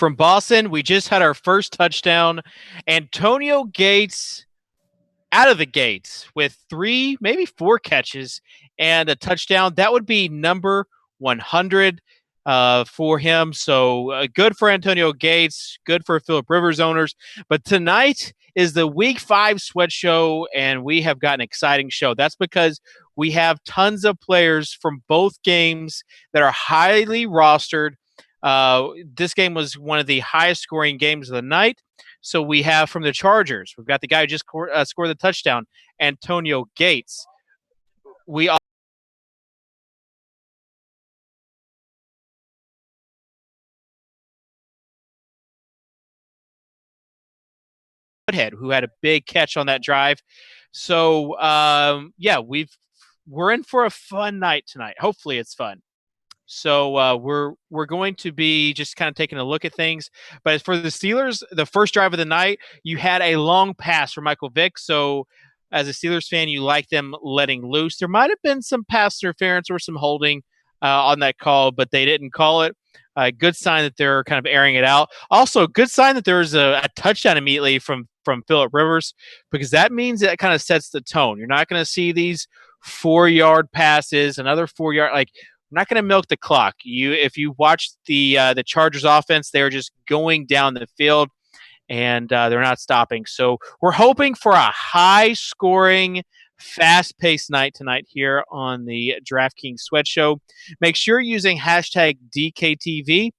from Boston. We just had our first touchdown. Antonio Gates out of the gates with 3, maybe 4 catches and a touchdown. That would be number 100 for him. So good for Antonio Gates, good for Phillip Rivers owners. But tonight is the Week 5 Sweat Show, and we have got an exciting show. That's because we have tons of players from both games that are highly rostered. This game was one of the highest scoring games of the night. So we have from the Chargers, we've got the guy who just scored the touchdown, Antonio Gates. We who had a big catch on that drive. So yeah, we're in for a fun night tonight. Hopefully it's fun. So we're going to be just kind of taking a look at things. But for the Steelers, the first drive of the night, you had a long pass for Michael Vick. So as a Steelers fan, you like them letting loose. There might have been some pass interference or some holding on that call, but they didn't call it. Good sign that they're kind of airing it out. Also, good sign that there's a touchdown immediately from Phillip Rivers, because that means that kind of sets the tone. You're not going to see these 4-yard passes, another 4-yard. Like, I'm not going to milk the clock. If you watch the Chargers offense, they're just going down the field, and they're not stopping. So we're hoping for a high-scoring, fast-paced night tonight here on the DraftKings Sweat Show. Make sure you're using hashtag DKTV,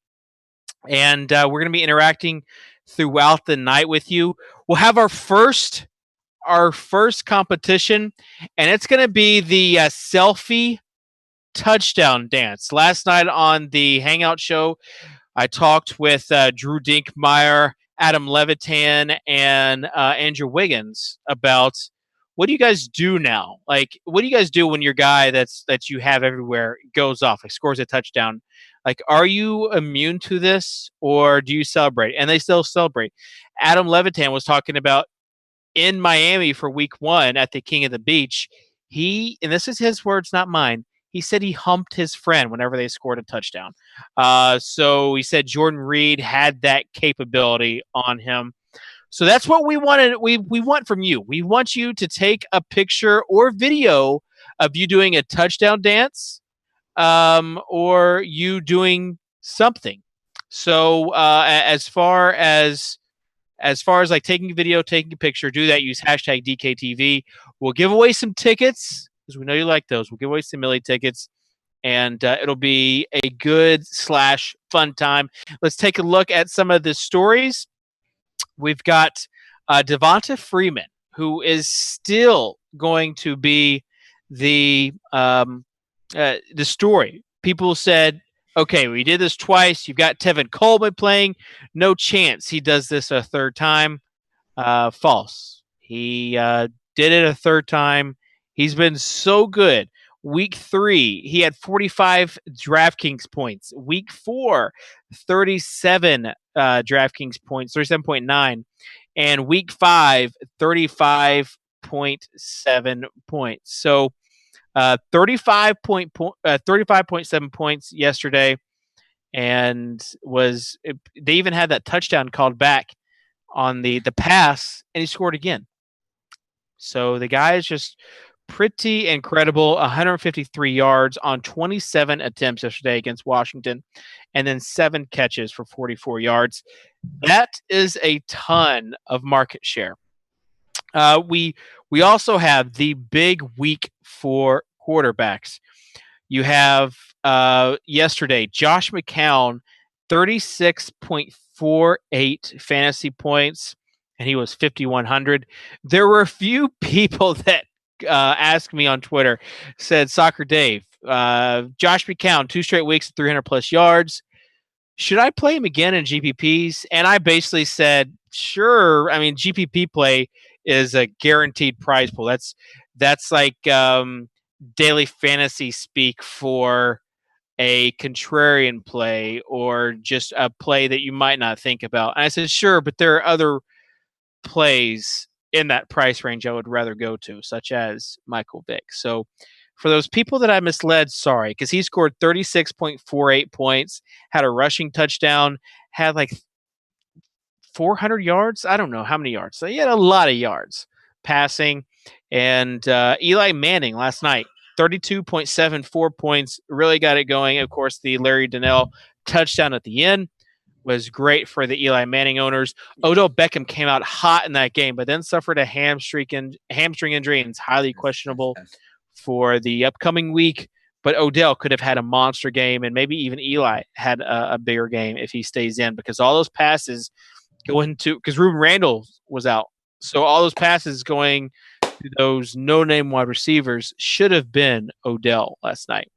and we're going to be interacting throughout the night with you. We'll have our first competition, and it's going to be the selfie touchdown dance. Last night on the Hangout show, I talked with Drew Dinkmeyer, Adam Levitan, and Andrew Wiggins about what do you guys do now? Like, what do you guys do when your guy that you have everywhere goes off, like scores a touchdown? Like, are you immune to this, or do you celebrate? And they still celebrate. Adam Levitan was talking about in Miami for Week 1 at the King of the Beach. And this is his words, not mine, he said he humped his friend whenever they scored a touchdown. So he said Jordan Reed had that capability on him. So that's what we wanted. We want from you. We want you to take a picture or video of you doing a touchdown dance, or you doing something. So as far as like taking a video, taking a picture, do that. Use hashtag DKTV. We'll give away some tickets, because we know you like those. We'll give away some Millie tickets, and it'll be a good / fun time. Let's take a look at some of the stories. We've got Devonta Freeman, who is still going to be the story. People said, okay, we did this twice. You've got Tevin Coleman playing. No chance he does this a third time. False. He did it a third time. He's been so good. Week 3, he had 45 DraftKings points. Week 4, 37 DraftKings points, 37.9. And week 5, 35.7 points. So 35.7 points yesterday, and they even had that touchdown called back on the pass, and he scored again. So the guy is just pretty incredible. 153 yards on 27 attempts yesterday against Washington, and then 7 catches for 44 yards. That is a ton of market share. We also have the big week for quarterbacks. You have yesterday Josh McCown, 36.48 fantasy points, and he was 5,100. There were a few people that asked me on Twitter, said, Socrdave, Josh McCown, 2 straight weeks, 300+ yards. Should I play him again in GPPs? And I basically said, sure. I mean, GPP play is a guaranteed prize pool. That's like daily fantasy speak for a contrarian play, or just a play that you might not think about. And I said, sure, but there are other plays in that price range I would rather go to, such as Michael Vick. So for those people that I misled, sorry, because he scored 36.48 points, had a rushing touchdown, had like 400 yards. I don't know how many yards. So he had a lot of yards passing. And Eli Manning last night, 32.74 points, really got it going. Of course, the Larry Donnell touchdown at the end was great for the Eli Manning owners. Odell Beckham came out hot in that game, but then suffered a hamstring injury and is highly questionable for the upcoming week. But Odell could have had a monster game, and maybe even Eli had a bigger game if he stays in, because all those passes going to, because Ruben Randall was out. So all those passes going to those no-name wide receivers should have been Odell last night.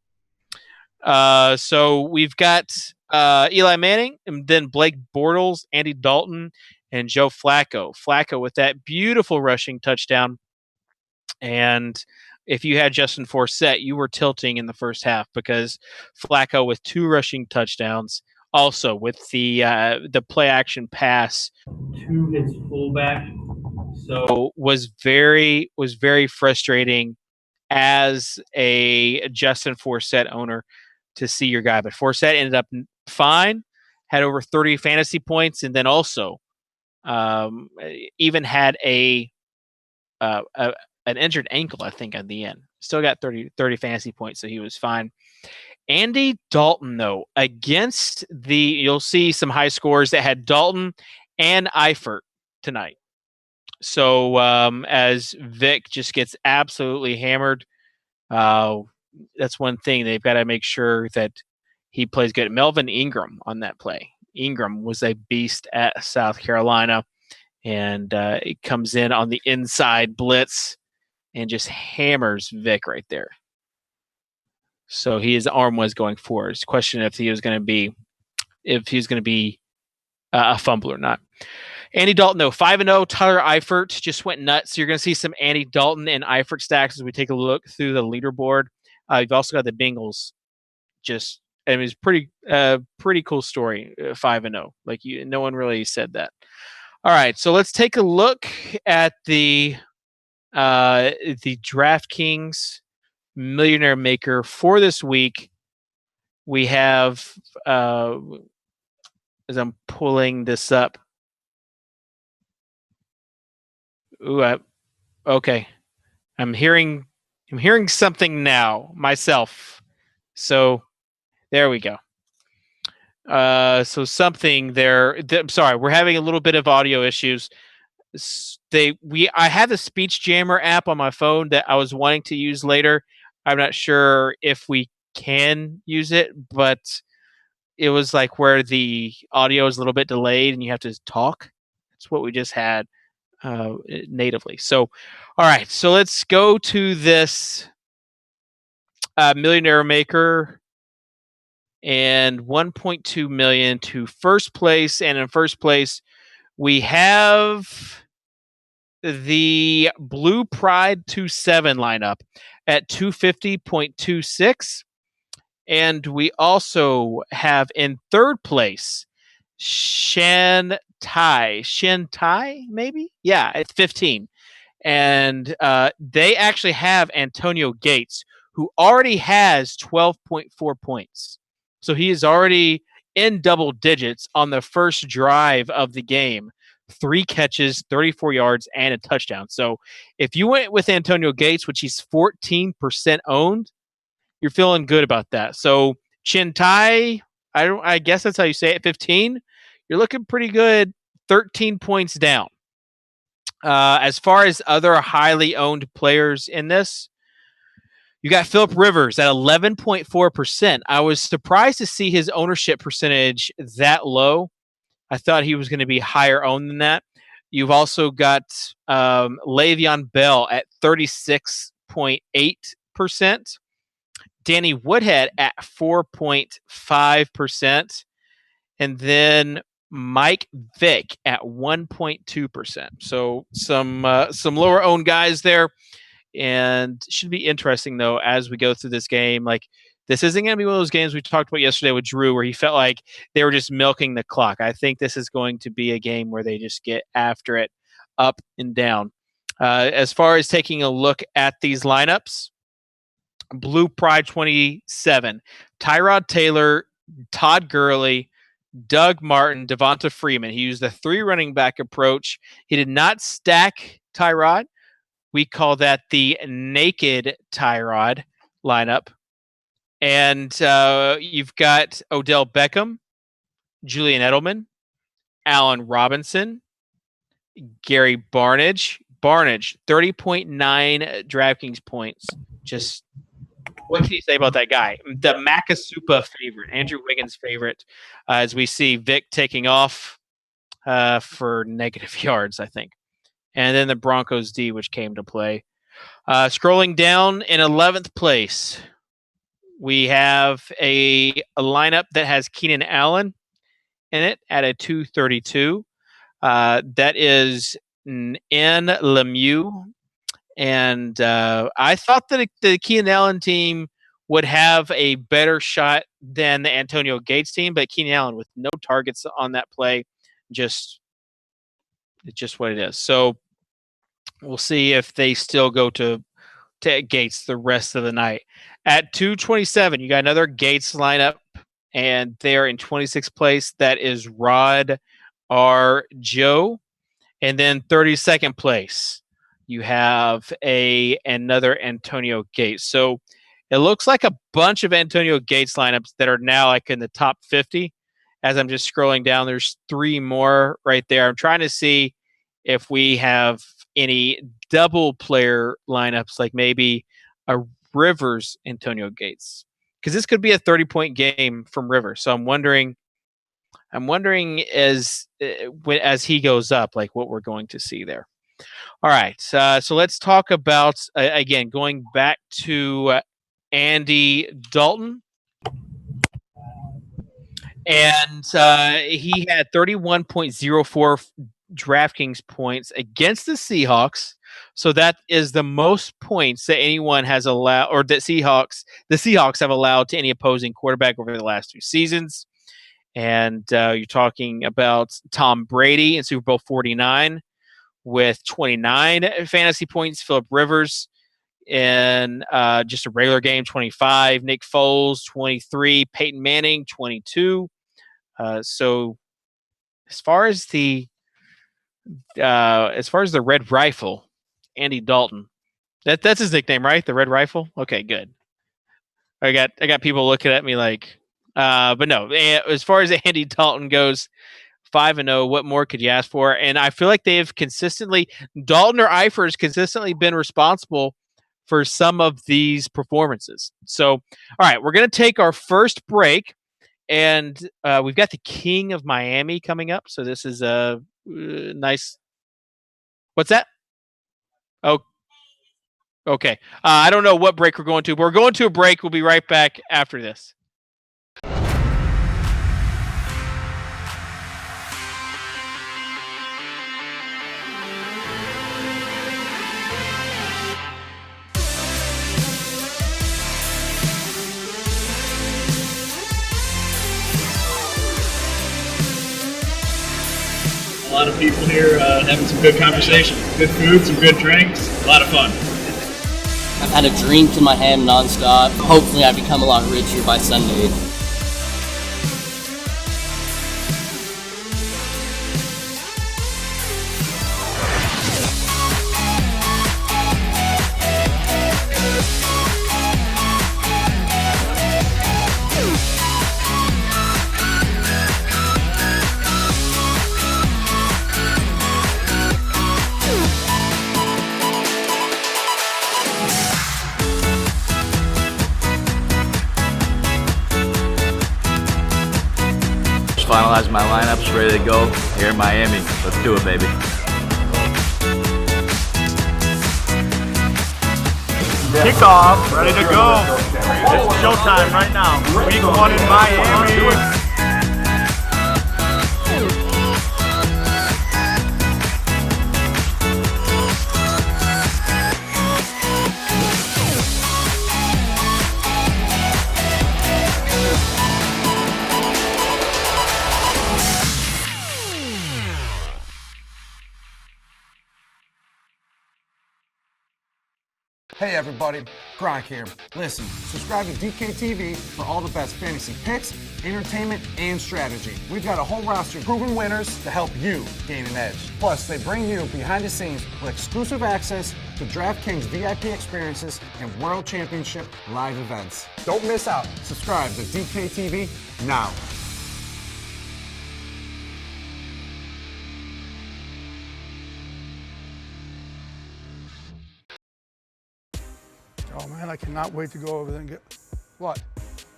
So we've got Eli Manning, and then Blake Bortles, Andy Dalton, and Joe Flacco. Flacco with that beautiful rushing touchdown. And if you had Justin Forsett, you were tilting in the first half, because Flacco with 2 rushing touchdowns, also with the play action pass to his fullback. So was very frustrating as a Justin Forsett owner to see your guy. But Forsett ended up fine, had over 30 fantasy points, and then also even had an injured ankle, I think, at the end. Still got 30 fantasy points, so he was fine. Andy Dalton, though, against you'll see some high scores that had Dalton and Eifert tonight. So as Vic just gets absolutely hammered, that's one thing they've got to make sure that he plays good. Melvin Ingram on that play. Ingram was a beast at South Carolina, and it comes in on the inside blitz and just hammers Vic right there. So his arm was going forward. It's a question if he was going to be a fumble or not. Andy Dalton, though, 5-0. Tyler Eifert just went nuts. So you're going to see some Andy Dalton and Eifert stacks as we take a look through the leaderboard. You've also got the Bengals. Just, it was pretty cool story. 5-0. Like no one really said that. All right, so let's take a look at the DraftKings Millionaire Maker for this week. We have, as I'm pulling this up. Okay. I'm hearing something now myself. So there we go. So something there. I'm sorry, we're having a little bit of audio issues. I have the Speech Jammer app on my phone that I was wanting to use later. I'm not sure if we can use it, but it was like where the audio is a little bit delayed and you have to talk. That's what we just had natively. So, all right. So let's go to this Millionaire Maker and 1.2 million to first place. And in first place, we have the Blue Pride 27 lineup at 250.26. And we also have in third place Shen Tai, maybe? Yeah, it's 15. And they actually have Antonio Gates, who already has 12.4 points. So he is already in double digits on the first drive of the game. 3 catches, 34 yards, and a touchdown. So if you went with Antonio Gates, which he's 14% owned, you're feeling good about that. So Chin Tai, I guess that's how you say it, 15. You're looking pretty good, 13 points down. As far as other highly owned players in this, you got Phillip Rivers at 11.4%. I was surprised to see his ownership percentage that low. I thought he was going to be higher owned than that. You've also got Le'Veon Bell at 36.8%. Danny Woodhead at 4.5%. And then Mike Vick at 1.2%. So some lower owned guys there. And should be interesting, though, as we go through this game. Like, this isn't going to be one of those games we talked about yesterday with Drew where he felt like they were just milking the clock. I think this is going to be a game where they just get after it up and down. As far as taking a look at these lineups, Blue Pride 27, Tyrod Taylor, Todd Gurley, Doug Martin, Devonta Freeman. He used the 3 running back approach. He did not stack Tyrod. We call that the naked Tyrod lineup. And you've got Odell Beckham, Julian Edelman, Allen Robinson, Gary Barnidge. Barnidge, 30.9 DraftKings points. Just what can you say about that guy? The Makasupa favorite, Andrew Wiggins' favorite, as we see Vic taking off for negative yards, I think. And then the Broncos D, which came to play. Scrolling down in 11th place, we have a lineup that has Keenan Allen in it at a 232. That is N. Lemieux. And I thought that the Keenan Allen team would have a better shot than the Antonio Gates team, but Keenan Allen with no targets on that play, it's just what it is. So we'll see if they still go to Gates the rest of the night. At 227, you got another Gates lineup, and they're in 26th place. That is Rod R. Joe. And then 32nd place, you have another Antonio Gates. So it looks like a bunch of Antonio Gates lineups that are now like in the top 50. As I'm just scrolling down, there's 3 more right there. I'm trying to see if we have any double player lineups, like maybe a Rivers Antonio Gates, because this could be a 30-point game from Rivers. So I'm wondering as he goes up, like what we're going to see there. All right, so let's talk about again going back to Andy Dalton, and he had 31.04 DraftKings points against the Seahawks. So that is the most points that anyone has allowed, or that the Seahawks have allowed to any opposing quarterback over the last 2 seasons. And you're talking about Tom Brady in Super Bowl 49 with 29 fantasy points. Phillip Rivers in just a regular game, 25. Nick Foles, 23. Peyton Manning, 22. So as far as the Red Rifle, Andy Dalton, that's his nickname, right? The Red Rifle. Okay, good. I got people looking at me like, but no. As far as Andy Dalton goes, 5-0. What more could you ask for? And I feel like they've consistently, Dalton or Eifers, consistently been responsible for some of these performances. So, all right, we're going to take our first break, and we've got the King of Miami coming up. So this is a nice. What's that? Oh, okay. I don't know what break we're going to, but we're going to a break. We'll be right back after this. A lot of people here having some good conversation, good food, some good drinks, a lot of fun. I've had a drink in my hand nonstop. Hopefully I become a lot richer by Sunday. Finalize my lineups, ready to go here in Miami. Let's do it, baby. Kickoff, ready to go. It's showtime right now. Week 1 in Miami. Hey everybody, Gronk here. Listen, subscribe to DKTV for all the best fantasy picks, entertainment, and strategy. We've got a whole roster of proven winners to help you gain an edge. Plus, they bring you behind the scenes with exclusive access to DraftKings VIP experiences and World Championship live events. Don't miss out. Subscribe to DKTV now. Oh man, I cannot wait to go over there and get, what?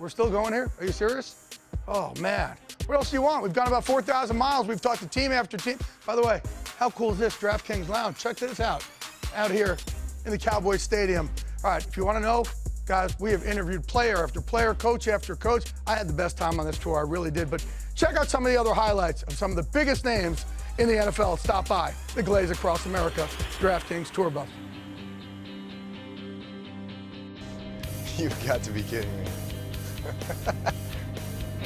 We're still going here? Are you serious? Oh man, what else do you want? We've gone about 4,000 miles. We've talked to team after team. By the way, how cool is this DraftKings Lounge? Check this out here in the Cowboys Stadium. All right, if you wanna know, guys, we have interviewed player after player, coach after coach. I had the best time on this tour, I really did. But check out some of the other highlights of some of the biggest names in the NFL. Stop by the Glaze Across America DraftKings Tour Bus. You've got to be kidding me.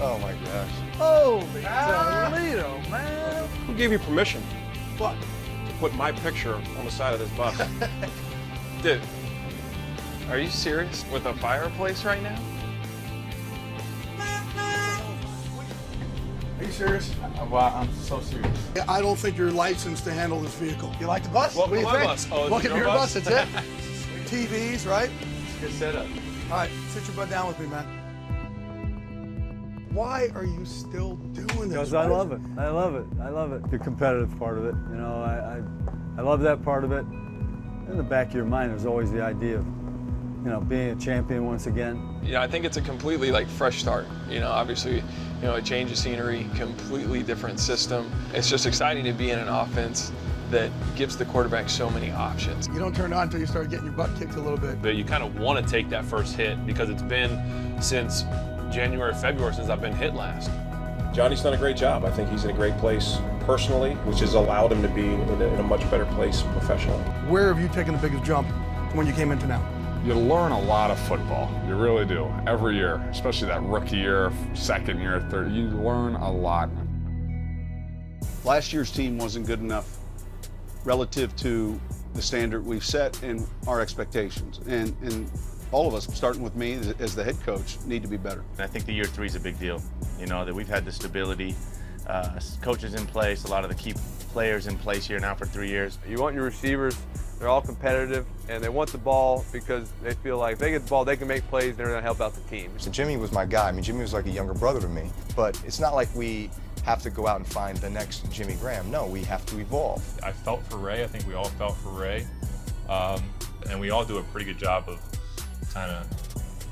Oh my gosh. Holy Toledo, man. Who gave you permission What? to put my picture on the side of this bus? Dude, are you serious with a fireplace right now? Are you serious? Wow, I'm so serious. Yeah, I don't think you're licensed to handle this vehicle. You like the bus? Welcome What do you to my think? bus. Oh, Welcome to your bus, that's it. Sweet. TVs, right? Good setup. All right, sit your butt down with me, man. Why are you still doing this? Because I love it. I love it. I love it. The competitive part of it. You know, I love that part of it. In the back of your mind, there's always the idea of, you know, being a champion once again. Yeah, I think it's a completely fresh start. You know, obviously, a change of scenery, completely different system. It's just exciting to be in an offense that gives the quarterback so many options. You don't turn on until you start getting your butt kicked a little bit. But you kind of want to take that first hit because it's been since January, February since I've been hit last. Johnny's done a great job. I think he's in a great place personally, which has allowed him to be in a much better place professionally. Where have you taken the biggest jump when you came into now? You learn a lot of football. You really do. Every year, especially that rookie year, second year, third, you learn a lot. Last year's team wasn't good enough relative to the standard we've set and our expectations. And all of us, starting with me as the head coach, need to be better. I think the year 3 is a big deal. You know, that we've had the stability, coaches in place, a lot of the key players in place here now for 3 years. You want your receivers, they're all competitive, and they want the ball because they feel like if they get the ball, they can make plays, and they're gonna help out the team. So Jimmy was my guy. I mean, Jimmy was like a younger brother to me. But it's not like we have to go out and find the next Jimmy Graham. No, we have to evolve. I felt for Ray. I think we all felt for Ray. And we all do a pretty good job of kind of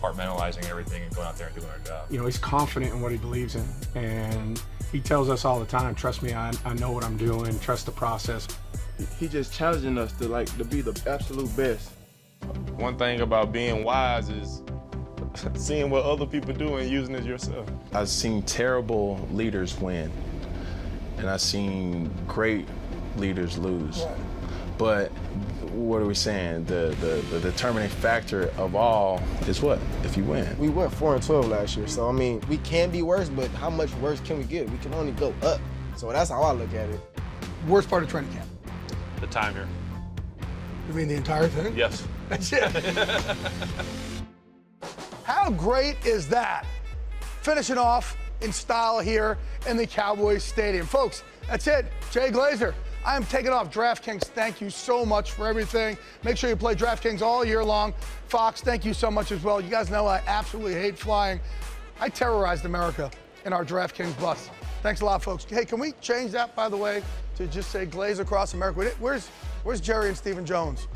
compartmentalizing everything and going out there and doing our job. You know, he's confident in what he believes in. And he tells us all the time, trust me, I know what I'm doing, trust the process. He just challenging us to be the absolute best. One thing about being wise is seeing what other people do and using it yourself. I've seen terrible leaders win, and I've seen great leaders lose. But what are we saying? The determining factor of all is what? If you win. We went 4-12 last year, so I mean, we can be worse, but how much worse can we get? We can only go up. So that's how I look at it. Worst part of training camp? The time here. You mean the entire thing? Yes. That's it. How great is that? Finishing off in style here in the Cowboys Stadium. Folks, that's it. Jay Glazer, I am taking off. DraftKings, thank you so much for everything. Make sure you play DraftKings all year long. Fox, thank you so much as well. You guys know I absolutely hate flying. I terrorized America in our DraftKings bus. Thanks a lot, folks. Hey, can we change that, by the way, to just say Glaze Across America? Where's Jerry and Stephen Jones?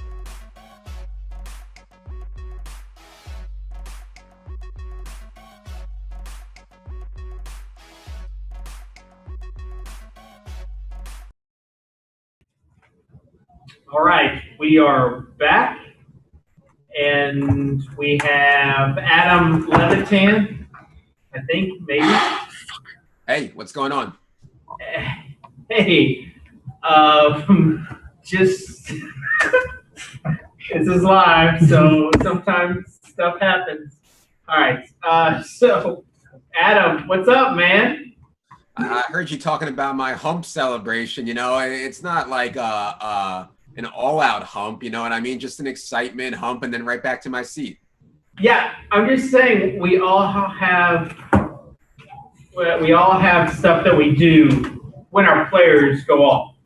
All right, we are back, and we have Adam Levitan, I think, maybe. Hey, what's going on? Hey, just this is live, so sometimes stuff happens. All right, so Adam, what's up, man? I heard you talking about my hump celebration. You know, it's not like an all-out hump. You know what I mean? Just an excitement hump, and then right back to my seat. Yeah, I'm just saying we all have stuff that we do when our players go off.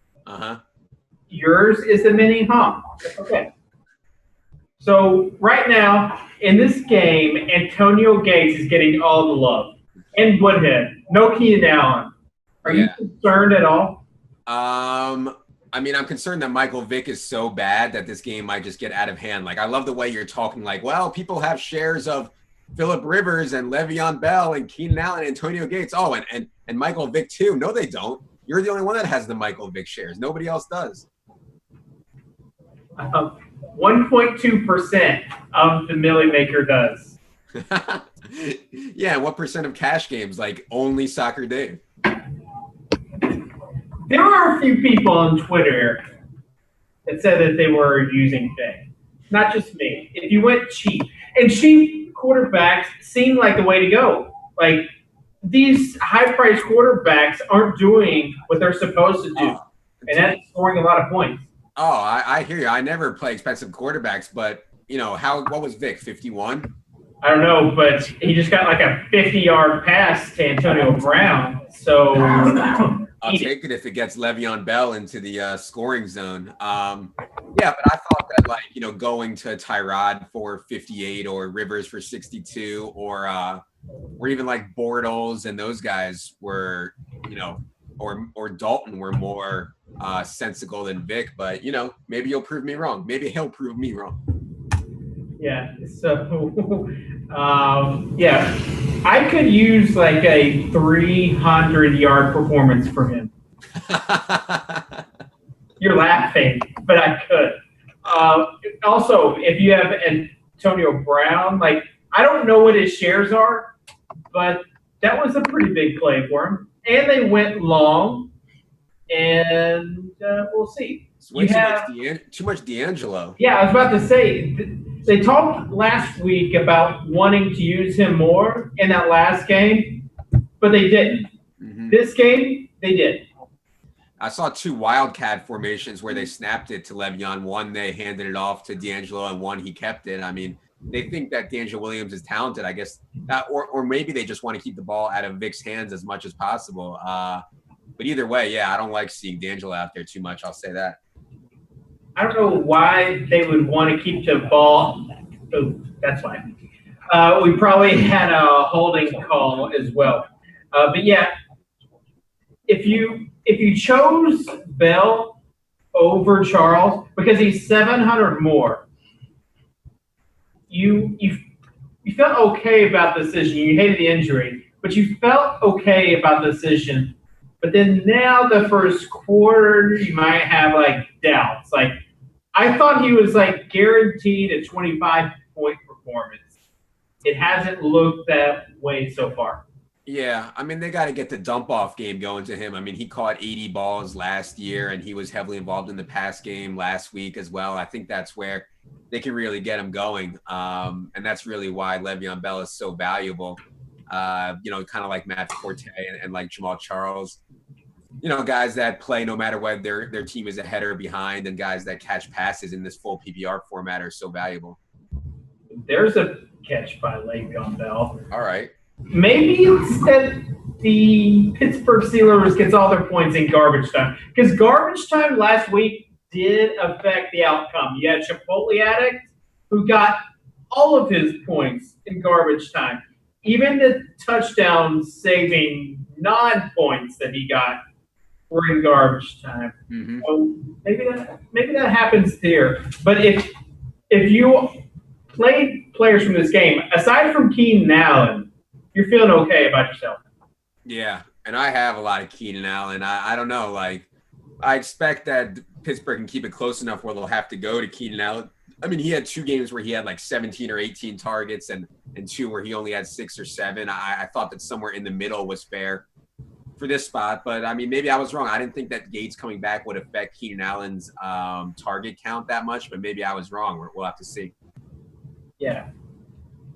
Yours is the mini hump. That's okay. So right now in this game, Antonio Gates is getting all the love, and Woodhead. No Keenan Allen. Are you concerned at all? I mean, I'm concerned that Michael Vick is so bad that this game might just get out of hand. Like, I love the way you're talking. Like, well, people have shares of Phillip Rivers and Le'Veon Bell and Keenan Allen and Antonio Gates. Oh, and Michael Vick too. No, they don't. You're the only one that has the Michael Vick shares. Nobody else does. 1.2% of the Millie Maker does. Yeah, what percent of cash games? Like, only Soccer Dave. There are a few people on Twitter that said that they were using Vick. Not just me. If you went cheap, and cheap quarterbacks seem like the way to go. Like, these high-priced quarterbacks aren't doing what they're supposed to do, and that's scoring a lot of points. Oh, I hear you. I never play expensive quarterbacks, but, you know, what was Vick, 51? I don't know, but he just got like a 50-yard pass to Antonio Brown. So I'll take it if it gets Le'Veon Bell into the scoring zone. Yeah, but I thought that, like, you know, going to Tyrod for 58 or Rivers for 62 or even like Bortles and those guys were, you know, or Dalton were more sensible than Vick. But, you know, maybe you'll prove me wrong. Maybe he'll prove me wrong. Yeah, so, yeah, I could use like a 300-yard performance for him. You're laughing, but I could. Also, if you have Antonio Brown, like, I don't know what his shares are, but that was a pretty big play for him. And they went long, and we'll see. Too much D'Angelo. Yeah, I was about to say, they talked last week about wanting to use him more in that last game, but they didn't. This game, they did. I saw two wildcat formations where they snapped it to Le'Veon. One, they handed it off to D'Angelo, and one, he kept it. I mean, they think that D'Angelo Williams is talented, I guess, or maybe they just want to keep the ball out of Vic's hands as much as possible. But either way, yeah, I don't like seeing D'Angelo out there too much. I'll say that. I don't know why they would want to keep the ball. Oh, that's fine. We probably had a holding call as well. But yeah, if you chose Bell over Charles because he's 700 more, you felt okay about the decision. You hated the injury, but you felt okay about the decision. But then now the first quarter, you might have like doubts. Like, I thought he was like guaranteed a 25-point performance. It hasn't looked that way so far. Yeah, I mean, they got to get the dump-off game going to him. I mean, he caught 80 balls last year, and he was heavily involved in the pass game last week as well. I think that's where they can really get him going, and that's really why Le'Veon Bell is so valuable. You know, kind of like Matt Forte and like Jamal Charles. You know, guys that play no matter whether their team is ahead or behind, and guys that catch passes in this full PPR format are so valuable. There's a catch by Le'Veon Bell. All right. Maybe instead the Pittsburgh Steelers gets all their points in garbage time. Because garbage time last week did affect the outcome. You had Chipotle Addict, who got all of his points in garbage time. Even the touchdown saving non-points that he got were in garbage time. So maybe that happens here. But if you played players from this game, aside from Keenan Allen, you're feeling okay about yourself. Yeah, and I have a lot of Keenan Allen. I don't know. Like, I expect that Pittsburgh can keep it close enough where they'll have to go to Keenan Allen. I mean, he had 2 games where he had like 17 or 18 targets and 2 where he only had 6 or 7. I thought that somewhere in the middle was fair for this spot. But, I mean, maybe I was wrong. I didn't think that Gates coming back would affect Keenan Allen's target count that much, but maybe I was wrong. We'll have to see. Yeah.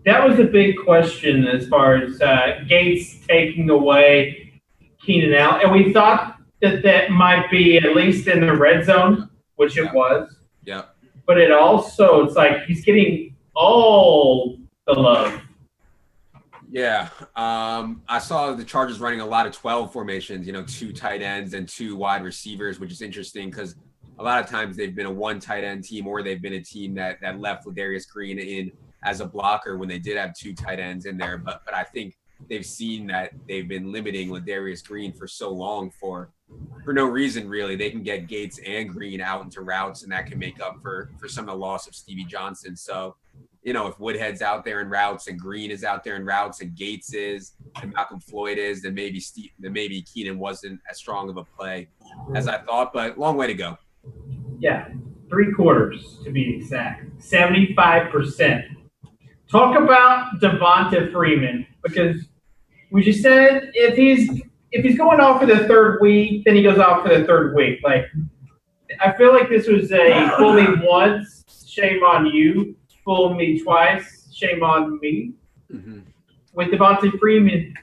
That was a big question as far as Gates taking away Keenan Allen. And we thought that might be at least in the red zone which it was. Yep. But it's like he's getting all the love. Yeah. I saw the Chargers running a lot of 12 formations, 2 tight ends and 2 wide receivers, which is interesting because a lot of times they've been a 1 tight end team, or they've been a team that left Ladarius Green in as a blocker when they did have 2 tight ends in there. But I think they've seen that they've been limiting Ladarius Green for so long for no reason, really. They can get Gates and Green out into routes, and that can make up for some of the loss of Stevie Johnson. So, if Woodhead's out there in routes and Green is out there in routes and Gates is and Malcolm Floyd is, then maybe Keenan wasn't as strong of a play as I thought, but long way to go. Yeah, 3/4 to be exact, 75%. Talk about Devonta Freeman, because we just said if he's going off for the 3rd week, then he goes off for the 3rd week. Like, I feel like this was a fool me once, shame on you. Fool me twice, shame on me. Mm-hmm. With Devonta Freeman,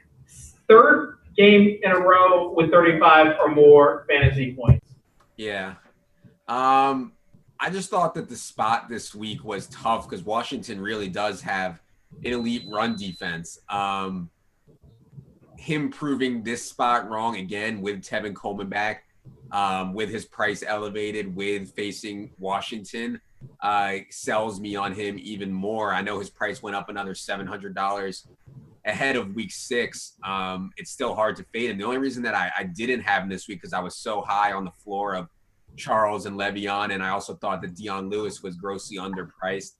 3rd game in a row with 35 or more fantasy points. Yeah. I just thought that the spot this week was tough because Washington really does have an elite run defense. Him proving this spot wrong again with Tevin Coleman back, with his price elevated, with facing Washington, sells me on him even more. I know his price went up another $700 ahead of week 6. It's still hard to fade him. The only reason that I didn't have him this week because I was so high on the floor of Charles and Le'Veon, and I also thought that Dion Lewis was grossly underpriced.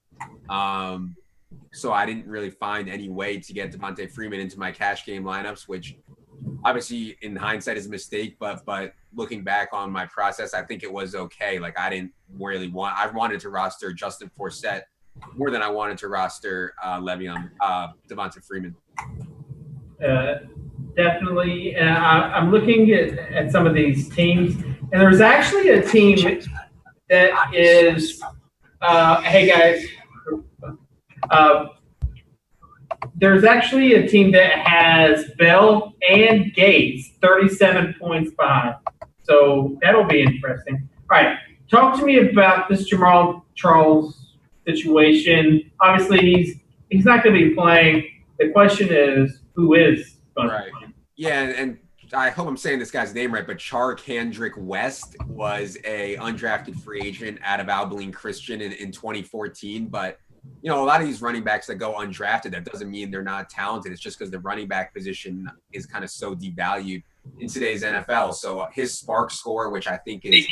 So I didn't really find any way to get Devonta Freeman into my cash game lineups, which obviously in hindsight is a mistake, but looking back on my process, I think it was okay. Like, I didn't really I wanted to roster Justin Forsett more than I wanted to roster Devonta Freeman. Definitely. I'm looking at some of these teams, and there's actually a team that is, hey guys, there's actually a team that has Bell and Gates 37 points behind. So that'll be interesting. All right, talk to me about this Jamal Charles situation. Obviously, he's not going to be playing. The question is, who is going to right. Yeah, and I hope I'm saying this guy's name right, but Charkandrick West was a undrafted free agent out of Abilene Christian in 2014. But, a lot of these running backs that go undrafted, that doesn't mean they're not talented. It's just because the running back position is kind of so devalued in today's NFL. So his SPARQ score, which I think is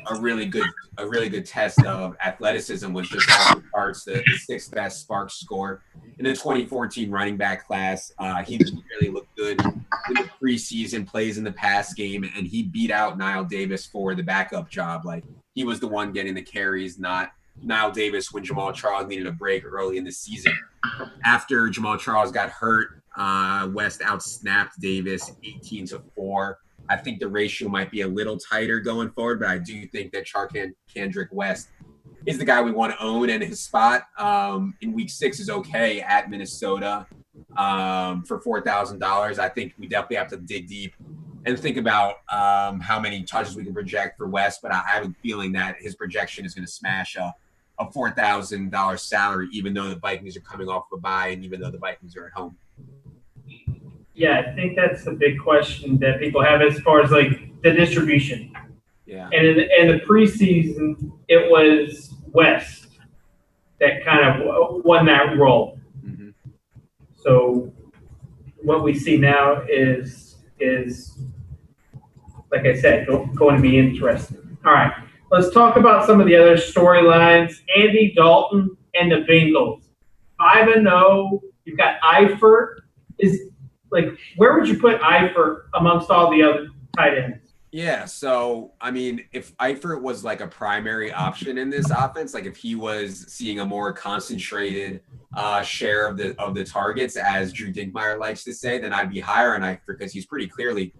a really good test of athleticism, was just off the charts, the 6th best SPARQ score in the 2014 running back class. He really looked good in the preseason plays in the pass game, and he beat out Niall Davis for the backup job. Like, he was the one getting the carries, not Niall Davis when Jamal Charles needed a break early in the season. After Jamal Charles got hurt, West outsnapped Davis 18-4. I think the ratio might be a little tighter going forward, but I do think that Charkandrick West is the guy we want to own, and his spot in week 6 is okay at Minnesota for $4,000. I think we definitely have to dig deep and think about how many touches we can project for West, but I have a feeling that his projection is going to smash a $4,000 salary, even though the Vikings are coming off of a bye and even though the Vikings are at home. Yeah, I think that's the big question that people have as far as like the distribution. Yeah. And in the preseason, it was West that kind of won that role. Mm-hmm. So what we see now is like I said, going to be interesting. All right, let's talk about some of the other storylines. Andy Dalton and the Bengals, 5-0. You've got Eifert. Where would you put Eifert amongst all the other tight ends? Yeah, so, I mean, if Eifert was like a primary option in this offense, like if he was seeing a more concentrated share of the targets, as Drew Dinkmeyer likes to say, then I'd be higher on Eifert because he's pretty clearly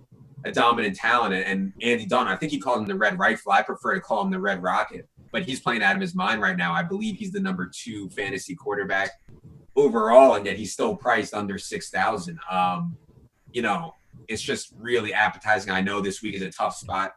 a dominant talent. And Andy Dalton, I think he called him the Red Rifle. I prefer to call him the Red Rocket, but he's playing out of his mind right now. I believe he's the number 2 fantasy quarterback overall, and yet he's still priced under 6,000. It's just really appetizing. I know this week is a tough spot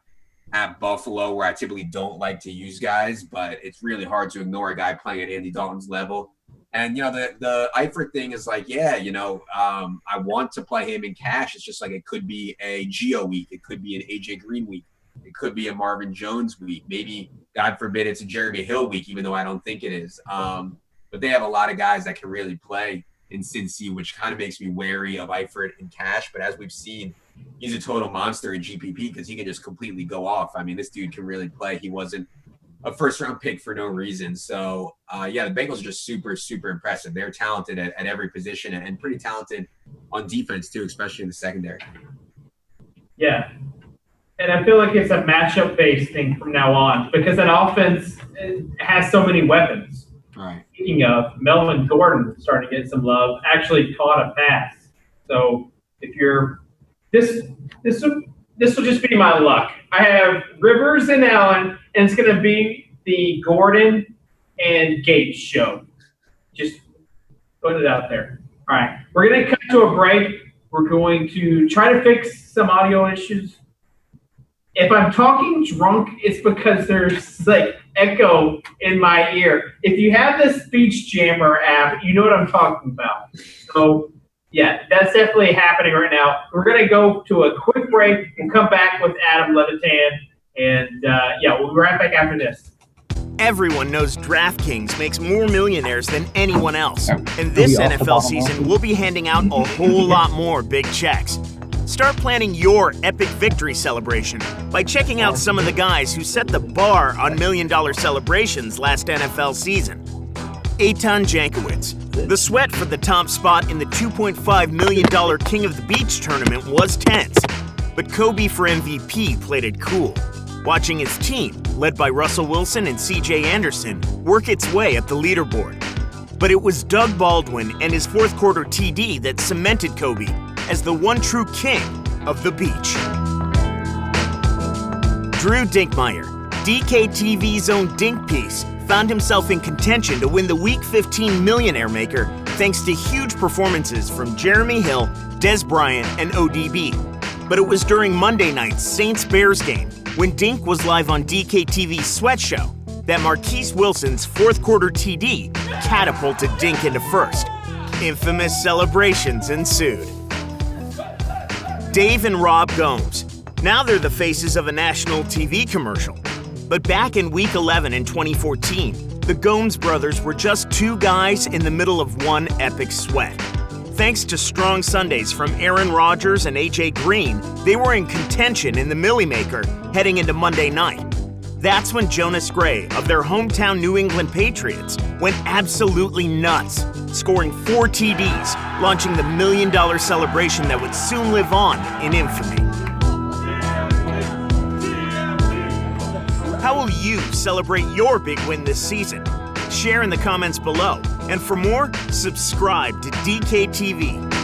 at Buffalo, where I typically don't like to use guys, but it's really hard to ignore a guy playing at Andy Dalton's level. And, the Eifert thing is like, I want to play him in cash. It's just like it could be a Gio week. It could be an AJ Green week. It could be a Marvin Jones week. Maybe, God forbid, it's a Jeremy Hill week, even though I don't think it is. But they have a lot of guys that can really play in Cincy, which kind of makes me wary of Eifert in cash. But as we've seen, he's a total monster in GPP because he can just completely go off. I mean, this dude can really play. He wasn't a first-round pick for no reason. So, the Bengals are just super, super impressive. They're talented at every position and pretty talented on defense, too, especially in the secondary. Yeah. And I feel like it's a matchup-based thing from now on because that offense has so many weapons. Right. Speaking of, Melvin Gordon starting to get some love, actually caught a pass. So if you're this will just be my luck. I have Rivers and Allen, and it's going to be the Gordon and Gates show. Just put it out there. All right. We're going to cut to a break. We're going to try to fix some audio issues. If I'm talking drunk, it's because there's like echo in my ear. If you have the Speech Jammer app, you know what I'm talking about. So, yeah, that's definitely happening right now. We're going to go to a quick break and come back with Adam Levitan. And, we'll be right back after this. Everyone knows DraftKings makes more millionaires than anyone else. And this NFL season, we'll be handing out a whole lot more big checks. Start planning your epic victory celebration by checking out some of the guys who set the bar on $1 million celebrations last NFL season. Eitan Jankowicz. The sweat for the top spot in the $2.5 million King of the Beach tournament was tense, but Kobe for MVP played it cool, watching his team, led by Russell Wilson and CJ Anderson, work its way up the leaderboard. But it was Doug Baldwin and his fourth quarter TD that cemented Kobe as the one true king of the beach. Drew Dinkmeyer, DKTV's own Dink Piece, found himself in contention to win the Week 15 Millionaire Maker thanks to huge performances from Jeremy Hill, Des Bryant, and ODB. But it was during Monday night's Saints-Bears game, when Dink was live on DKTV's Sweat Show, that Marquise Wilson's fourth quarter TD catapulted Dink into first. Infamous celebrations ensued. Dave and Rob Gomes. Now they're the faces of a national TV commercial. But back in Week 11 in 2014, the Gomes brothers were just two guys in the middle of one epic sweat. Thanks to strong Sundays from Aaron Rodgers and AJ Green, they were in contention in the Millie Maker heading into Monday night. That's when Jonas Gray of their hometown New England Patriots went absolutely nuts, scoring 4 TDs, launching the $1 million celebration that would soon live on in infamy. How will you celebrate your big win this season? Share in the comments below. And for more, subscribe to DKTV.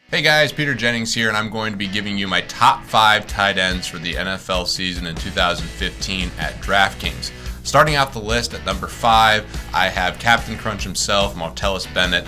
Hey guys, Peter Jennings here, and I'm going to be giving you my top 5 tight ends for the NFL season in 2015 at DraftKings. Starting out the list at number 5, I have Captain Crunch himself, Martellus Bennett.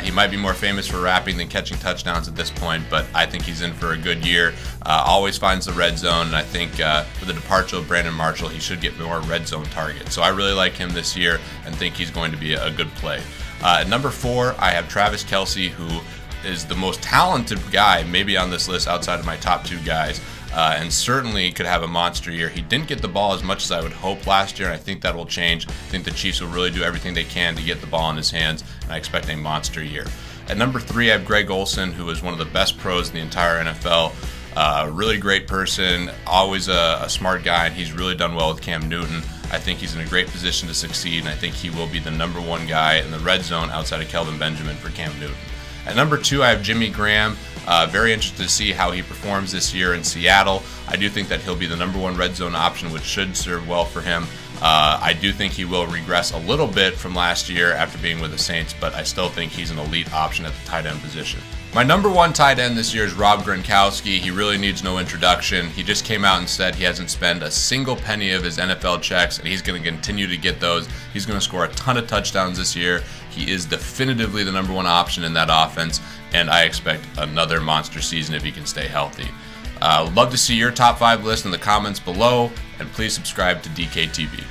He might be more famous for rapping than catching touchdowns at this point, but I think he's in for a good year. Always finds the red zone, and I think with the departure of Brandon Marshall, he should get more red zone targets. So I really like him this year and think he's going to be a good play. At number 4, I have Travis Kelce, who is the most talented guy maybe on this list outside of my top 2 guys. And certainly could have a monster year. He didn't get the ball as much as I would hope last year, and I think that will change. I think the Chiefs will really do everything they can to get the ball in his hands, and I expect a monster year. At number 3, I have Greg Olsen, who is one of the best pros in the entire NFL. Really great person, always a smart guy, and he's really done well with Cam Newton. I think he's in a great position to succeed, and I think he will be the number 1 guy in the red zone outside of Kelvin Benjamin for Cam Newton. At number 2, I have Jimmy Graham. Very interested to see how he performs this year in Seattle. I do think that he'll be the number 1 red zone option, which should serve well for him. I do think he will regress a little bit from last year after being with the Saints, but I still think he's an elite option at the tight end position. My number one tight end this year is Rob Gronkowski. He really needs no introduction. He just came out and said he hasn't spent a single penny of his NFL checks, and he's going to continue to get those. He's going to score a ton of touchdowns this year. He is definitively the number one option in that offense, and I expect another monster season if he can stay healthy. Love to see your top 5 list in the comments below, and please subscribe to DKTV.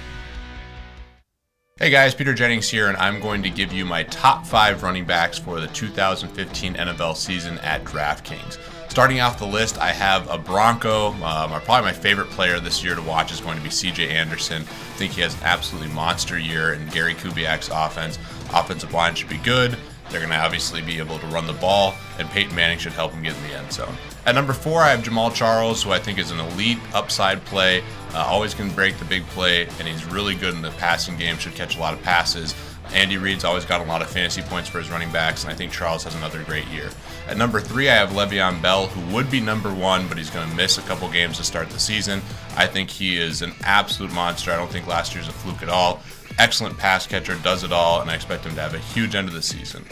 Hey guys, Peter Jennings here, and I'm going to give you my top 5 running backs for the 2015 NFL season at DraftKings. Starting off the list, I have a Bronco. Probably my favorite player this year to watch is going to be C.J. Anderson. I think he has an absolutely monster year in Gary Kubiak's offense. Offensive line should be good. They're going to obviously be able to run the ball, and Peyton Manning should help him get in the end zone. At number 4, I have Jamal Charles, who I think is an elite upside play. Always can break the big play, and he's really good in the passing game, should catch a lot of passes. Andy Reid's always got a lot of fantasy points for his running backs, and I think Charles has another great year. At number 3, I have Le'Veon Bell, who would be number 1, but he's going to miss a couple games to start the season. I think he is an absolute monster. I don't think last year's a fluke at all. Excellent pass catcher, does it all, and I expect him to have a huge end of the season.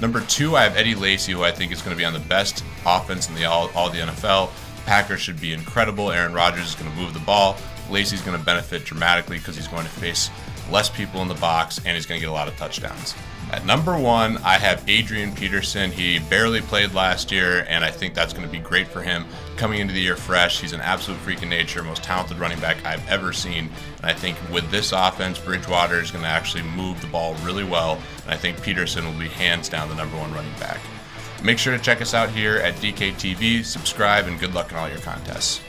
Number 2, I have Eddie Lacy, who I think is going to be on the best offense in all the NFL. Packers should be incredible. Aaron Rodgers is going to move the ball. Lacy's going to benefit dramatically because he's going to face less people in the box, and he's going to get a lot of touchdowns. At number 1, I have Adrian Peterson. He barely played last year, and I think that's going to be great for him coming into the year fresh. He's an absolute freak of nature, most talented running back I've ever seen. And I think with this offense, Bridgewater is going to actually move the ball really well, and I think Peterson will be hands down the number 1 running back. Make sure to check us out here at DKTV, subscribe, and good luck in all your contests.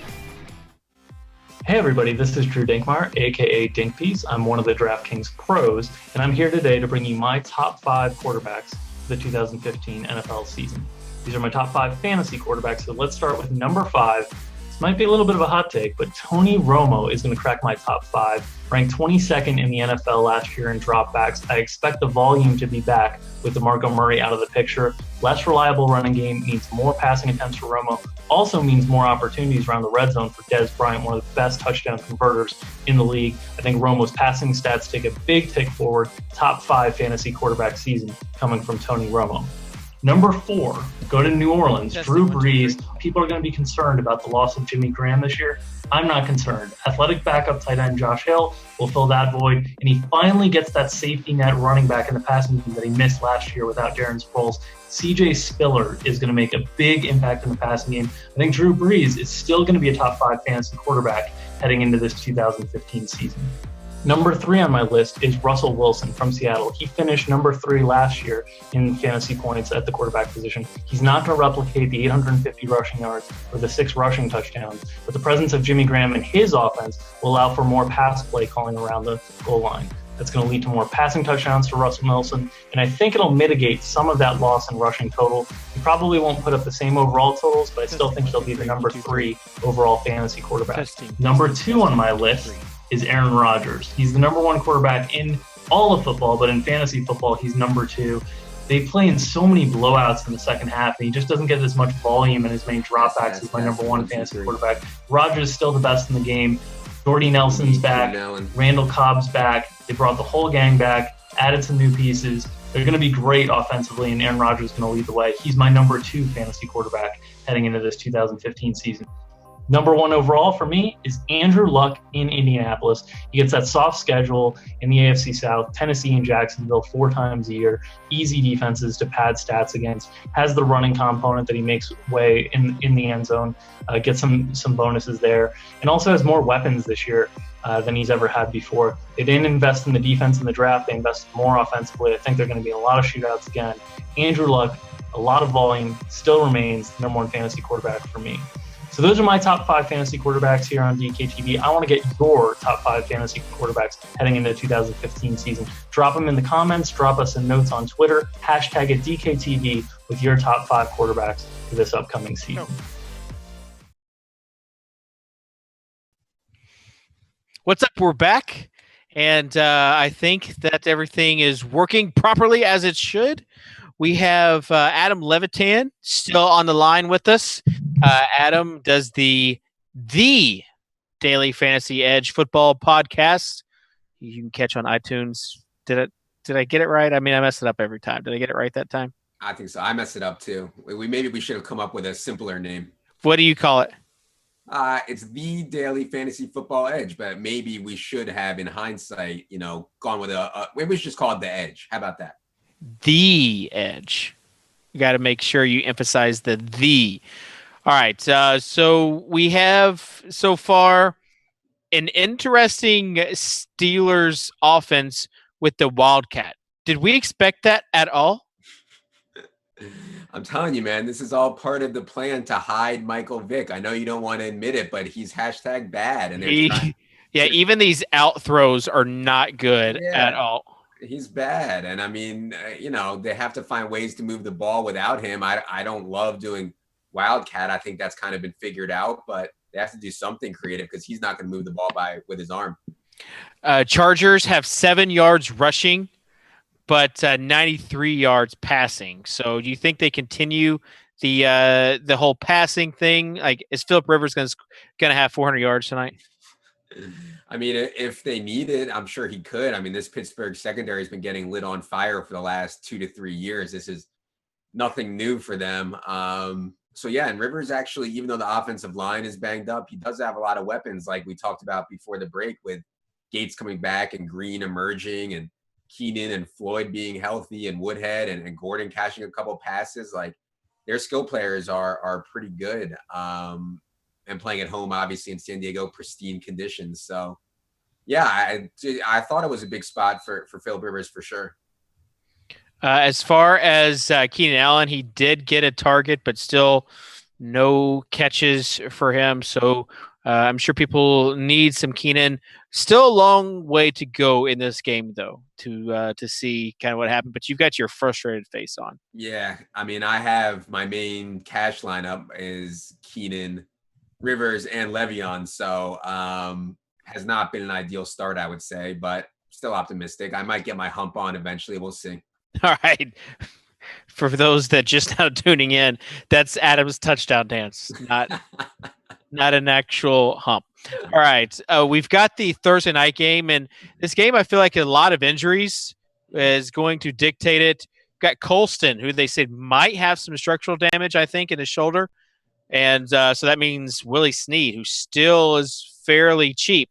Hey everybody, this is Drew Dinkmeyer, aka Dinkpiece. I'm one of the DraftKings pros, and I'm here today to bring you my top 5 quarterbacks for the 2015 NFL season. These are my top 5 fantasy quarterbacks, so let's start with number 5. This might be a little bit of a hot take, but Tony Romo is going to crack my top 5. Ranked 22nd in the NFL last year in dropbacks. I expect the volume to be back with DeMarco Murray out of the picture. Less reliable running game means more passing attempts for Romo. Also means more opportunities around the red zone for Dez Bryant, one of the best touchdown converters in the league. I think Romo's passing stats take a big tick forward. Top 5 fantasy quarterback season coming from Tony Romo. Number 4, go to New Orleans. Drew Brees. People are going to be concerned about the loss of Jimmy Graham this year. I'm not concerned. Athletic backup tight end Josh Hill will fill that void, and he finally gets that safety net running back in the passing game that he missed last year without Darren Sproles. CJ Spiller is going to make a big impact in the passing game. I think Drew Brees is still going to be a top 5 fantasy quarterback heading into this 2015 season. Number 3 on my list is Russell Wilson from Seattle. He finished number 3 last year in fantasy points at the quarterback position. He's not going to replicate the 850 rushing yards or the 6 rushing touchdowns, but the presence of Jimmy Graham in his offense will allow for more pass play calling around the goal line. That's going to lead to more passing touchdowns for Russell Wilson, and I think it'll mitigate some of that loss in rushing total. He probably won't put up the same overall totals, but I still think he'll be the number 3 overall fantasy quarterback. Number 2 on my list is Aaron Rodgers. He's the number 1 quarterback in all of football, but in fantasy football, he's number 2. They play in so many blowouts in the second half, and he just doesn't get as much volume in his main dropbacks as my number 1 fantasy quarterback. Rodgers is still the best in the game. Jordy Nelson's back. Randall Cobb's back. They brought the whole gang back, added some new pieces. They're going to be great offensively, and Aaron Rodgers is going to lead the way. He's my number 2 fantasy quarterback heading into this 2015 season. Number 1 overall for me is Andrew Luck in Indianapolis. He gets that soft schedule in the AFC South, Tennessee and Jacksonville 4 times a year, easy defenses to pad stats against, has the running component that he makes way in the end zone, gets some bonuses there, and also has more weapons this year than he's ever had before. They didn't invest in the defense in the draft. They invested more offensively. I think they're going to be in a lot of shootouts again. Andrew Luck, a lot of volume, still remains the number 1 fantasy quarterback for me. So those are my top 5 fantasy quarterbacks here on DKTV. I want to get your top 5 fantasy quarterbacks heading into the 2015 season. Drop them in the comments. Drop us some notes on Twitter. Hashtag it DKTV with your top 5 quarterbacks for this upcoming season. What's up? We're back. And I think that everything is working properly as it should. We have Adam Levitan still on the line with us. Adam does the Daily Fantasy Edge football podcast. you can catch on iTunes. Did I get it right? I mean, I mess it up every time. Did I get it right that time? I think so. I messed it up too. Maybe we should have come up with a simpler name. What do you call it? It's the Daily Fantasy Football Edge, but maybe we should have, in hindsight, gone with maybe we should just call it the Edge. How about that? The Edge. You got to make sure you emphasize the. All right. So we have so far an interesting Steelers offense with the Wildcat. Did we expect that at all? I'm telling you, man, this is all part of the plan to hide Michael Vick. I know you don't want to admit it, but he's #bad. And even these out throws are not good at all. He's bad. And I mean, they have to find ways to move the ball without him. I don't love doing Wildcat. I think that's kind of been figured out, but they have to do something creative because he's not going to move the ball with his arm. Chargers have 7 yards rushing, but 93 yards passing. So do you think they continue the whole passing thing? Like, is Phillip Rivers going to have 400 yards tonight? I mean, if they need it, I'm sure he could. I mean, this Pittsburgh secondary has been getting lit on fire for the last 2 to 3 years. This is nothing new for them. So yeah, and Rivers actually, even though the offensive line is banged up, he does have a lot of weapons, like we talked about before the break, with Gates coming back and Green emerging and Keenan and Floyd being healthy and Woodhead and Gordon catching a couple passes. Like, their skill players are pretty good. And playing at home, obviously, in San Diego, pristine conditions. So yeah, I thought it was a big spot for Phillip Rivers for sure. As far as Keenan Allen, he did get a target, but still no catches for him. So I'm sure people need some Keenan. Still a long way to go in this game, though, to see kind of what happened. But you've got your frustrated face on. Yeah, I mean, I have my main cash lineup is Keenan, Rivers, and Le'Veon. So has not been an ideal start, I would say, but still optimistic. I might get my hump on eventually. We'll see. All right. For those that just now tuning in, that's Adam's touchdown dance, not an actual hump. All right. We've got the Thursday night game, and this game, I feel like a lot of injuries is going to dictate it. We've got Colston, who they said might have some structural damage, I think, in his shoulder. And so that means Willie Snead, who still is fairly cheap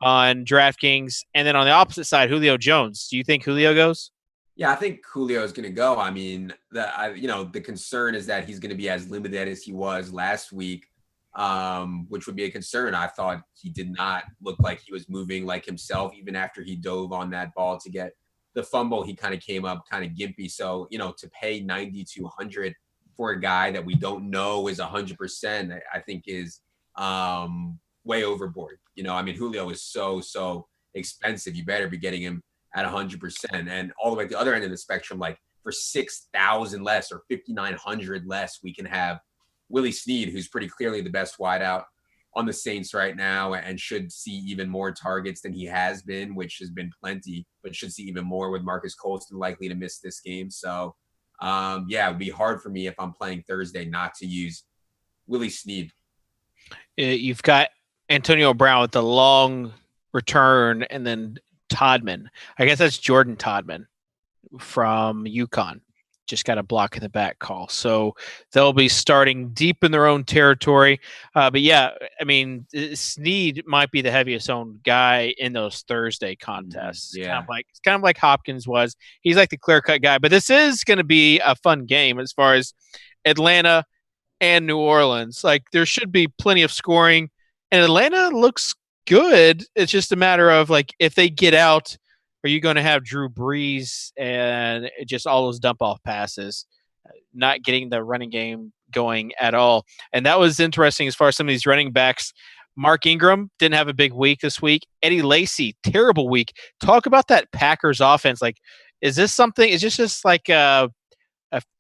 on DraftKings. And then on the opposite side, Julio Jones. Do you think Julio goes? Yeah, I think Julio is going to go. I mean, the concern is that he's going to be as limited as he was last week, which would be a concern. I thought he did not look like he was moving like himself, even after he dove on that ball to get the fumble. He kind of came up kind of gimpy. So, to pay 9,200 for a guy that we don't know is 100%, I think is way overboard. I mean, Julio is so expensive. You better be getting him at 100%. And all the way at the other end of the spectrum, like for 6,000 less or 5,900 less, we can have Willie Snead, who's pretty clearly the best wideout on the Saints right now and should see even more targets than he has been, which has been plenty, but should see even more with Marcus Colston likely to miss this game. So it would be hard for me if I'm playing Thursday not to use Willie Snead. You've got Antonio Brown with the long return, and then Todman. I guess that's Jordan Todman from UConn. Just got a block in the back call. So they'll be starting deep in their own territory. But yeah, I mean, Snead might be the heaviest owned guy in those Thursday contests. Yeah. It's kind of like Hopkins was. He's like the clear-cut guy. But this is going to be a fun game as far as Atlanta and New Orleans. Like, there should be plenty of scoring. And Atlanta looks good. It's just a matter of, like, if they get out, are you going to have Drew Brees and just all those dump-off passes, not getting the running game going at all? And that was interesting as far as some of these running backs. Mark Ingram didn't have a big week this week. Eddie Lacy, terrible week. Talk about that Packers offense. Like, is this something? Is this just like a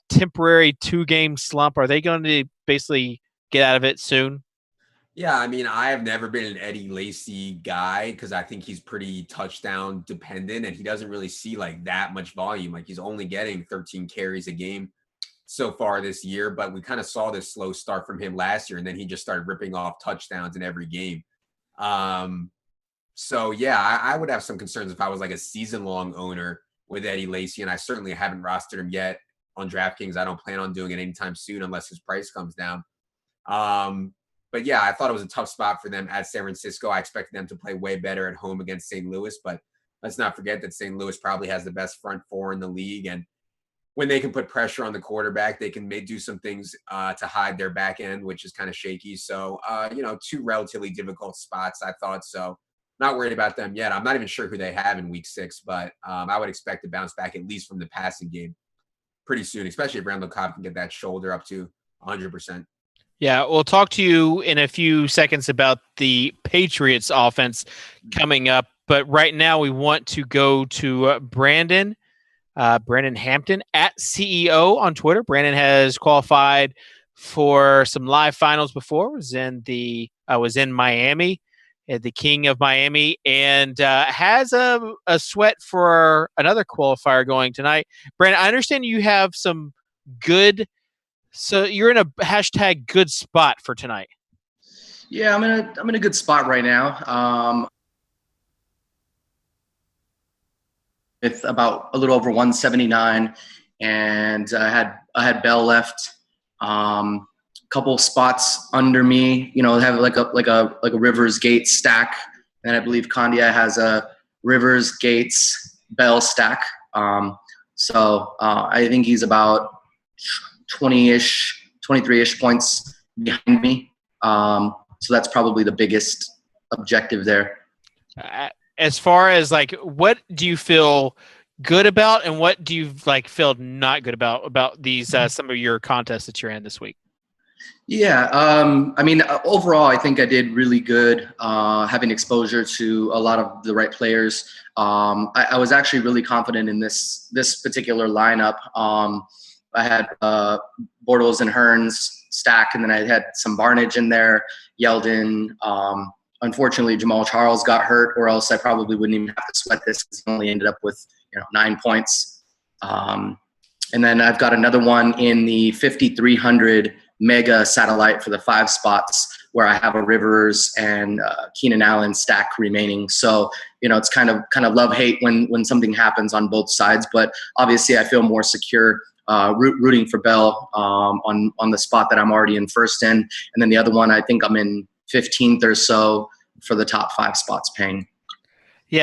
temporary 2-game slump? Are they going to basically get out of it soon? Yeah, I mean, I have never been an Eddie Lacy guy because I think he's pretty touchdown dependent and he doesn't really see like that much volume. Like, he's only getting 13 carries a game so far this year, but we kind of saw this slow start from him last year, and then he just started ripping off touchdowns in every game. So yeah, I would have some concerns if I was like a season-long owner with Eddie Lacy, and I certainly haven't rostered him yet on DraftKings. I don't plan on doing it anytime soon unless his price comes down. But yeah, I thought it was a tough spot for them at San Francisco. I expected them to play way better at home against St. Louis, but let's not forget that St. Louis probably has the best front four in the league, and when they can put pressure on the quarterback, they can do some things to hide their back end, which is kind of shaky. So, two relatively difficult spots, I thought. So not worried about them yet. I'm not even sure who they have in week 6, but I would expect to bounce back at least from the passing game pretty soon, especially if Randall Cobb can get that shoulder up to 100%. Yeah, we'll talk to you in a few seconds about the Patriots offense coming up. But right now we want to go to Brandon Hampton at CEO on Twitter. Brandon has qualified for some live finals before. Was in Miami, the King of Miami, and has a sweat for another qualifier going tonight. Brandon, I understand you have some good. So you're in a hashtag good spot for tonight. Yeah, I'm in a good spot right now. With about a little over 179, and I had Bell left. Couple spots under me, have like a Rivers Gates stack, and I believe Candia has a Rivers Gates Bell stack. So I think he's about 20-ish, 23-ish points behind me. So that's probably the biggest objective there. As far as what do you feel good about, and what do you feel not good about these some of your contests that you're in this week? Yeah, overall, I think I did really good, having exposure to a lot of the right players. I was actually really confident in this particular lineup. I had Bortles and Hearns stack, and then I had some Barnage in there, Yeldon. Unfortunately, Jamal Charles got hurt, or else I probably wouldn't even have to sweat this, because he only ended up with 9 points. And then I've got another one in the 5,300 mega satellite for the 5 spots, where I have a Rivers and Keenan Allen stack remaining. So it's kind of love-hate when something happens on both sides. But obviously, I feel more secure rooting for Bell on the spot that I'm already in first in, and then the other one I think I'm in 15th or so for the top 5 spots paying. Yeah.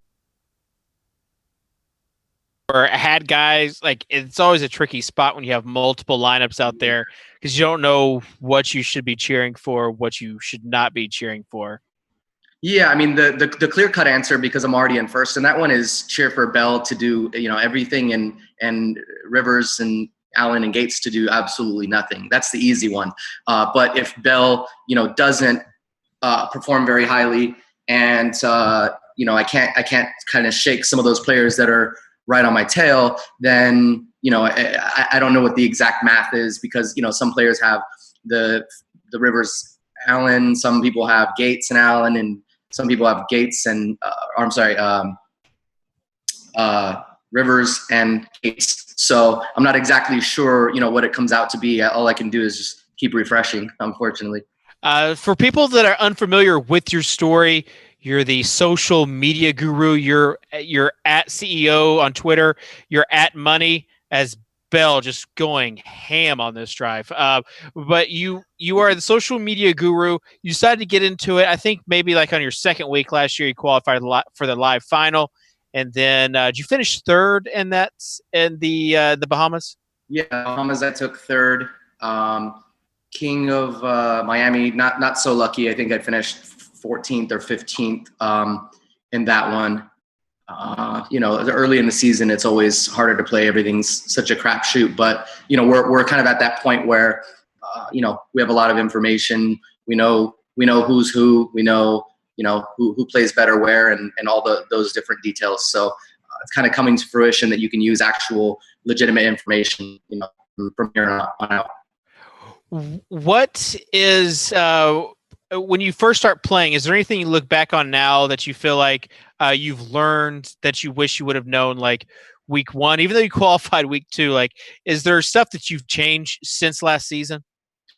Or had guys, it's always a tricky spot when you have multiple lineups out there, because you don't know what you should be cheering for, what you should not be cheering for. Yeah, the clear-cut answer, because I'm already in first, and that one is cheer for Bell to do everything, and Rivers and Allen and Gates to do absolutely nothing. That's the easy one. But if Bell doesn't perform very highly, and I can't kind of shake some of those players that are right on my tail, then I don't know what the exact math is, because some players have the Rivers Allen, some people have Gates and Allen, and some people have Gates and Rivers and Gates. So I'm not exactly sure what it comes out to be. All I can do is just keep refreshing, unfortunately. For people that are unfamiliar with your story, you're the social media guru. You're at CEO on Twitter. You're at Money as Bell, just going ham on this drive. But you are the social media guru. You decided to get into it. I think maybe on your second week last year, you qualified for the live final, and then did you finish third in the Bahamas? Yeah, Bahamas. I took third. King of Miami, not so lucky. I think I finished 14th or 15th in that one. Early in the season, it's always harder to play. Everything's such a crapshoot. But we're kind of at that point where we have a lot of information. We know who's who. We know who plays better where, and all those different details. So it's kind of coming to fruition that you can use actual legitimate information from here on out. What is when you first start playing, is there anything you look back on now that you feel like you've learned that you wish you would have known week 1, even though you qualified week 2? Is there stuff that you've changed since last season?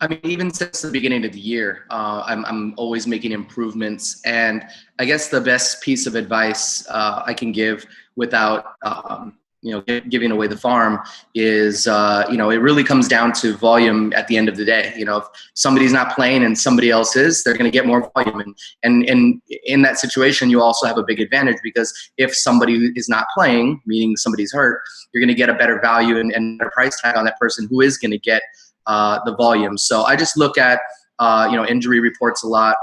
I mean, even since the beginning of the year, I'm always making improvements. And I guess the best piece of advice I can give without, giving away the farm is, it really comes down to volume at the end of the day. If somebody's not playing and somebody else is, they're going to get more volume. And in that situation, you also have a big advantage, because if somebody is not playing, meaning somebody's hurt, you're going to get a better value and a price tag on that person who is going to get the volume. So I just look at, injury reports a lot,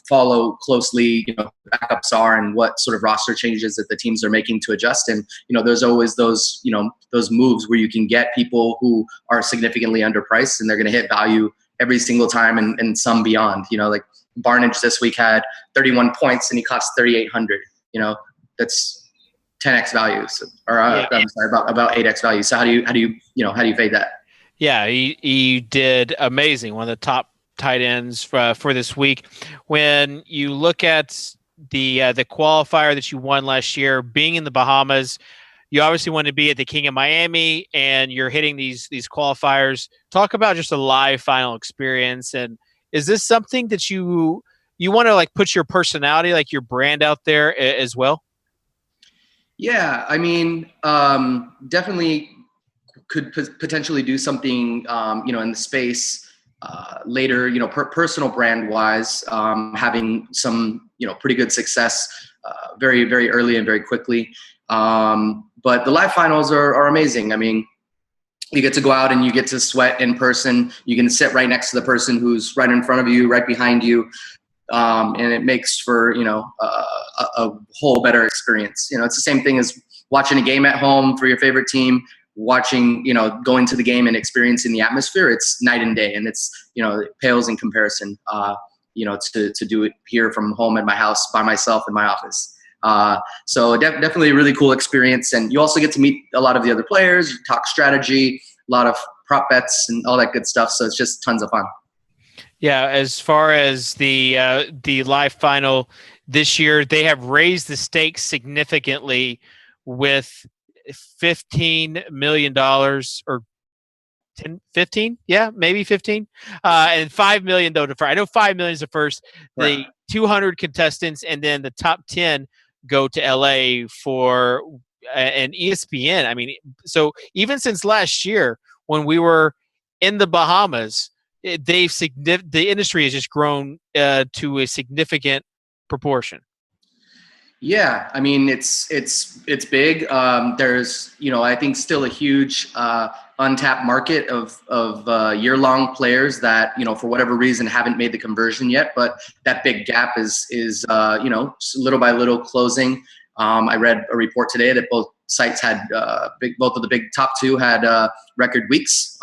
follow closely, backups are and what sort of roster changes that the teams are making to adjust. And, there's always those moves where you can get people who are significantly underpriced and they're going to hit value every single time and some beyond. Like Barnage this week had 31 points and he cost 3,800. That's 10x values, or I'm sorry, about 8x value. So how do you fade that? Yeah, he did amazing. One of the top tight ends for this week. When you look at the qualifier that you won last year, being in the Bahamas, you obviously want to be at the King of Miami, and you're hitting these qualifiers. Talk about just a live final experience, and is this something that you want to like put your personality, like your brand out there as well? Yeah, I mean, definitely could potentially do something, in the space later, personal brand wise, having some, pretty good success very, very early and very quickly. But the live finals are amazing. I mean, you get to go out and you get to sweat in person. You can sit right next to the person who's right in front of you, right behind you. And it makes for, a whole better experience. It's the same thing as watching a game at home for your favorite team, watching, going to the game and experiencing the atmosphere. It's night and day, and it's, it pales in comparison, to do it here from home at my house by myself in my office. So definitely a really cool experience. And you also get to meet a lot of the other players, you talk strategy, a lot of prop bets and all that good stuff. So it's just tons of fun. Yeah, as far as the live final this year, they have raised the stakes significantly with $15 million or 15, yeah, maybe 15, and $5 million though. I know $5 million is the first. Right. The 200 contestants, and then the top 10 go to LA for an ESPN. I mean, so even since last year when we were in the Bahamas, the industry has just grown to a significant proportion. Yeah, I mean, it's big. There's, I think still a huge untapped market of year-long players that, for whatever reason haven't made the conversion yet, but that big gap is little by little closing. I read a report today that both sites had both of the big top two had record weeks.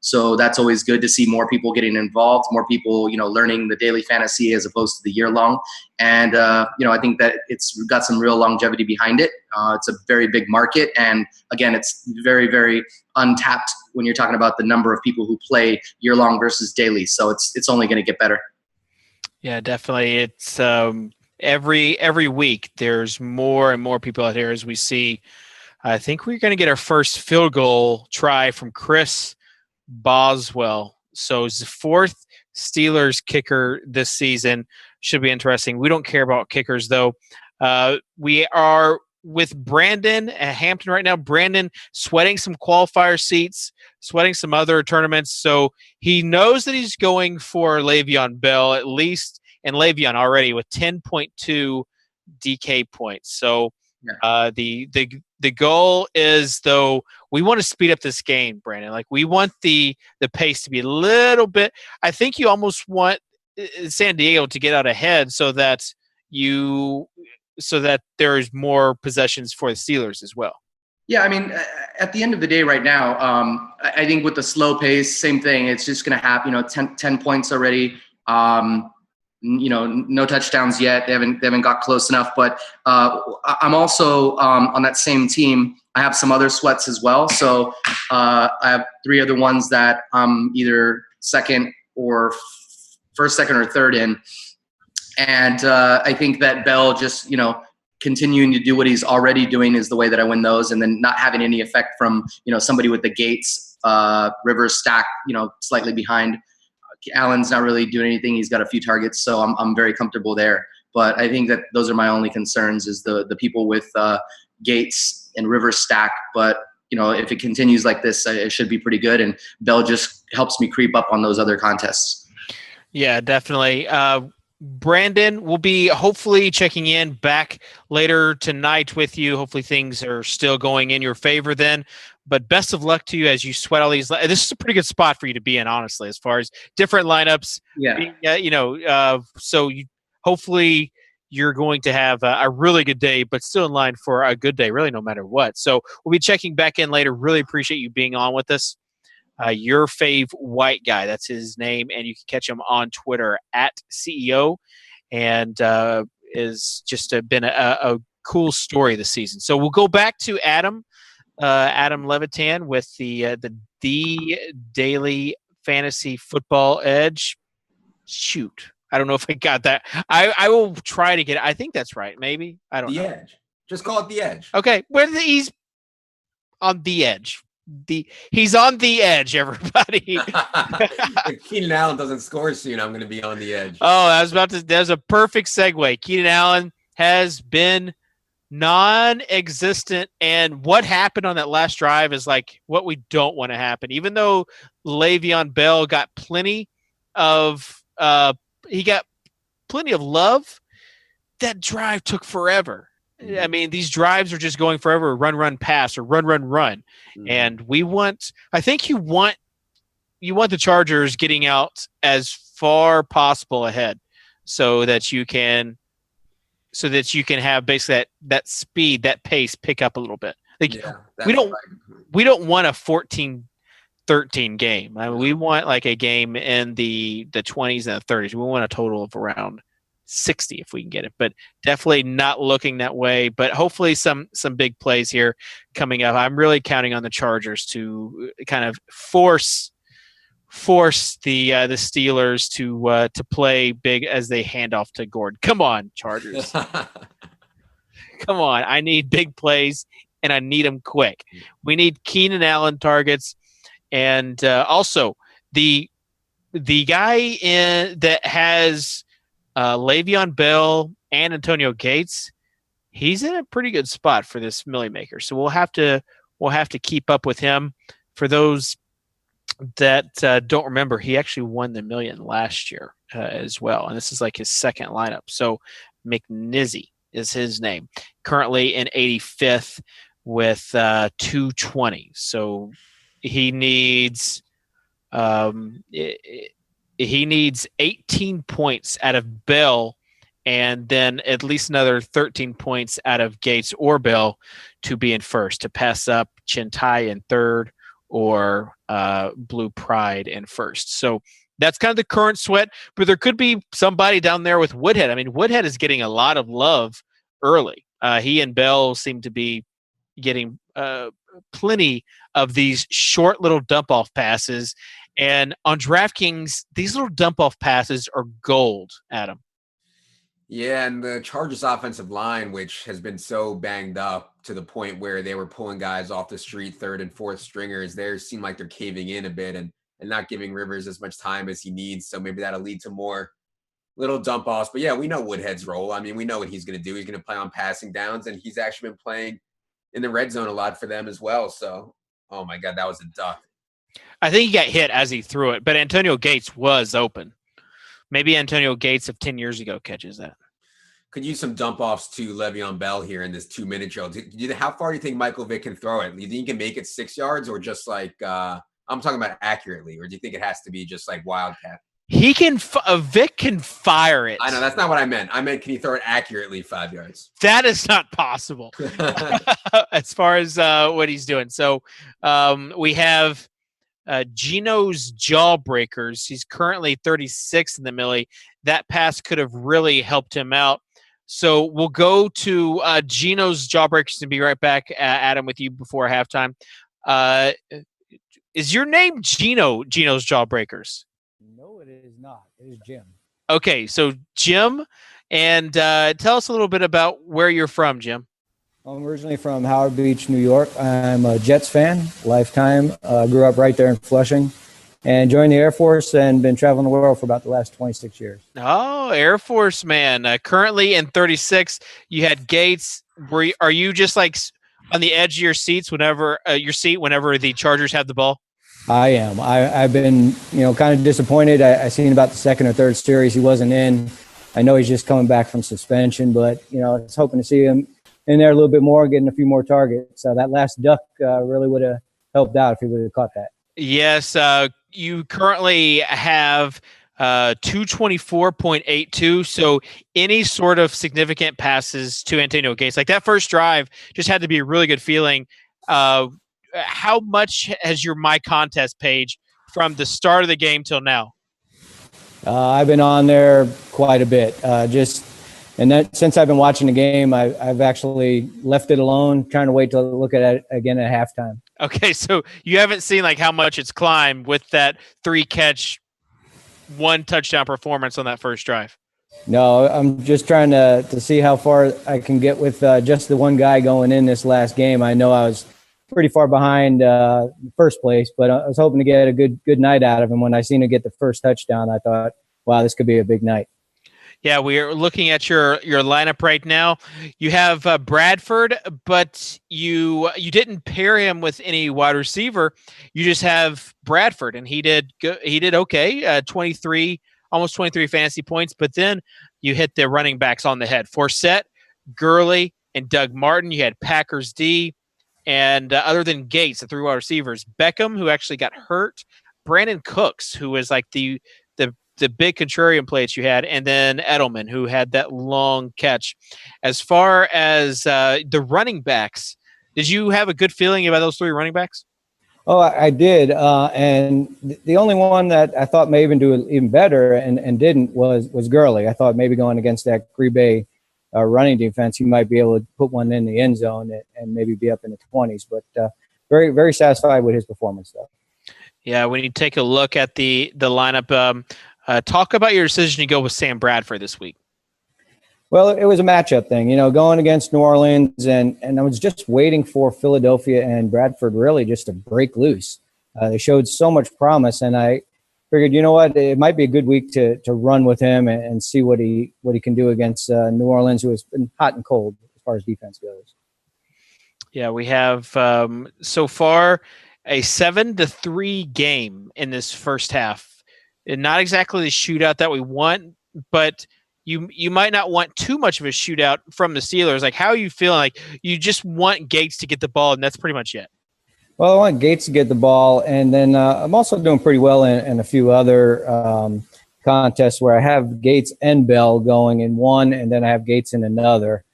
So that's always good to see more people getting involved, more people, learning the daily fantasy as opposed to the year long. And, I think that it's got some real longevity behind it. It's a very big market. And again, it's very, very untapped when you're talking about the number of people who play year long versus daily. So it's only going to get better. Yeah, definitely. It's every week there's more and more people out here as we see. I think we're going to get our first field goal try from Chris Boswell. So it's the fourth Steelers kicker this season. Should be interesting. We don't care about kickers though. We are with Brandon at Hampton right now. Brandon sweating some qualifier seats, sweating some other tournaments. So he knows that he's going for Le'Veon Bell at least, and Le'Veon already with 10.2 DK points. So the goal is, though, we want to speed up this game, Brandon. Like, we want the pace to be a little bit. I think you almost want San Diego to get out ahead so that there's more possessions for the Steelers as well. Yeah, I mean, at the end of the day right now, I think with the slow pace, same thing. It's just going to happen, 10 points already. No touchdowns yet. They haven't got close enough. But I'm also on that same team. I have some other sweats as well. So I have three other ones that I'm either first, second, or third in. And I think that Bell just, continuing to do what he's already doing is the way that I win those, and then not having any effect from, somebody with the gates Rivers stacked, slightly behind. Allen's not really doing anything. He's got a few targets, so I'm very comfortable there. But I think that those are my only concerns is the people with Gates and Rivers stack. But, if it continues like this, it should be pretty good. And Bell just helps me creep up on those other contests. Yeah, definitely. Brandon will be hopefully checking in back later tonight with you. Hopefully things are still going in your favor then. But best of luck to you as you sweat all these. This is a pretty good spot for you to be in, honestly, as far as different lineups. Yeah. Hopefully you're going to have a really good day, but still in line for a good day, really, no matter what. So we'll be checking back in later. Really appreciate you being on with us. Your fave white guy, that's his name, and you can catch him on Twitter at CEO, and is just been a cool story this season. So we'll go back to Adam Levitan with the Daily Fantasy Football Edge. Shoot, I don't know if I got that. I will try to get it. I think that's right. Maybe I don't know. The Edge. Just call it the Edge. Okay, he's on the edge. He's on the edge, everybody. If Keenan Allen doesn't score soon, I'm going to be on the edge. Oh, there's a perfect segue. Keenan Allen has been non-existent, and what happened on that last drive is like what we don't want to happen. Even though Le'Veon Bell got plenty of love, that drive took forever. I mean, these drives are just going forever. Run, pass, or run. Mm-hmm. And I think you want the Chargers getting out as far possible ahead so that you can have basically that speed, that pace pick up a little bit. Like we don't want a 14-13 game. I mean, we want like a game in the 20s and the 30s. We want a total of around 60 if we can get it, but definitely not looking that way. But hopefully some big plays here coming up. I'm really counting on the Chargers to kind of force the Steelers to play big as they hand off to Gordon. Come on, Chargers. Come on. I need big plays, and I need them quick. We need Keenan Allen targets, and also the guy that has Le'Veon Bell and Antonio Gates, he's in a pretty good spot for this Millie Maker. So we'll have to keep up with him. For those that don't remember, he actually won the million last year as well, and this is like his second lineup. So McNizzy is his name. Currently in 85th with 220. So he needs 18 points out of Bell, and then at least another 13 points out of Gates or Bell to be in first, to pass up Chintai in third or Blue Pride in first. So that's kind of the current sweat, but there could be somebody down there with Woodhead. I mean, Woodhead is getting a lot of love early. He and Bell seem to be getting plenty of these short little dump-off passes. And on DraftKings, these little dump-off passes are gold, Adam. Yeah, and the Chargers offensive line, which has been so banged up to the point where they were pulling guys off the street, third and fourth stringers, they seem like they're caving in a bit and not giving Rivers as much time as he needs. So maybe that'll lead to more little dump-offs. But, yeah, we know Woodhead's role. I mean, we know what he's going to do. He's going to play on passing downs, and he's actually been playing in the red zone a lot for them as well. So, oh, my God, that was a duck. I think he got hit as he threw it, but Antonio Gates was open. Maybe Antonio Gates of 10 years ago catches that. Could use some dump-offs to Le'Veon Bell here in this 2-minute drill. How far do you think Michael Vick can throw it? Do you think he can make it 6 yards, or just like I'm talking about accurately, or do you think it has to be just like wildcat? He can. Vick can fire it. I know that's not what I meant. I meant, can he throw it accurately 5 yards? That is not possible as far as what he's doing. So we have Geno's Jawbreakers. He's currently 36 in the millie. That pass could have really helped him out. So we'll go to Geno's Jawbreakers and be right back, Adam, with you before halftime. Is your name Geno's Jawbreakers? No, it is not. It is Jim. Okay, so Jim, and tell us a little bit about where you're from, Jim. I'm originally from Howard Beach, New York. I'm a Jets fan, lifetime. Grew up right there in Flushing, and joined the Air Force and been traveling the world for about the last 26 years. Oh, Air Force man. Currently in 36, you had Gates. Are you just like on the edge of your seats whenever whenever the Chargers have the ball? I am. I've been, kind of disappointed. I seen about the second or third series he wasn't in. I know he's just coming back from suspension, but I was hoping to see him in there a little bit more, getting a few more targets. That last duck really would have helped out if he would have caught that. Yes, you currently have 224.82. So any sort of significant passes to Antonio Gates, like that first drive, just had to be a really good feeling. How much has your My Contest page from the start of the game till now? I've been on there quite a bit. Since I've been watching the game, I've actually left it alone, trying to wait to look at it again at halftime. Okay, so you haven't seen like how much it's climbed with that 3-catch, 1 touchdown performance on that first drive. No, I'm just trying to see how far I can get with just the one guy going in this last game. I know I was pretty far behind first place, but I was hoping to get a good night out of him. When I seen him get the first touchdown, I thought, wow, this could be a big night. Yeah, we are looking at your lineup right now. You have Bradford, but you didn't pair him with any wide receiver. You just have Bradford, and he did okay, 23, almost 23 fantasy points. But then you hit the running backs on the head: Forsett, Gurley, and Doug Martin. You had Packers D, and other than Gates, the 3 wide receivers, Beckham, who actually got hurt, Brandon Cooks, who was like the big contrarian play that you had, and then Edelman, who had that long catch. As far as the running backs, did you have a good feeling about those 3 running backs? Oh, I did. And the only one that I thought may even do even better and didn't was Gurley. I thought maybe going against that Green Bay running defense, he might be able to put one in the end zone and maybe be up in the 20s. But very, very satisfied with his performance, though. Yeah, when you take a look at the lineup, talk about your decision to go with Sam Bradford this week. Well, it was a matchup thing, going against New Orleans, and I was just waiting for Philadelphia and Bradford really just to break loose. They showed so much promise, and I figured, it might be a good week to run with him and see what he can do against New Orleans, who has been hot and cold as far as defense goes. Yeah, we have so far a 7-3 game in this first half. And not exactly the shootout that we want, but you might not want too much of a shootout from the Steelers. Like, how are you feeling? Like, you just want Gates to get the ball, and that's pretty much it. Well, I want Gates to get the ball, and then I'm also doing pretty well in a few other contests where I have Gates and Bell going in one, and then I have Gates in another.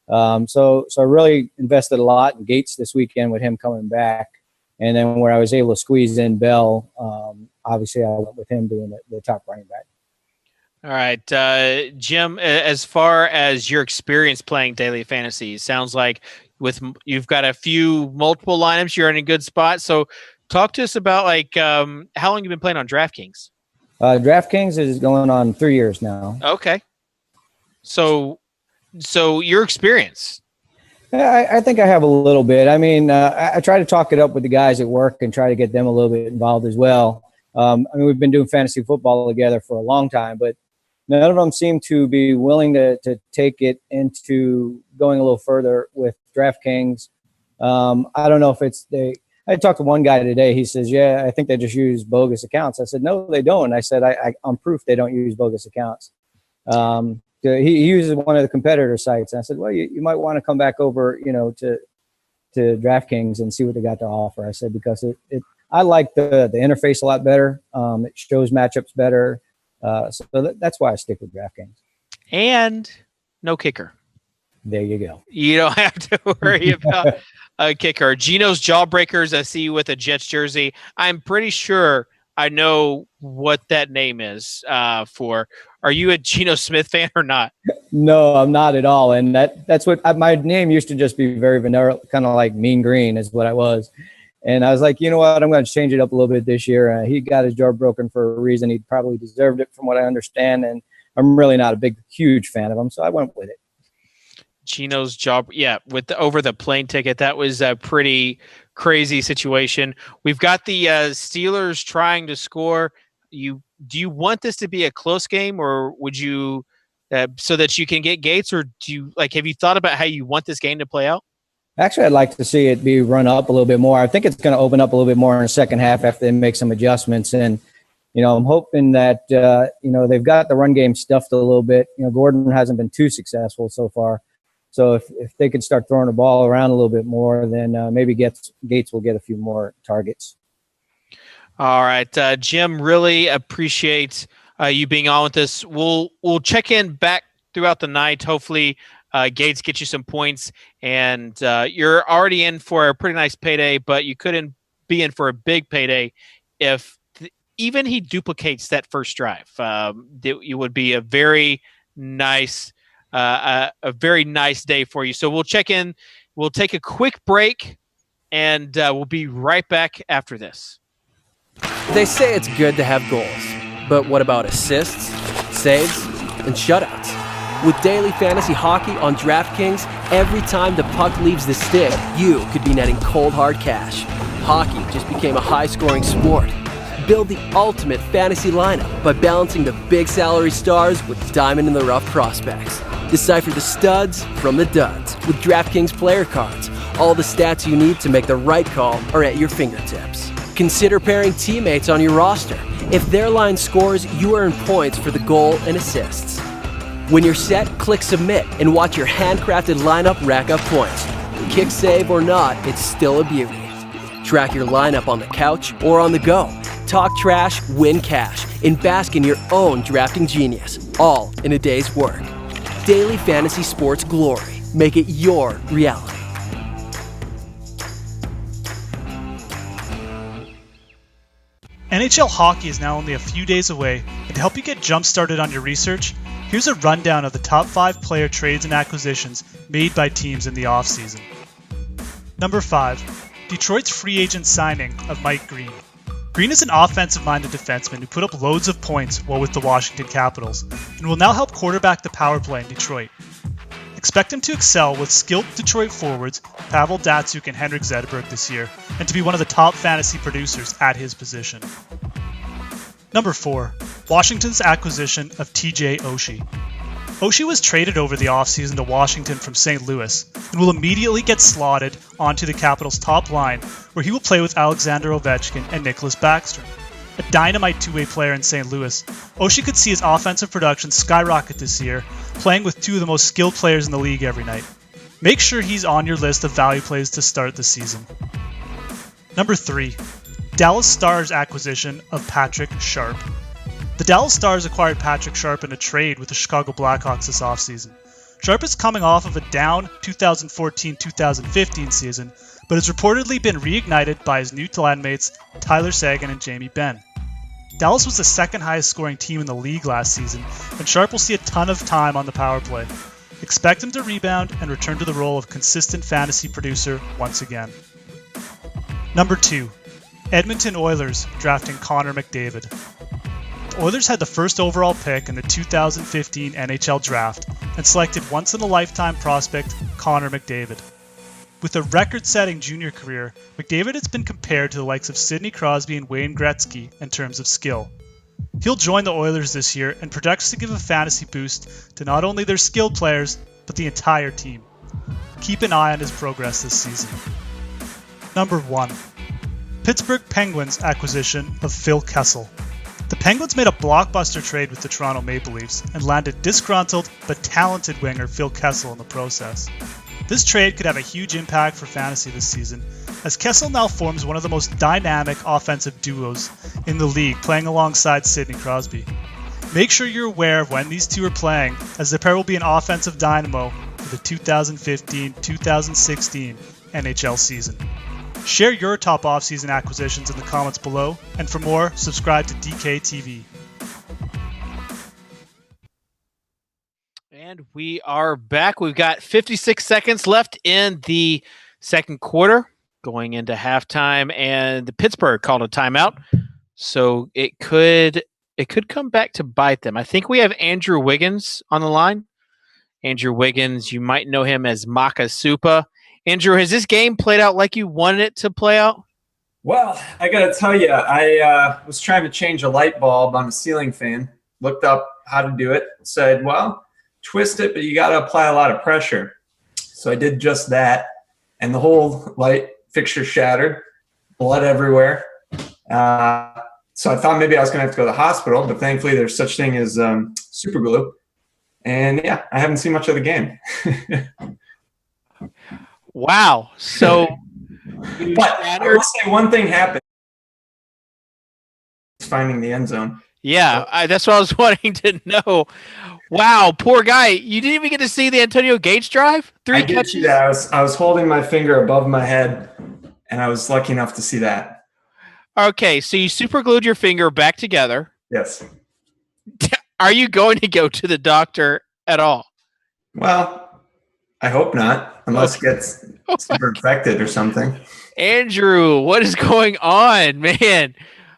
So I really invested a lot in Gates this weekend with him coming back. And then where I was able to squeeze in Bell, obviously I went with him being the top running back. All right, Jim, as far as your experience playing daily fantasy, sounds like you've got a few multiple lineups, you're in a good spot. So talk to us about how long you've been playing on DraftKings. DraftKings is going on 3 years now. Okay. So your experience. I think I have a little bit. I mean, I try to talk it up with the guys at work and try to get them a little bit involved as well. We've been doing fantasy football together for a long time, but none of them seem to be willing to take it into going a little further with DraftKings. I don't know if I talked to one guy today. He says, yeah, I think they just use bogus accounts. I said, no, they don't. I said, I'm proof they don't use bogus accounts. He uses one of the competitor sites. And I said, well, you might want to come back over, to DraftKings and see what they got to offer. I said, because I like the interface a lot better. It shows matchups better. So that's why I stick with DraftKings. And no kicker. There you go. You don't have to worry about a kicker. Geno's Jawbreakers, I see you with a Jets jersey. I'm pretty sure I know what that name is for. Are you a Geno Smith fan or not? No, I'm not at all. And that's what my name used to just be very vanilla, kind of like Mean Green is what I was. And I was like, you know what? I'm going to change it up a little bit this year. He got his jaw broken for a reason. He probably deserved it from what I understand. And I'm really not a huge fan of him. So I went with it. Chino's job. Yeah, over the plane ticket. That was a pretty crazy situation. We've got the Steelers trying to score. Do you want this to be a close game, or would you so that you can get Gates, or have you thought about how you want this game to play out? Actually, I'd like to see it be run up a little bit more. I think it's going to open up a little bit more in the second half after they make some adjustments. And, I'm hoping that, they've got the run game stuffed a little bit. Gordon hasn't been too successful so far. So if they could start throwing the ball around a little bit more, then maybe Gates will get a few more targets. All right, Jim, really appreciate you being on with us. We'll check in back throughout the night. Hopefully Gates gets you some points, and you're already in for a pretty nice payday, but you couldn't be in for a big payday if even he duplicates that first drive. It would be a very nice day for you. So we'll check in. We'll take a quick break, and we'll be right back after this. They say it's good to have goals, but what about assists, saves, and shutouts? With daily fantasy hockey on DraftKings, every time the puck leaves the stick, you could be netting cold hard cash. Hockey just became a high-scoring sport. Build the ultimate fantasy lineup by balancing the big salary stars with diamond-in-the-rough prospects. Decipher the studs from the duds with DraftKings player cards. All the stats you need to make the right call are at your fingertips. Consider pairing teammates on your roster. If their line scores, you earn points for the goal and assists. When you're set, click submit and watch your handcrafted lineup rack up points. Kick save or not, it's still a beauty. Track your lineup on the couch or on the go. Talk trash, win cash, and bask in your own drafting genius, all in a day's work. Daily fantasy sports glory. Make it your reality. NHL hockey is now only a few days away, and to help you get jump-started on your research, here's a rundown of the top 5 player trades and acquisitions made by teams in the offseason. Number 5. Detroit's free agent signing of Mike Green. Green is an offensive-minded defenseman who put up loads of points while with the Washington Capitals, and will now help quarterback the power play in Detroit. Expect him to excel with skilled Detroit forwards Pavel Datsyuk and Henrik Zetterberg this year, and to be one of the top fantasy producers at his position. Number 4. Washington's acquisition of TJ Oshie. Oshie was traded over the offseason to Washington from St. Louis, and will immediately get slotted onto the Capitals' top line, where he will play with Alexander Ovechkin and Nicholas Backstrom. A dynamite two-way player in St. Louis, Oshie could see his offensive production skyrocket this year, playing with two of the most skilled players in the league every night. Make sure he's on your list of value plays to start the season. Number 3. Dallas Stars acquisition of Patrick Sharp. The Dallas Stars acquired Patrick Sharp in a trade with the Chicago Blackhawks this offseason. Sharp is coming off of a down 2014-2015 season, but has reportedly been reignited by his new landmates Tyler Seguin and Jamie Benn. Dallas was the second highest scoring team in the league last season, and Sharp will see a ton of time on the power play. Expect him to rebound and return to the role of consistent fantasy producer once again. Number 2. Edmonton Oilers drafting Connor McDavid. The Oilers had the first overall pick in the 2015 NHL Draft and selected once-in-a-lifetime prospect Connor McDavid. With a record-setting junior career, McDavid has been compared to the likes of Sidney Crosby and Wayne Gretzky in terms of skill. He'll join the Oilers this year and projects to give a fantasy boost to not only their skilled players, but the entire team. Keep an eye on his progress this season. Number 1. Pittsburgh Penguins acquisition of Phil Kessel. The Penguins made a blockbuster trade with the Toronto Maple Leafs and landed disgruntled but talented winger Phil Kessel in the process. This trade could have a huge impact for fantasy this season, as Kessel now forms one of the most dynamic offensive duos in the league, playing alongside Sidney Crosby. Make sure you're aware of when these two are playing, as the pair will be an offensive dynamo for the 2015-2016 NHL season. Share your top offseason acquisitions in the comments below, and for more, subscribe to DKTV. And we are back. We've got 56 seconds left in the second quarter, going into halftime, and the Pittsburgh called a timeout, so it could come back to bite them. I think we have Andrew Wiggins on the line, Andrew Wiggins. You might know him as Maka Supa. Andrew, has this game played out like you wanted it to play out? Well, I got to tell you, I was trying to change a light bulb on a ceiling fan, looked up how to do it, said, well, twist it, but you got to apply a lot of pressure. So I did just that, and the whole light fixture shattered, blood everywhere. So I thought maybe I was going to have to go to the hospital, but thankfully there's such thing as super glue. And yeah, I haven't seen much of the game. Wow. So, but I will say one thing happened. Finding the end zone. Yeah, that's what I was wanting to know. Wow, poor guy. You didn't even get to see the Antonio Gates drive? 3 catches? Did see that. I was holding my finger above my head, and I was lucky enough to see that. Okay, so you super glued your finger back together. Yes. Are you going to go to the doctor at all? Well, I hope not, unless it gets super infected or something. Andrew, what is going on, man?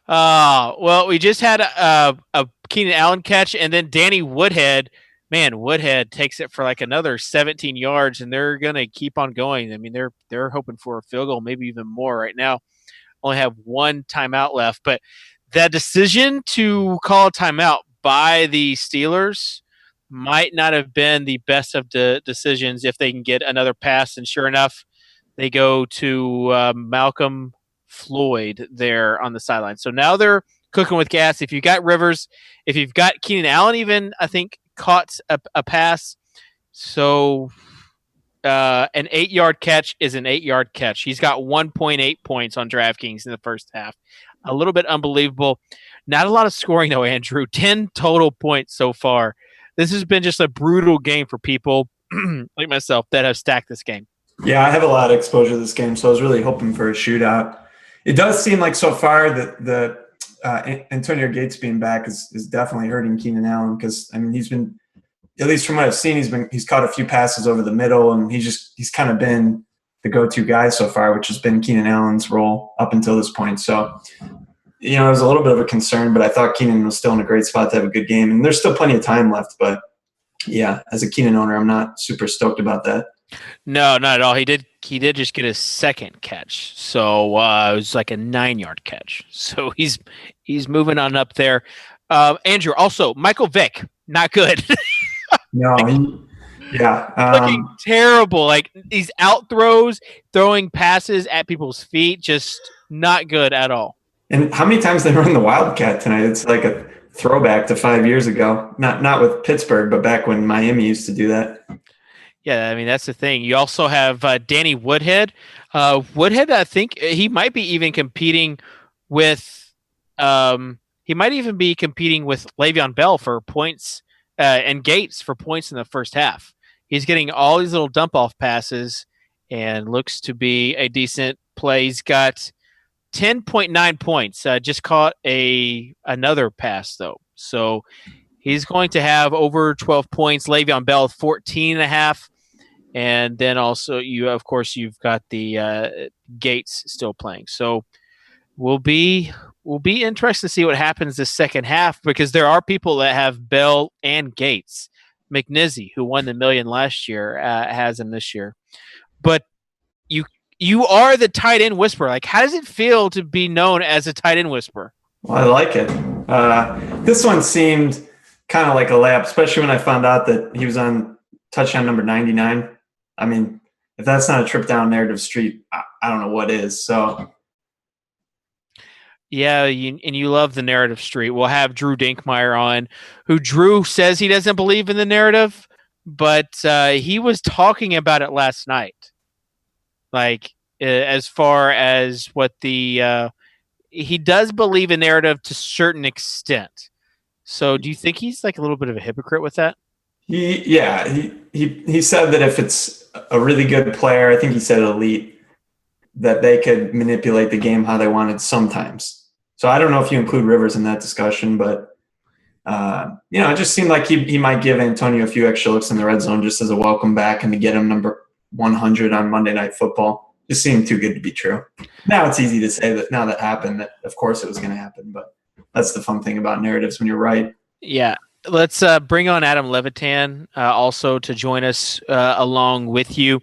Well, we just had a Keenan Allen catch, and then Danny Woodhead. Man, Woodhead takes it for like another 17 yards, and they're going to keep on going. I mean, they're hoping for a field goal, maybe even more right now. Only have one timeout left, but that decision to call a timeout by the Steelers might not have been the best of the decisions if they can get another pass. And sure enough, they go to Malcolm Floyd there on the sideline. So now they're cooking with gas. If you've got Rivers, if you've got Keenan Allen, even I think caught a pass. So an 8-yard catch is an 8-yard catch. He's got 1.8 points on DraftKings in the first half. A little bit unbelievable. Not a lot of scoring though, Andrew. 10 total points so far. This has been just a brutal game for people like myself that have stacked this game. Yeah, I have a lot of exposure to this game, so I was really hoping for a shootout. It does seem like so far that the Antonio Gates being back is definitely hurting Keenan Allen because, I mean, he's been, at least from what I've seen, he's caught a few passes over the middle, and he's kind of been the go-to guy so far, which has been Keenan Allen's role up until this point. So, you know, it was a little bit of a concern, but I thought Keenan was still in a great spot to have a good game, and there's still plenty of time left. But yeah, as a Keenan owner, I'm not super stoked about that. No, not at all. He did just get his second catch, so it was like a 9-yard catch. So he's moving on up there. Andrew, also Michael Vick, not good. No, looking terrible. Like these out throws, throwing passes at people's feet, just not good at all. And how many times they run the Wildcat tonight? It's like a throwback to 5 years ago. Not with Pittsburgh, but back when Miami used to do that. Yeah, I mean, that's the thing. You also have Danny Woodhead. Woodhead, I think he might be even competing with Le'Veon Bell for points and Gates for points in the first half. He's getting all these little dump-off passes and looks to be a decent play. He's got 10.9 points. Just caught another pass, though. So he's going to have over 12 points. Le'Veon Bell, 14.5. And then also, you've got the Gates still playing. So we'll be interested to see what happens this second half because there are people that have Bell and Gates. McNizzy, who won the $1 million last year, has him this year. But you are the tight end whisperer. Like, how does it feel to be known as a tight end whisperer? Well, I like it. This one seemed kind of like a layup, especially when I found out that he was on touchdown number 99. I mean, if that's not a trip down narrative street, I don't know what is. So, yeah, you love the narrative street. We'll have Drew Dinkmeyer on, who Drew says he doesn't believe in the narrative, but he was talking about it last night. Like, as far as what he does believe in narrative to a certain extent. So do you think he's like a little bit of a hypocrite with that? He said that if it's a really good player, I think he said elite, that they could manipulate the game how they wanted sometimes. So I don't know if you include Rivers in that discussion, but it just seemed like he might give Antonio a few extra looks in the red zone just as a welcome back and to get him number 100 on Monday Night Football. Just seemed too good to be true. Now it's easy to say that now that happened, that of course it was going to happen, but that's the fun thing about narratives when you're right. Yeah. let's bring on Adam Levitan also to join us along with you.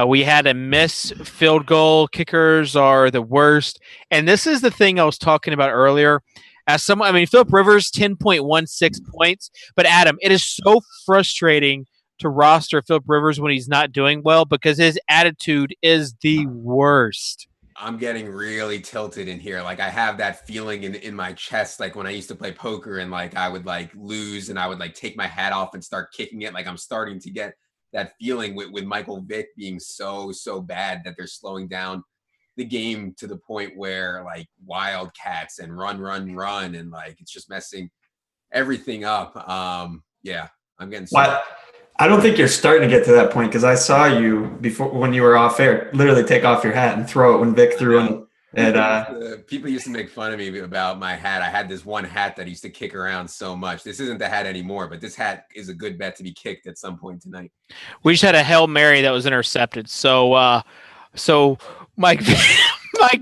We had a miss field goal. Kickers are the worst. And this is the thing I was talking about earlier. Philip Rivers, 10.16 points. But, Adam, it is so frustrating to roster Philip Rivers when he's not doing well because his attitude is the worst. I'm getting really tilted in here. Like I have that feeling in my chest, like when I used to play poker and like I would like lose and I would like take my hat off and start kicking it. Like I'm starting to get that feeling with Michael Vick being so bad that they're slowing down the game to the point where like wildcats and run and like it's just messing everything up. Yeah, I'm getting so. I don't think you're starting to get to that point because I saw you before when you were off air literally take off your hat and throw it when Vic threw it. People used to make fun of me about my hat. I had this one hat that I used to kick around so much. This isn't the hat anymore, but this hat is a good bet to be kicked at some point tonight. We just had a Hail Mary that was intercepted. So Mike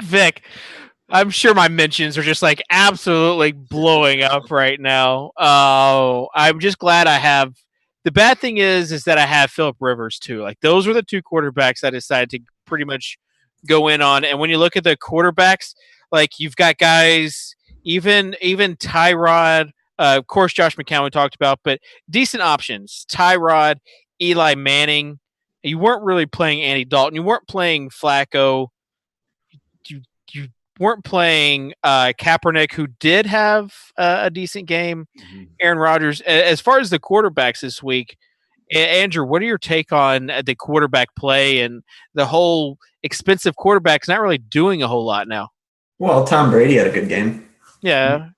Vick, I'm sure my mentions are just like absolutely blowing up right now. I'm just glad I have. The bad thing is that I have Philip Rivers too. Like those were the two quarterbacks I decided to pretty much go in on. And when you look at the quarterbacks, like you've got guys, even Tyrod, of course Josh McCown we talked about, but decent options. Tyrod, Eli Manning. You weren't really playing Andy Dalton. You weren't playing Flacco. You weren't playing Kaepernick, who did have a decent game. Mm-hmm. Aaron Rodgers. As far as the quarterbacks this week, Andrew, what are your take on the quarterback play and the whole expensive quarterback's not really doing a whole lot now? Well, Tom Brady had a good game. Yeah.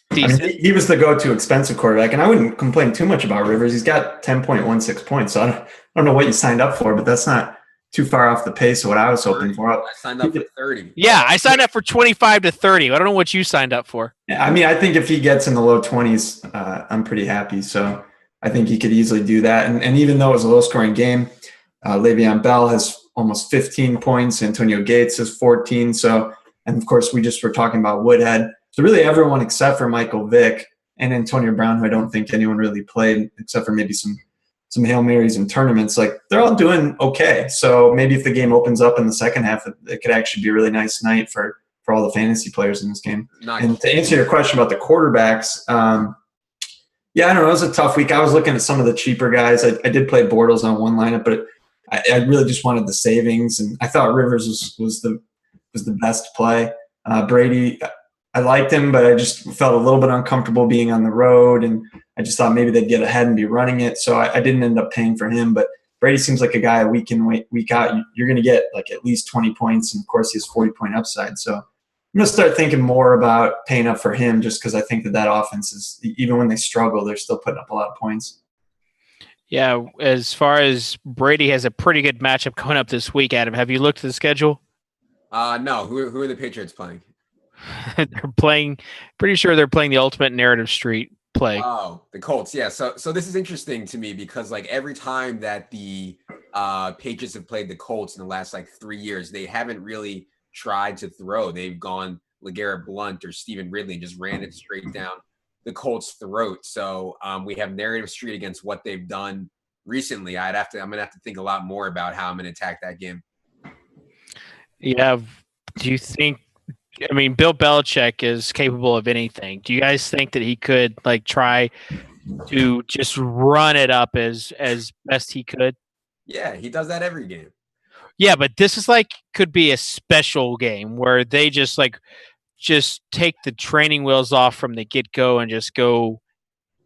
Decent. I mean, he was the go-to expensive quarterback, and I wouldn't complain too much about Rivers. He's got 10.16 points, so I don't know what you signed up for, but that's not too far off the pace of what I was hoping for. I signed up for 30. Yeah, I signed up for 25 to 30. I don't know what you signed up for. I mean, I think if he gets in the low 20s, I'm pretty happy. So I think he could easily do that. And even though it was a low-scoring game, Le'Veon Bell has almost 15 points. Antonio Gates has 14. So, and of course, we just were talking about Woodhead. So really everyone except for Michael Vick and Antonio Brown, who I don't think anyone really played except for maybe some Hail Marys and tournaments, like they're all doing okay. So maybe if the game opens up in the second half, it could actually be a really nice night for all the fantasy players in this game. Nice. And to answer your question about the quarterbacks, yeah, I don't know. It was a tough week. I was looking at some of the cheaper guys. I did play Bortles on one lineup, but I really just wanted the savings, and I thought Rivers was the best play. Brady, I liked him, but I just felt a little bit uncomfortable being on the road, and I just thought maybe they'd get ahead and be running it. So I didn't end up paying for him. But Brady seems like a guy week in, week out, you're going to get like at least 20 points, and of course he has 40-point upside. So I'm going to start thinking more about paying up for him just because I think that offense is, even when they struggle, they're still putting up a lot of points. Yeah, as far as Brady has a pretty good matchup coming up this week, Adam. Have you looked at the schedule? No. Who are the Patriots playing? They're playing, pretty sure they're playing the ultimate narrative street play. Oh, the Colts. Yeah. So this is interesting to me because like every time that the Patriots have played the Colts in the last like 3 years, they haven't really tried to throw. They've gone LeGarrette Blount or Stephen Ridley and just ran it straight down the Colts' throat. So we have narrative street against what they've done recently. I'm going to have to think a lot more about how I'm going to attack that game. Yeah. Do you think, I mean, Bill Belichick is capable of anything. Do you guys think that he could like try to just run it up as best he could? Yeah, he does that every game. Yeah, but this is like could be a special game where they just take the training wheels off from the get-go and just go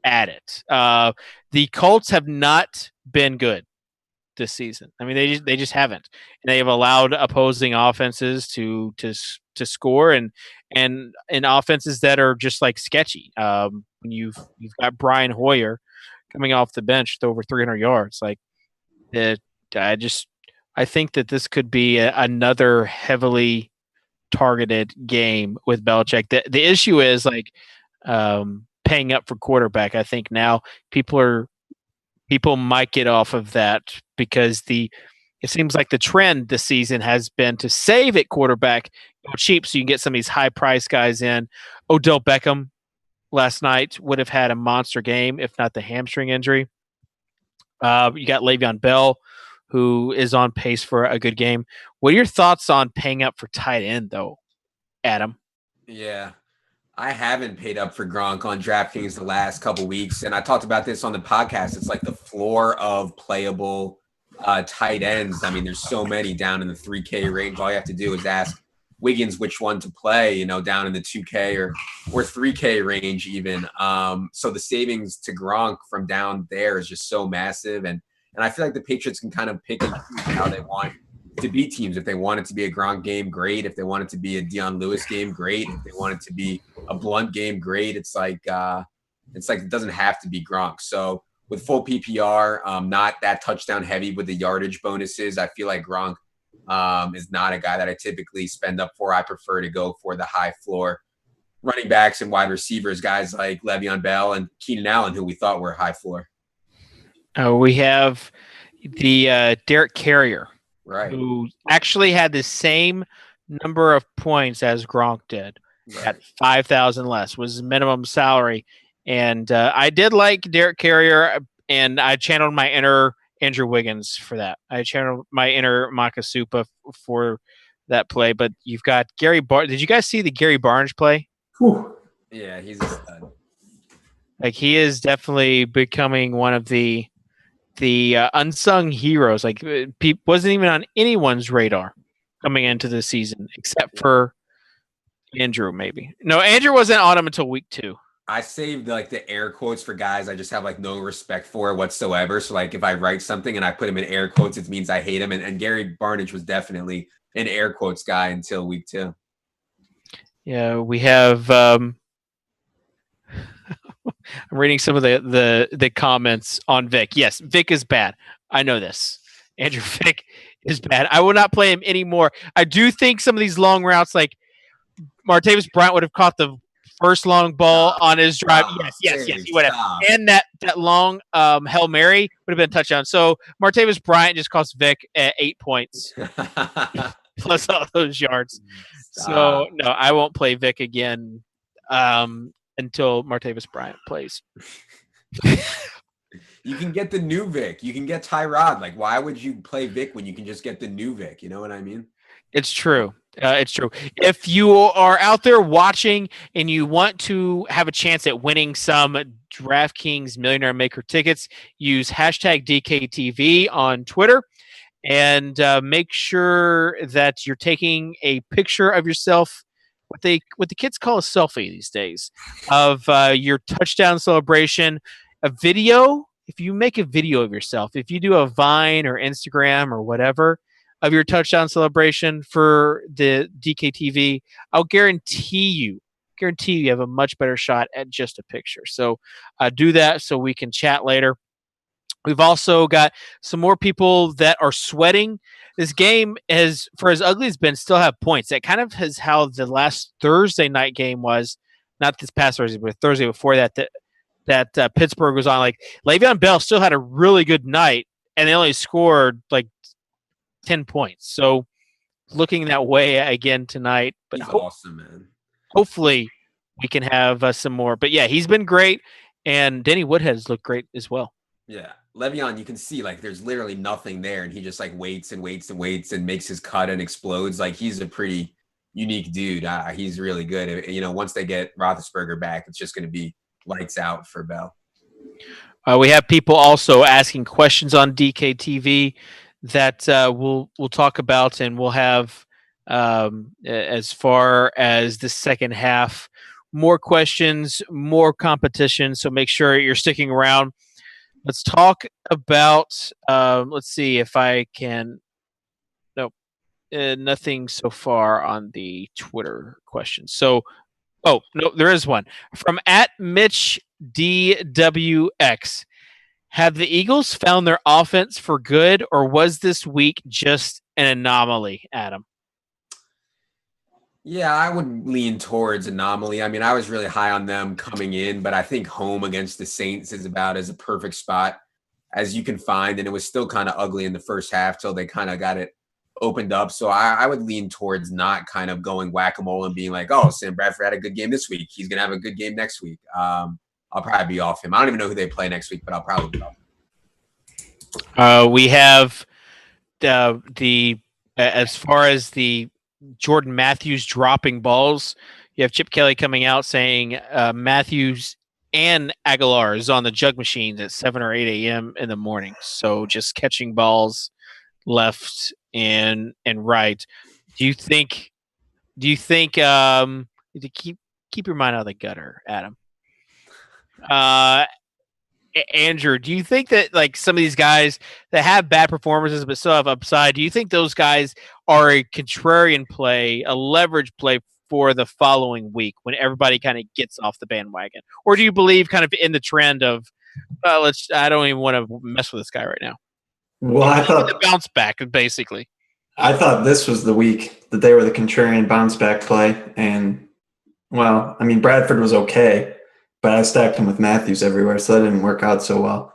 at it. The Colts have not been good this season. I mean, they just haven't. And they have allowed opposing offenses to score and in offenses that are just like sketchy. When you've got Brian Hoyer coming off the bench with over 300 yards, like I think that this could be another heavily targeted game with Belichick. The issue is like paying up for quarterback. I think now people might get off of that because it seems like the trend this season has been to save at quarterback, go cheap so you can get some of these high price guys in. Odell Beckham last night would have had a monster game if not the hamstring injury. You got Le'Veon Bell, who is on pace for a good game. What are your thoughts on paying up for tight end, though, Adam? Yeah. I haven't paid up for Gronk on DraftKings the last couple weeks, and I talked about this on the podcast. It's like the floor of playable tight ends. I mean, there's so many down in the 3K range. All you have to do is ask Wiggins which one to play, down in the 2K or 3K range even. So the savings to Gronk from down there is just so massive, and I feel like the Patriots can kind of pick and choose how they want to beat teams. If they want it to be a Gronk game, great. If they want it to be a Deion Lewis game, great. If they want it to be a Blunt game, great. It's like it doesn't have to be Gronk. So with full PPR, not that touchdown heavy with the yardage bonuses, I feel like Gronk is not a guy that I typically spend up for. I prefer to go for the high floor running backs and wide receivers, guys like Le'Veon Bell and Keenan Allen, who we thought were high floor. We have the Derek Carrier. Right. Who actually had the same number of points as Gronk did at 5,000 less, was minimum salary. And I did like Derek Carrier, and I channeled my inner Andrew Wiggins for that. I channeled my inner Maka Supa for that play. But you've got Gary Barnes. Did you guys see the Gary Barnes play? Whew. Yeah, he's a stud. Like, he is definitely becoming one of the unsung heroes. Like, wasn't even on anyone's radar coming into the season except for Andrew. Maybe no, Andrew wasn't on him until week 2. I saved like the air quotes for guys I just have like no respect for whatsoever. So like if I write something and I put him in air quotes, it means I hate him. And Gary Barnidge was definitely an air quotes guy until week 2. Yeah, we have. I'm reading some of the comments on Vic. Yes, Vic is bad. I know this. Andrew Vic is bad. I will not play him anymore. I do think some of these long routes, like Martavis Bryant would have caught the first long ball on his drive. Yes, he would have. And that long Hail Mary would have been a touchdown. So Martavis Bryant just cost Vic 8 points plus all those yards. So no, I won't play Vic again. Until Martavis Bryant plays. You can get the new Vic. You can get Tyrod. Like, why would you play Vic when you can just get the new Vic? You know what I mean? It's true. It's true. If you are out there watching and you want to have a chance at winning some DraftKings Millionaire Maker tickets, use hashtag DKTV on Twitter and make sure that you're taking a picture of yourself, what the kids call a selfie these days, of your touchdown celebration. A video, if you make a video of yourself, if you do a Vine or Instagram or whatever of your touchdown celebration for the DKTV, I'll guarantee you have a much better shot at just a picture. So do that so we can chat later. We've also got some more people that are sweating. This game, as for as ugly as it's been, still have points. That kind of is how the last Thursday night game was. Not this past Thursday, but Thursday before that Pittsburgh was on. Like, Le'Veon Bell still had a really good night, and they only scored like 10 points. So looking that way again tonight. But he's awesome, man. Hopefully we can have some more. But yeah, he's been great, and Danny Woodhead has looked great as well. Yeah. Le'Veon, you can see like there's literally nothing there, and he just like waits and waits and waits and makes his cut and explodes. Like, he's a pretty unique dude. He's really good. Once they get Roethlisberger back, it's just going to be lights out for Bell. We have people also asking questions on DKTV that we'll talk about, and we'll have as far as the second half, more questions, more competition. So make sure you're sticking around. Let's talk about, let's see if I can, nope, nothing so far on the Twitter questions. So, no, there is one. From @MitchDWX. Have the Eagles found their offense for good, or was this week just an anomaly, Adam? Yeah, I would lean towards anomaly. I mean, I was really high on them coming in, but I think home against the Saints is about as a perfect spot as you can find. And it was still kind of ugly in the first half till they kind of got it opened up. So I would lean towards not kind of going whack-a-mole and being like, oh, Sam Bradford had a good game this week, he's going to have a good game next week. I'll probably be off him. I don't even know who they play next week, but I'll probably be off him. We have as far as the Jordan Matthews dropping balls, you have Chip Kelly coming out saying Matthews and Aguilar is on the jug machines at 7 or 8 a.m. in the morning. So just catching balls left and right. Do you think to keep your mind out of the gutter, Adam? Andrew, do you think that like some of these guys that have bad performances but still have upside, do you think those guys are a contrarian play, a leverage play for the following week when everybody kind of gets off the bandwagon? Or do you believe kind of in the trend of I don't even want to mess with this guy right now? Well, I thought the bounce back, basically. I thought this was the week that they were the contrarian bounce back play. And well, I mean, Bradford was okay, but I stacked him with Matthews everywhere, so that didn't work out so well.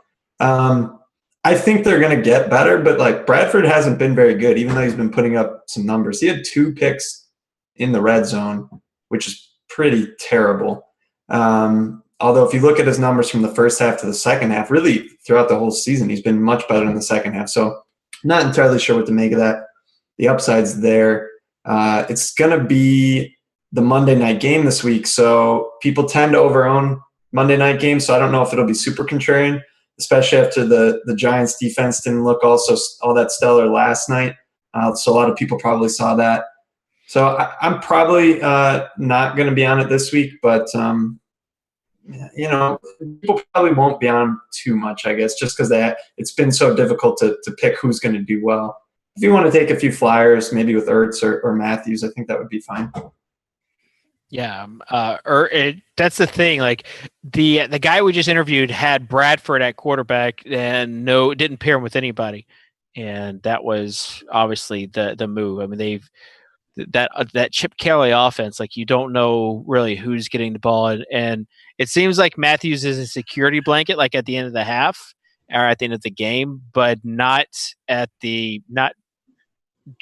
I think they're going to get better, but like Bradford hasn't been very good, even though he's been putting up some numbers. He had 2 picks in the red zone, which is pretty terrible. Although if you look at his numbers from the first half to the second half, really throughout the whole season, he's been much better in the second half. So not entirely sure what to make of that. The upside's there. It's going to be the Monday night game this week, so people tend to over-own Monday night games, so I don't know if it'll be super contrarian, especially after the Giants defense didn't look also all that stellar last night. So a lot of people probably saw that. So I'm probably not going to be on it this week, but people probably won't be on too much, I guess, just because it's been so difficult to pick who's going to do well. If you want to take a few flyers, maybe with Ertz or Matthews, I think that would be fine. Yeah, that's the thing. Like the guy we just interviewed had Bradford at quarterback, and didn't pair him with anybody, and that was obviously the move. I mean, that Chip Kelly offense, like you don't know really who's getting the ball, and it seems like Matthews is a security blanket, like at the end of the half or at the end of the game, but not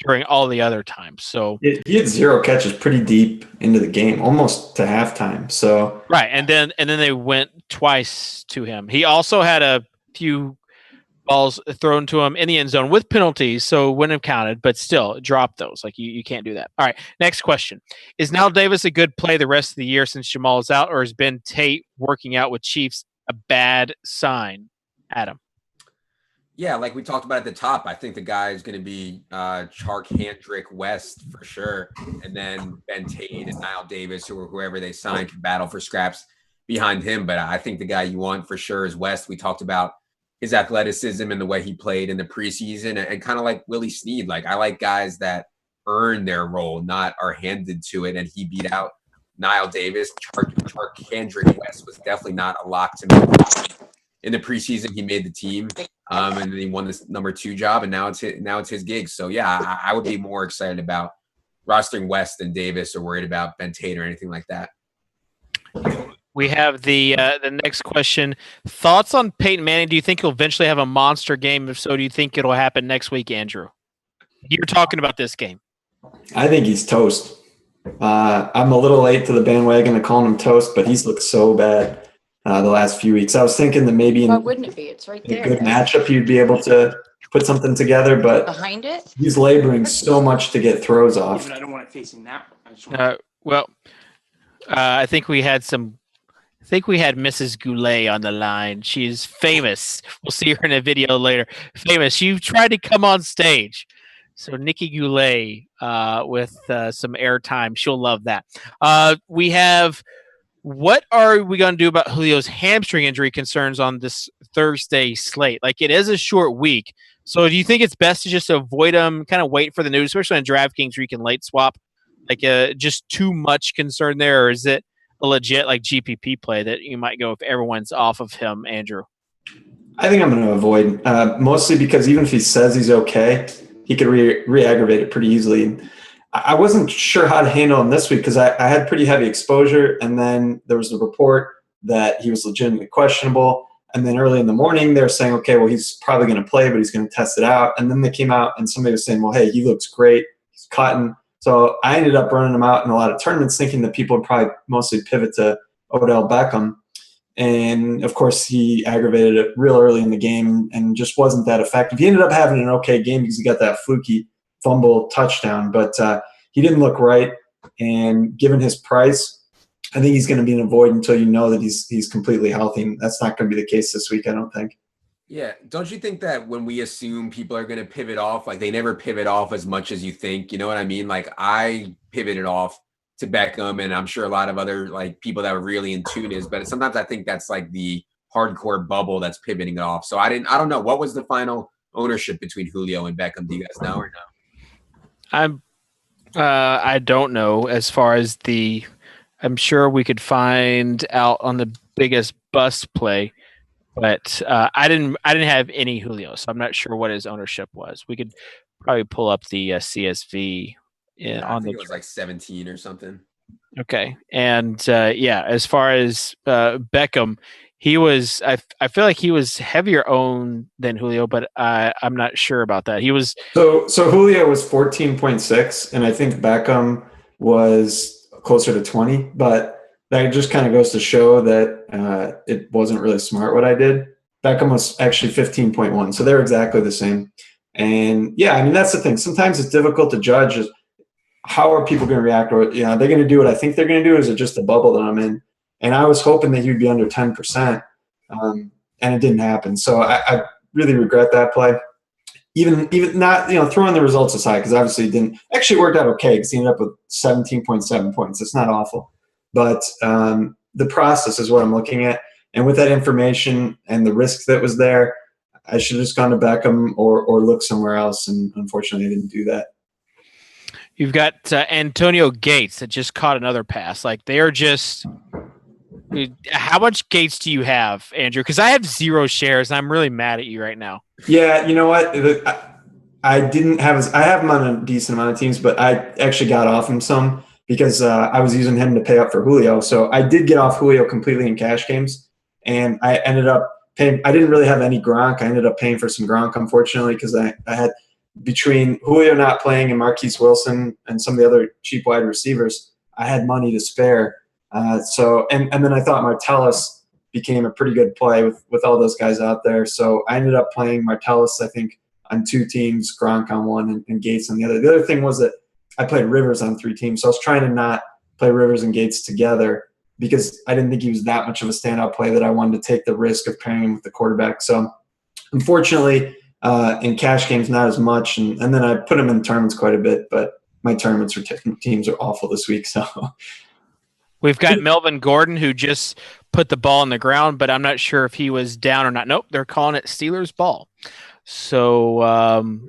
during all the other times. So he had 0 catches pretty deep into the game, almost to halftime. So right, and then they went twice to him. He also had a few balls thrown to him in the end zone with penalties, so it wouldn't have counted, but still drop those. Like you can't do that. All right, next question. Is Knile Davis a good play the rest of the year since Jamal is out, or has Ben Tate working out with Chiefs a bad sign? Adam? Yeah, like we talked about at the top, I think the guy is going to be Chark Handrick West for sure. And then Ben Tate and Knile Davis or whoever they sign can battle for scraps behind him. But I think the guy you want for sure is West. We talked about his athleticism and the way he played in the preseason, and kind of like Willie Snead. Like I like guys that earn their role, not are handed to it. And he beat out Knile Davis. Chark Handrick West was definitely not a lock to me. In the preseason, he made the team, and then he won this number 2 job, and now it's his gig. So yeah, I would be more excited about rostering West than Davis, or worried about Ben Tate or anything like that. We have the next question. Thoughts on Peyton Manning? Do you think he'll eventually have a monster game? If so, do you think it'll happen next week, Andrew? You're talking about this game. I think he's toast. I'm a little late to the bandwagon of calling him toast, but he's looked so bad the last few weeks. I was thinking that maybe Why wouldn't it be? It's right there. a good matchup he'd be able to put something together, but Behind it? he's laboring so much to get throws off. I don't want it facing that one. I just want I think we had Mrs. Goulet on the line. She's famous. We'll see her in a video later. Famous. She tried to come on stage. So Nikki Goulet with some airtime. She'll love that. We have, what are we going to do about Julio's hamstring injury concerns on this Thursday slate? Like, it is a short week. So do you think it's best to just avoid them, kind of wait for the news, especially on DraftKings where you can late swap? Like, just too much concern there, or is it a legit like GPP play that you might go if everyone's off of him, Andrew? I think I'm going to avoid, mostly because even if he says he's okay, he could re-aggravate it pretty easily. I wasn't sure how to handle him this week because I had pretty heavy exposure, and then there was a report that he was legitimately questionable. And then early in the morning, they're saying, okay, well, he's probably going to play, but he's going to test it out. And then they came out and somebody was saying, well, hey, he looks great. He's cutting. So I ended up running him out in a lot of tournaments thinking that people would probably mostly pivot to Odell Beckham. And, of course, he aggravated it real early in the game and just wasn't that effective. He ended up having an okay game because he got that fluky fumble touchdown, but he didn't look right. And given his price, I think he's going to be an avoid until you know that he's completely healthy. And that's not going to be the case this week, I don't think. Yeah. Don't you think that when we assume people are going to pivot off, like they never pivot off as much as you think? You know what I mean? Like I pivoted off to Beckham, and I'm sure a lot of other like people that were really in tune is, but sometimes I think that's like the hardcore bubble that's pivoting it off. So I don't know. What was the final ownership between Julio and Beckham? Do you guys know or no? I don't know as far as I'm sure we could find out on the biggest bust play, but I didn't have any Julio, so I'm not sure what his ownership was. We could probably pull up the CSV I think it was like 17 or something. Okay, and as far as Beckham, he was. I feel like he was heavier owned than Julio, but I'm not sure about that. He was so Julio was 14.6, and I think Beckham was closer to 20, but that just kind of goes to show that it wasn't really smart what I did. Beckham was actually 15.1, so they're exactly the same. And yeah, I mean, that's the thing. Sometimes it's difficult to judge how are people going to react, or are they going to do what I think they're going to do? Or is it just the bubble that I'm in? And I was hoping that he'd be under 10%, and it didn't happen. So I really regret that play. Even not, throwing the results aside, because obviously it didn't. Actually, it worked out okay because he ended up with 17.7 points. It's not awful. But the process is what I'm looking at. And with that information and the risk that was there, I should have just gone to Beckham or look somewhere else. And unfortunately, I didn't do that. You've got Antonio Gates that just caught another pass. Like they are just. How much Gates do you have, Andrew? Because I have 0 shares, and I'm really mad at you right now. Yeah, you know what? I didn't have. I have him on a decent amount of teams, but I actually got off him some because I was using him to pay up for Julio. So I did get off Julio completely in cash games, and I ended up paying. I didn't really have any Gronk. I ended up paying for some Gronk, unfortunately, because I had between Julio not playing and Marquise Wilson and some of the other cheap wide receivers, I had money to spare. So then I thought Martellus became a pretty good play with all those guys out there. So I ended up playing Martellus, I think, on 2 teams, Gronk on 1 and Gates on the other. The other thing was that I played Rivers on 3 teams. So I was trying to not play Rivers and Gates together because I didn't think he was that much of a standout play that I wanted to take the risk of pairing him with the quarterback. So unfortunately, in cash games, not as much. And then I put him in tournaments quite a bit, but my tournaments for teams are awful this week. So we've got Melvin Gordon, who just put the ball on the ground, but I'm not sure if he was down or not. Nope, they're calling it Steelers ball. So, and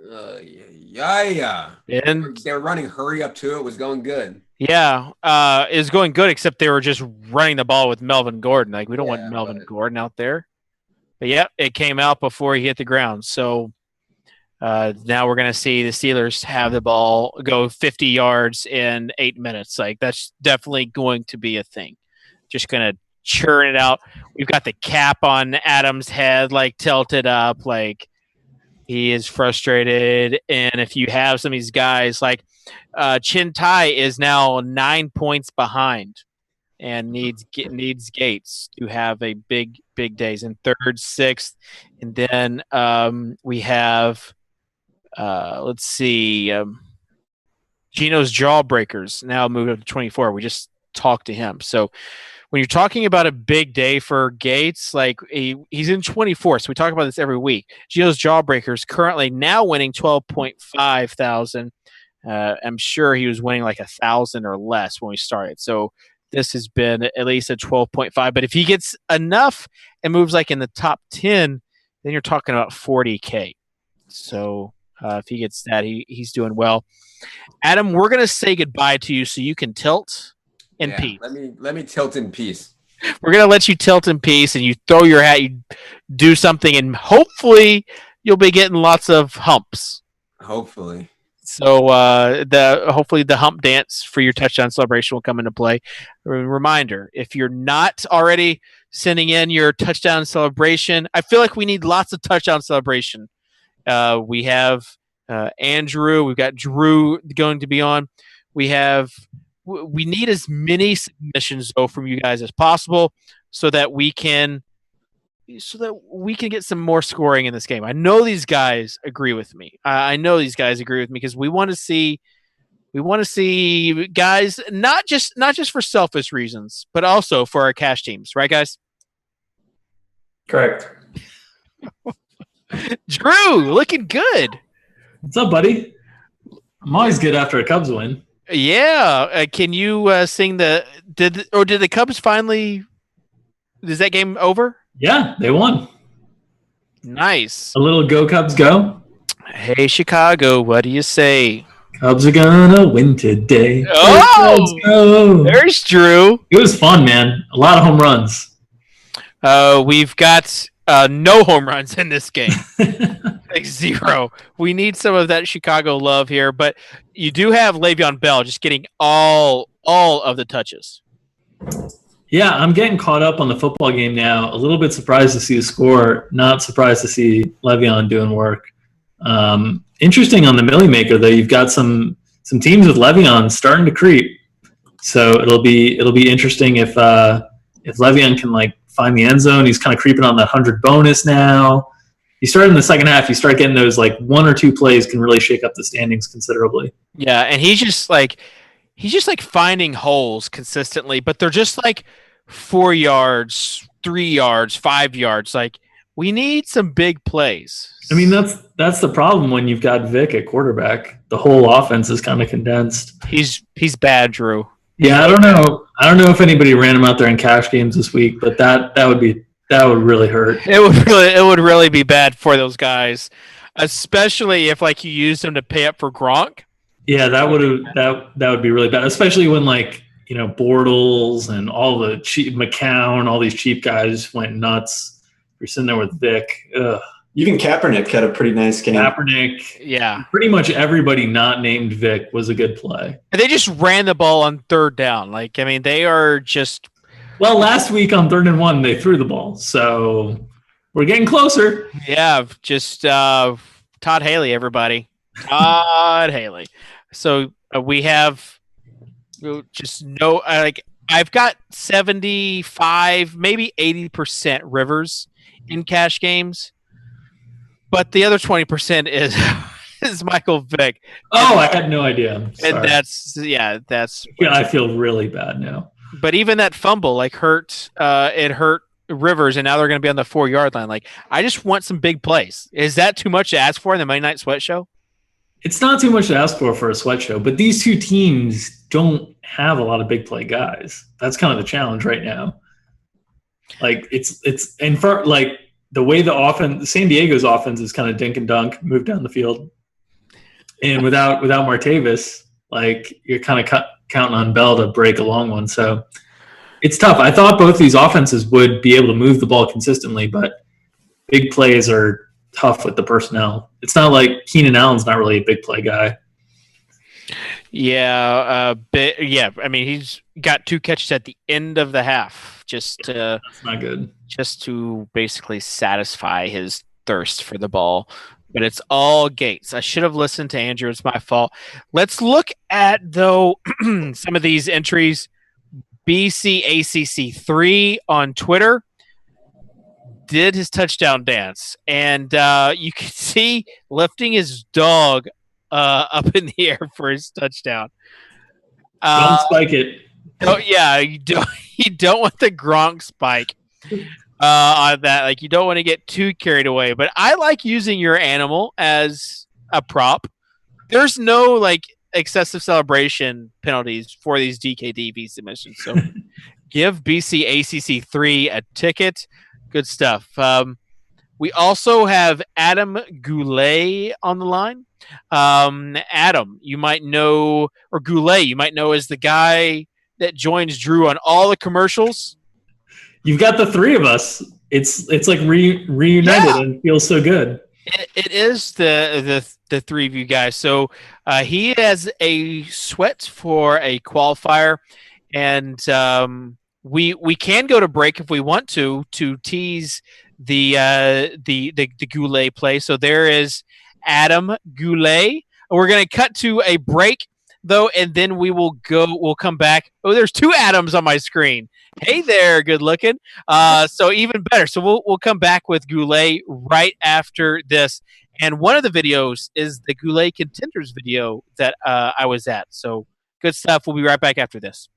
they were running hurry up to it. Was going good. Yeah, it was going good, except they were just running the ball with Melvin Gordon. Like, we don't want Melvin Gordon out there. But, yeah, it came out before he hit the ground. So, now we're going to see the Steelers have the ball go 50 yards in 8 minutes. Like, that's definitely going to be a thing. Just going to churn it out. We've got the cap on Adam's head, like, tilted up. Like, he is frustrated. And if you have some of these guys, like Chin Tai is now 9 points behind and needs Gates to have a big days in 3rd, 6th. And then we have let's see, Gino's Jawbreakers now moved up to 24. We just talked to him. So when you're talking about a big day for Gates, like he's in 24. So we talk about this every week. Gino's Jawbreakers currently now winning 12.5 thousand. I'm sure he was winning like 1,000 or less when we started. So this has been at least a 12.5. But if he gets enough and moves like in the top 10, then you're talking about 40K. So if he gets that, he's doing well. Adam, we're going to say goodbye to you so you can tilt in peace. Let me tilt in peace. We're going to let you tilt in peace and you throw your hat, you do something, and hopefully you'll be getting lots of humps. Hopefully. So hopefully the hump dance for your touchdown celebration will come into play. Reminder, if you're not already sending in your touchdown celebration, I feel like we need lots of touchdown celebration. We have Andrew, we've got Drew going to be on. We need as many submissions though from you guys as possible so that we can get some more scoring in this game. I know these guys agree with me. I know these guys agree with me because we want to see guys not just for selfish reasons, but also for our cash teams, right, guys? Correct. Drew, looking good. What's up, buddy? I'm always good after a Cubs win. Yeah. Can you sing did the Cubs finally? Is that game over? Yeah, they won. Nice. A little go Cubs go. Hey, Chicago, what do you say? Cubs are gonna win today. Oh, there's Drew. It was fun, man. A lot of home runs. We've got no home runs in this game. Like 0. We need some of that Chicago love here, but you do have Le'Veon Bell just getting all of the touches. Yeah, I'm getting caught up on the football game now. A little bit surprised to see the score. Not surprised to see Le'Veon doing work. Interesting on the Millie Maker though. You've got some teams with Le'Veon starting to creep. So it'll be interesting if Le'Veon can find the end zone. He's kind of creeping on that 100 bonus now. You start in the second half. You start getting those 1 or 2 plays can really shake up the standings considerably. Yeah, and he's just finding holes consistently, but they're just 4 yards, 3 yards, 5 yards. We need some big plays. I mean, that's the problem when you've got Vic at quarterback. The whole offense is kind of condensed. He's bad, Drew. Yeah, I don't know if anybody ran him out there in cash games this week, but that would really hurt. It would really be bad for those guys, especially if you used them to pay up for Gronk. Yeah, that would be really bad, especially when Bortles and all the cheap McCown, all these cheap guys went nuts. You're sitting there with Vic. Ugh. Even Kaepernick had a pretty nice game. Kaepernick, yeah. Pretty much everybody not named Vic was a good play. And they just ran the ball on 3rd down. They are just. Well, last week on 3rd and 1, they threw the ball, so we're getting closer. Yeah, just Todd Haley, everybody. Todd Haley. So we have just no I've got 75, maybe 80% Rivers in cash games, but the other 20% is Michael Vick. Oh, I had no idea. And that's. I feel really bad now. But even that fumble hurt. It hurt Rivers, and now they're going to be on the 4-yard line. I just want some big plays. Is that too much to ask for in the Monday Night Sweat Show? It's not too much to ask for a sweat show, but these two teams don't have a lot of big play guys. That's kind of the challenge right now. It's and for the way the offense, San Diego's offense is kind of dink and dunk, move down the field, and without Martavis, you're kind of counting on Bell to break a long one. So it's tough. I thought both these offenses would be able to move the ball consistently, but big plays are tough with the personnel. It's not like Keenan Allen's not really a big play guy. Yeah, I mean, he's got 2 catches at the end of the half, that's not good. Just to basically satisfy his thirst for the ball. But it's all Gates. I should have listened to Andrew. It's my fault. Let's look at though some of these entries. BCACC3 on Twitter did his touchdown dance, and you can see lifting his dog up in the air for his touchdown. Don't spike it. Oh yeah, you don't want the Gronk spike on that. You don't want to get too carried away. But I like using your animal as a prop. There's no excessive celebration penalties for these DKTV submissions. So give BCACC3 a ticket. Good stuff. We also have Adam Goulet on the line. Adam, you might know, or Goulet, you might know as the guy that joins Drew on all the commercials. You've got the 3 of us. It's reunited and feels so good. It is the three of you guys. So he has a sweat for a qualifier, and we can go to break if we want to tease the Goulet play. So there is Adam Goulet. We're going to cut to a break though, and then we'll come back. Oh, there's two Adams on my screen. Hey there, good looking. So even better. So we'll come back with Goulet right after this. And one of the videos is the Goulet Contenders video that I was at. So good stuff. We'll be right back after this.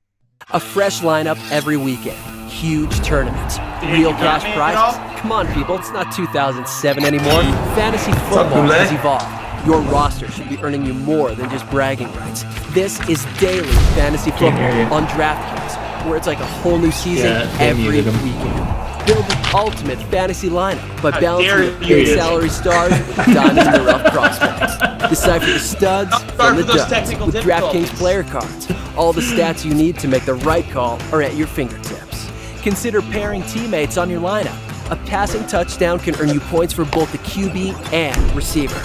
A fresh lineup every weekend. Huge tournaments. Real cash prizes. Come on, people. It's not 2007 anymore. Fantasy football has evolved. Your roster should be earning you more than just bragging rights. This is daily fantasy football on DraftKings, where it's like a whole new season every weekend. Build the ultimate fantasy lineup by balancing the big salary stars with diamond in the rough prospects. Decipher the studs from the duds with DraftKings player cards. All the stats you need to make the right call are at your fingertips. Consider pairing teammates on your lineup. A passing touchdown can earn you points for both the QB and receiver.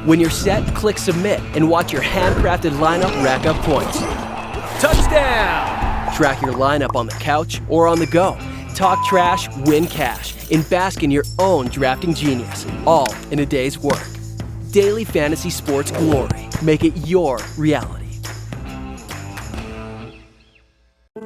When you're set, click submit and watch your handcrafted lineup rack up points. Touchdown! Track your lineup on the couch or on the go. Talk trash, win cash, and bask in your own drafting genius, all in a day's work. Daily fantasy sports glory. Make it your reality.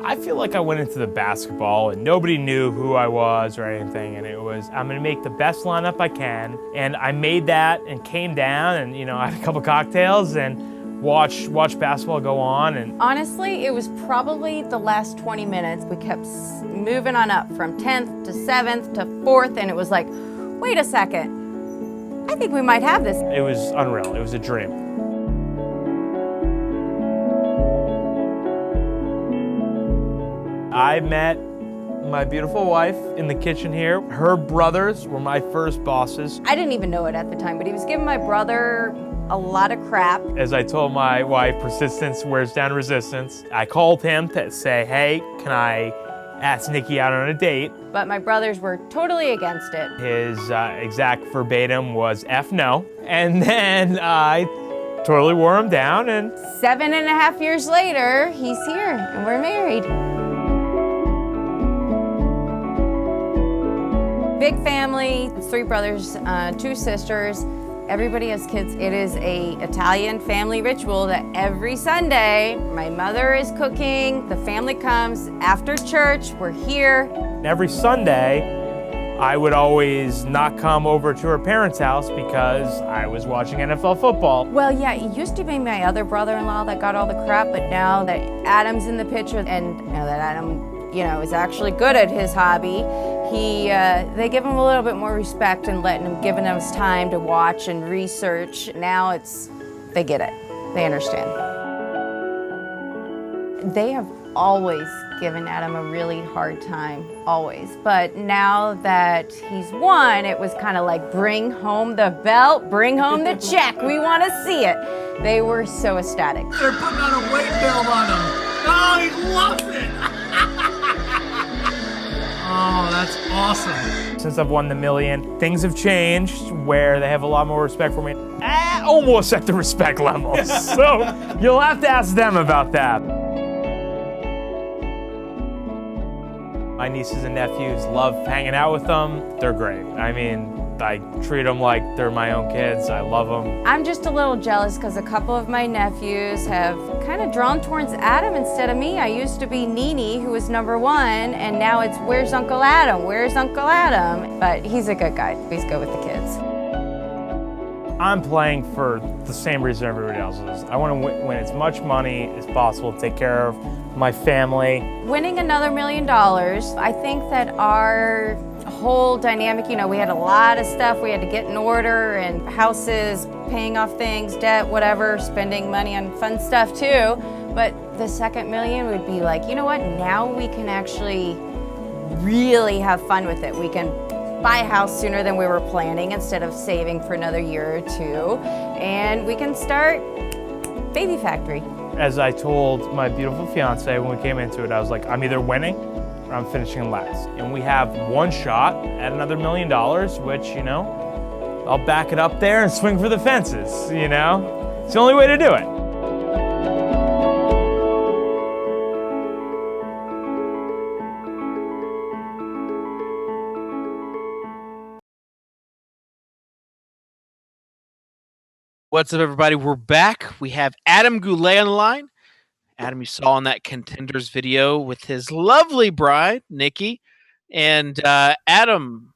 I feel like I went into the basketball and nobody knew who I was or anything, and it was, I'm gonna make the best lineup I can, and I made that and came down and, I had a couple cocktails and watched basketball go on. And honestly, it was probably the last 20 minutes. We kept moving on up from 10th to 7th to 4th, and it was like, wait a second, I think we might have this. It was unreal, it was a dream. I met my beautiful wife in the kitchen here. Her brothers were my first bosses. I didn't even know it at the time, but he was giving my brother a lot of crap. As I told my wife, persistence wears down resistance. I called him to say, hey, can I ask Nikki out on a date? But my brothers were totally against it. His exact verbatim was F no. And then I totally wore him down, and 7.5 years later, he's here and we're married. Big family, 3 brothers, 2 sisters. Everybody has kids. It is an Italian family ritual that every Sunday, my mother is cooking, the family comes after church, we're here. Every Sunday, I would always not come over to her parents' house because I was watching NFL football. Well, yeah, it used to be my other brother-in-law that got all the crap, but now that Adam's in the picture and that Adam, is actually good at his hobby, they give him a little bit more respect and giving him his time to watch and research. Now they get it. They understand. They have always given Adam a really hard time, always. But now that he's won, it was kind of like, bring home the belt, bring home the check. We want to see it. They were so ecstatic. They're putting on a weight belt on him. Oh, he loves it. Oh, that's awesome. Since I've won the million, things have changed where they have a lot more respect for me. Almost at the respect level. So you'll have to ask them about that. My nieces and nephews love hanging out with them. They're great. I mean, I treat them like they're my own kids. I love them. I'm just a little jealous because a couple of my nephews have kind of drawn towards Adam instead of me. I used to be Nene, who was number 1, and now it's, where's Uncle Adam? Where's Uncle Adam? But he's a good guy. He's good with the kids. I'm playing for the same reason everybody else is. I want to win as much money as possible to take care of my family. Winning another $1 million, I think that our whole dynamic, we had a lot of stuff we had to get in order, and houses, paying off things, debt, whatever, spending money on fun stuff too. But the second $1 million would be like, you know what, now we can actually really have fun with it. We can buy a house sooner than we were planning instead of saving for another year or 2. And we can start baby factory. As I told my beautiful fiance when we came into it, I was like, I'm either winning or I'm finishing last. And we have one shot at another $1 million, which, I'll back it up there and swing for the fences, you know? It's the only way to do it. What's up, everybody? We're back. We have Adam Goulet on the line. Adam, you saw in that Contenders video with his lovely bride, Nikki. And Adam,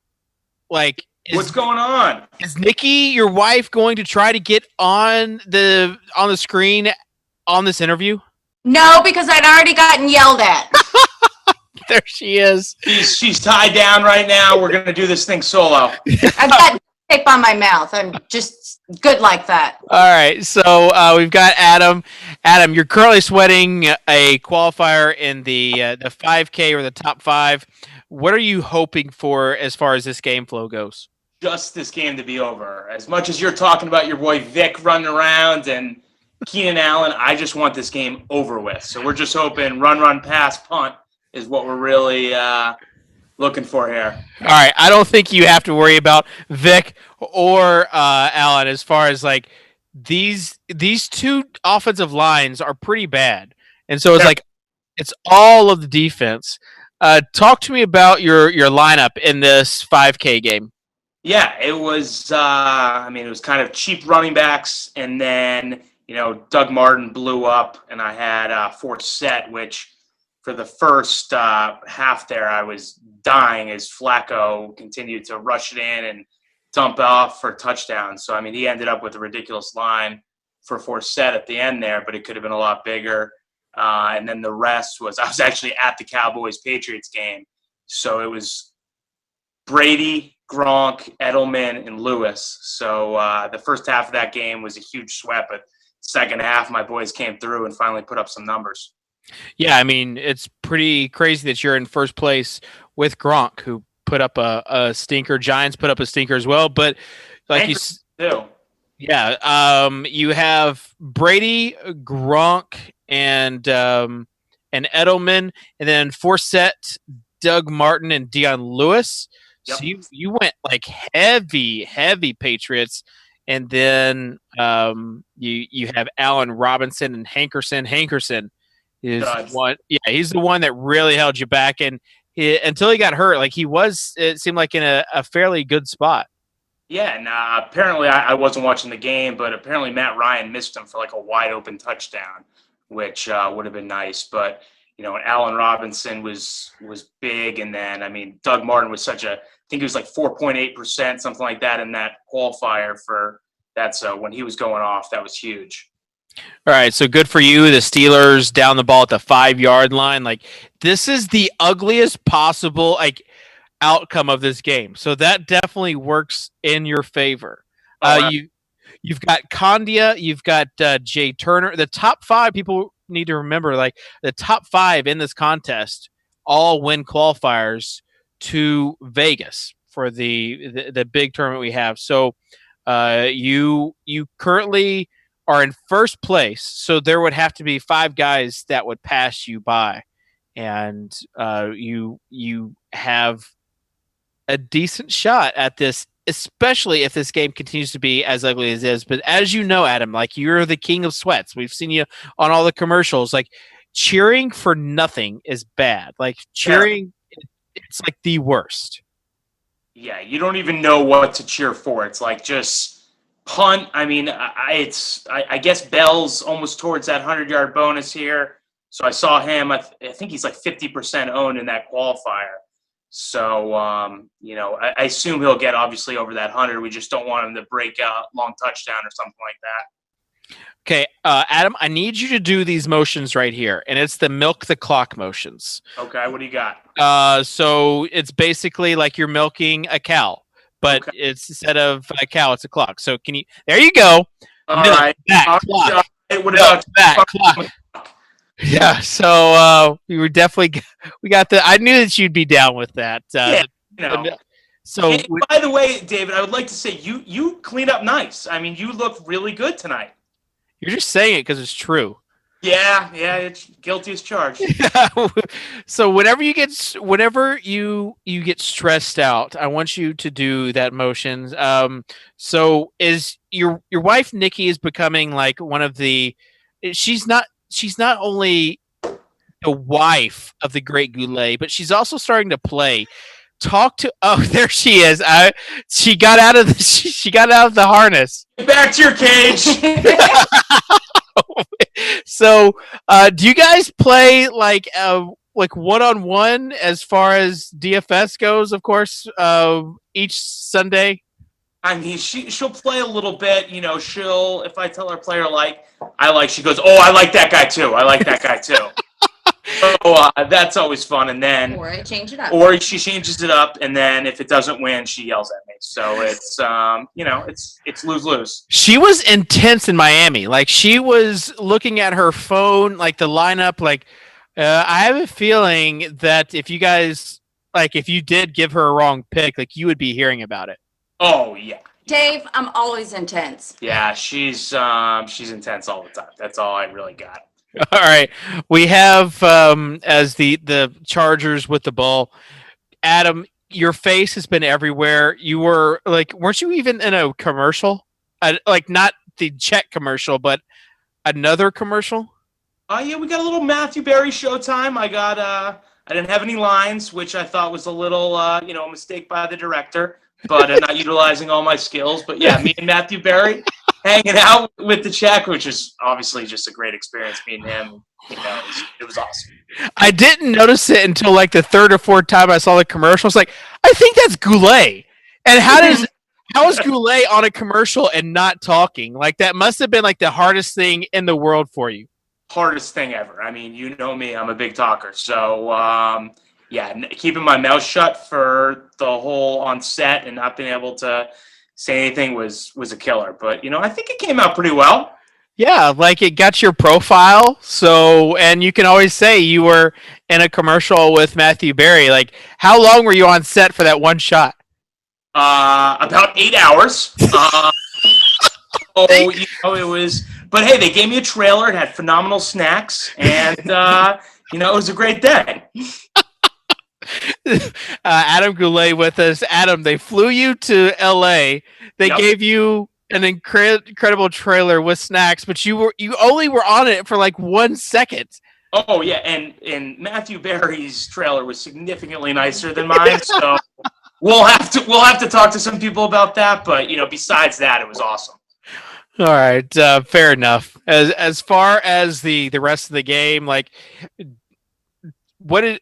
like, what's going on? Is Nikki, your wife, going to try to get on the screen on this interview? No, because I'd already gotten yelled at. There she is. She's tied down right now. We're gonna do this thing solo. I've got tape on my mouth. I'm just good like that. All right, so we've got Adam. Adam, you're currently sweating a qualifier in the 5K or the top 5. What are you hoping for as far as this game flow goes? Just this game to be over. As much as you're talking about your boy Vic running around and Keenan Allen, I just want this game over with. So we're just hoping run, pass, punt is what we're really looking for here. All right, I don't think you have to worry about Vic or Allen as far as like these two offensive lines are pretty bad, and so it's like it's all of the defense. Talk to me about your lineup in this 5K game. Yeah, it was. It was kind of cheap running backs, and then Doug Martin blew up, and I had Forsett, which for the first half there, I was dying as Flacco continued to rush it in and dump off for touchdowns. So, he ended up with a ridiculous line for Forsett at the end there, but it could have been a lot bigger. And then the rest was, I was actually at the Cowboys-Patriots game. So it was Brady, Gronk, Edelman, and Lewis. So the first half of that game was a huge sweat, but second half, my boys came through and finally put up some numbers. Yeah, it's pretty crazy that you're in first place with Gronk, who put up a stinker. Giants put up a stinker as well, but like you do. Yeah, you have Brady, Gronk, and Edelman, and then Forsett, Doug Martin, and Dion Lewis. Yep. So you went like heavy Patriots, and then you have Allen Robinson and Hankerson. Hankerson is one. Yeah, he's the one that really held you back, and until he got hurt, like it seemed like in a fairly good spot. Yeah, and apparently I wasn't watching the game, but apparently Matt Ryan missed him for like a wide open touchdown, which would have been nice. But Allen Robinson was big, and then Doug Martin was I think he was like 4.8%, something like that in that qualifier for that. So when he was going off, that was huge. All right, so good for you. The Steelers down the ball at the 5-yard line. Like, this is the ugliest possible outcome of this game. So that definitely works in your favor. You've got Condia, you've got Jay Turner. The top 5 people need to remember, like the top 5 in this contest all win qualifiers to Vegas for the big tournament we have. So you currently are in first place, so there would have to be 5 guys that would pass you by, and you have a decent shot at this, especially if this game continues to be as ugly as it is. But as you know, Adam, like, you're the king of sweats. We've seen you on all the commercials. Like, cheering for nothing is bad. Like, cheering, it's like the worst. Yeah, you don't even know what to cheer for. It's like just punt. I guess Bell's almost towards that 100-yard bonus here. So I saw him. I think he's like 50% owned in that qualifier. So, I assume he'll get obviously over that 100. We just don't want him to break a long touchdown or something like that. Okay, Adam, I need you to do these motions right here, and it's the milk the clock motions. Okay, what do you got? So it's basically like you're milking a cow, but it's instead of a cow, it's a clock. So there you go. All right. That clock. What about that clock? Yeah, so we got I knew that you'd be down with that. So hey, by the way, David, I would like to say you clean up nice. You look really good tonight. You're just saying it because it's true. Yeah, it's guilty as charged. So whenever you get stressed out, I want you to do that motion. So is your wife Nikki is becoming like one of the? She's not only the wife of the great Goulet, but she's also starting to play. There she is. She got out of the harness. Get back to your cage. So, do you guys play like one-on-one as far as DFS goes? Of course, each Sunday. I mean, she'll play a little bit. If I tell her player she goes, oh, I like that guy too. I like that guy too. So that's always fun. And then, Or I change it up. Or she changes it up, and then if it doesn't win, she yells at me. So it's it's lose-lose. She was intense in Miami. Like she was looking at her phone, like the lineup. Like I have a feeling that if you guys if you did give her a wrong pick, like you would be hearing about it. Oh yeah. Dave, I'm always intense. Yeah, she's intense all the time. That's all I really got. All right, we have as the Chargers with the ball. Adam, your face has been everywhere. You were weren't you even in a commercial? Not the Czech commercial, but another commercial. Yeah, we got a little Matthew Berry showtime. I didn't have any lines, which I thought was a little a mistake by the director, but not utilizing all my skills. But yeah, me and Matthew Berry hanging out with the Czech, which is obviously just a great experience. Meeting him, it was awesome. I didn't notice it until the third or fourth time I saw the commercial. I was like, I think that's Goulet. And how is Goulet on a commercial and not talking? That must have been the hardest thing in the world for you. Hardest thing ever. I mean, you know me, I'm a big talker. So keeping my mouth shut for the whole on set and not being able to say anything was a killer. But I think it came out pretty well. Yeah, it got your profile. So, and you can always say you were in a commercial with Matthew Berry. How long were you on set for that one shot? About 8 hours. It was. But hey, they gave me a trailer. It had phenomenal snacks, and it was a great day. Adam Goulet with us. Adam, they flew you to LA. They gave you an incredible trailer with snacks, but you only were on it for 1 second. Oh yeah, and Matthew Berry's trailer was significantly nicer than mine, so we'll have to talk to some people about that. But besides that, it was awesome. All right, fair enough. As far as the rest of the game, are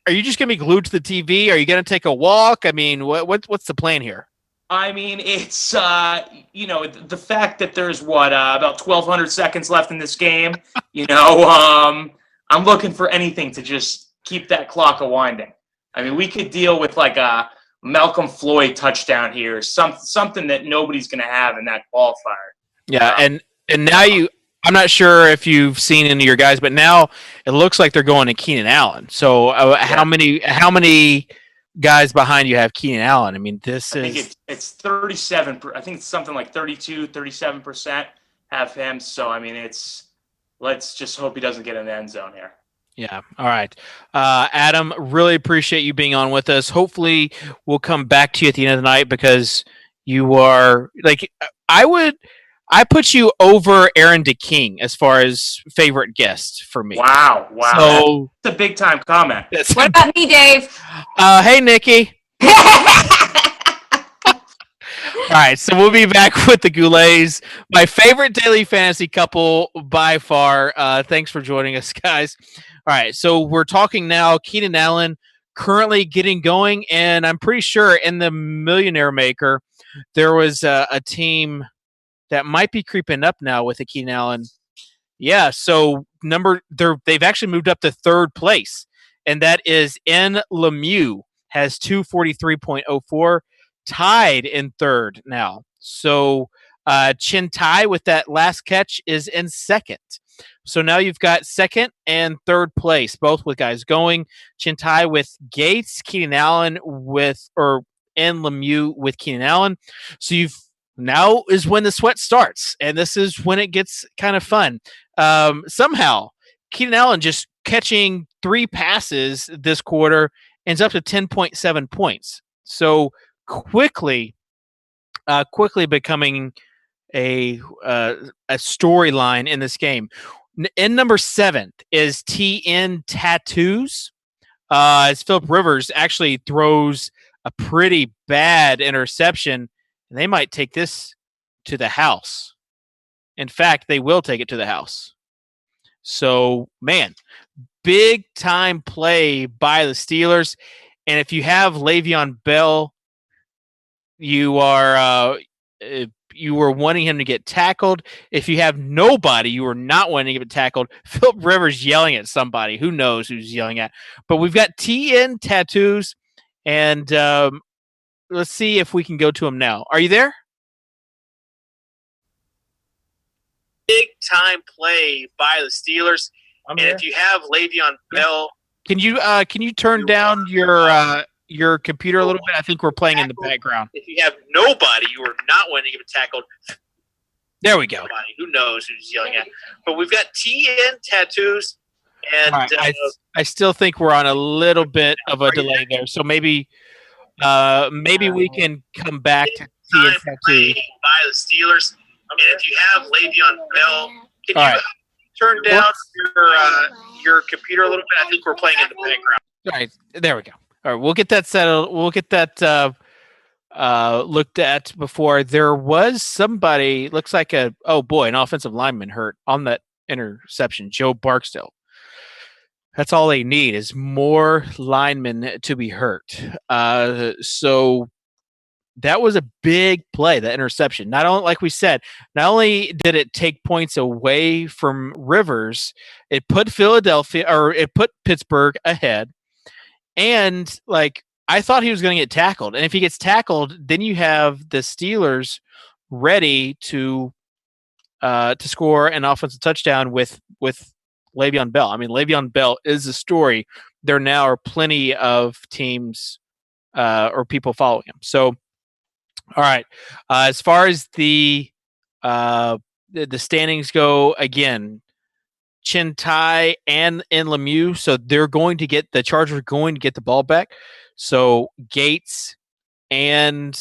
you just gonna be glued to the TV? Are you gonna take a walk? I mean, what's the plan here? I mean, it's the fact that there's about 1,200 seconds left in this game. I'm looking for anything to just keep that clock a-winding. I mean, we could deal with a Malcolm Floyd touchdown here, something that nobody's gonna have in that qualifier. Yeah, and now I'm not sure if you've seen any of your guys, but now it looks like they're going to Keenan Allen. So how many guys behind you have Keenan Allen? I mean, I think it's 37. I think it's something like 32, 37% have him. So I mean, let's just hope he doesn't get in the end zone here. Yeah. All right. Adam, really appreciate you being on with us. Hopefully we'll come back to you at the end of the night because you are I put you over Aaron DeKing as far as favorite guest for me. Wow. So that's a big time comment. What about me, Dave? Hey, Nikki. All right, so we'll be back with the Goulets, my favorite daily fantasy couple by far. Thanks for joining us, guys. All right, so we're talking now. Keenan Allen currently getting going, and I'm pretty sure in the Millionaire Maker there was a team that might be creeping up now with a Keenan Allen. Yeah, so they've actually moved up to third place, and that is N. Lemieux has 243.04, tied in third now. So Chin Tai with that last catch is in second. So now you've got second and third place, both with guys going. Chin Tai with Gates, Keenan Allen N. Lemieux with Keenan Allen. So now is when the sweat starts, and this is when it gets kind of fun. Somehow, Keenan Allen just catching 3 passes this quarter ends up to 10.7 points. So quickly becoming a storyline in this game. In number 7 is TN Tattoos. As Philip Rivers actually throws a pretty bad interception, and they might take this to the house. In fact, they will take it to the house. So, man, big time play by the Steelers. And if you have Le'Veon Bell, you were wanting him to get tackled. If you have nobody, you are not wanting to get tackled. Philip Rivers yelling at somebody. Who knows who's yelling at? But we've got TN Tattoos, and let's see if we can go to him now. Are you there? Big time play by the Steelers. If you have Le'Veon Bell, can you turn down your computer a little bit? I think we're playing in the background. If you have nobody, you are not wanting to get tackled. There we go. Who knows who's yelling at? But we've got TN Tattoos, and right, I still think we're on a little bit of a delay there. So maybe we can come back to TN Tattoos. By the Steelers. And if you have Le'Veon Bell, can you turn down your computer a little bit? I think we're playing in the background. All right, there we go. All right, we'll get that settled. We'll get that looked at before. There was somebody, looks like an offensive lineman hurt on that interception, Joe Barksdale. That's all they need is more linemen to be hurt. So that was a big play, that interception. Not only, like we said, not only did it take points away from Rivers, it put Pittsburgh ahead. And I thought he was going to get tackled. And if he gets tackled, then you have the Steelers ready to score an offensive touchdown with Le'Veon Bell. I mean, Le'Veon Bell is the story. There now are plenty of teams or people following him. So, all right. As far as the standings go, again, Chintai and Lemieux, so they're going to get the Chargers are going to get the ball back. So Gates and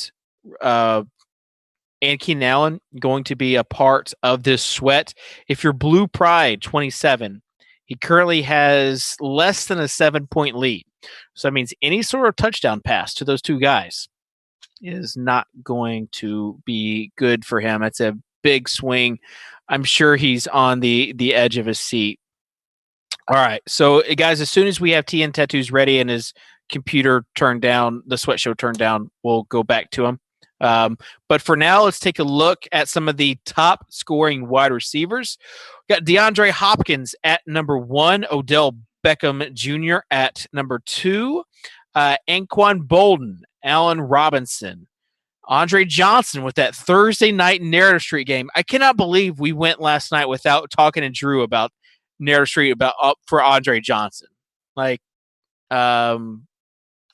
Keenan Allen going to be a part of this sweat. If you're Blue Pride 27, he currently has less than a 7-point lead. So that means any sort of touchdown pass to those two guys is not going to be good for him. It's a big swing. I'm sure he's on the edge of his seat. All right. So, guys, as soon as we have TN Tattoos ready and his computer turned down, the sweat show turned down, we'll go back to him. But for now, let's take a look at some of the top scoring wide receivers. We got DeAndre Hopkins at number 1, Odell Beckham Jr. at number 2, Anquan Bolden, Allen Robinson, Andre Johnson with that Thursday night Narrative Street game. I cannot believe we went last night without talking to Drew about Narrative Street for Andre Johnson.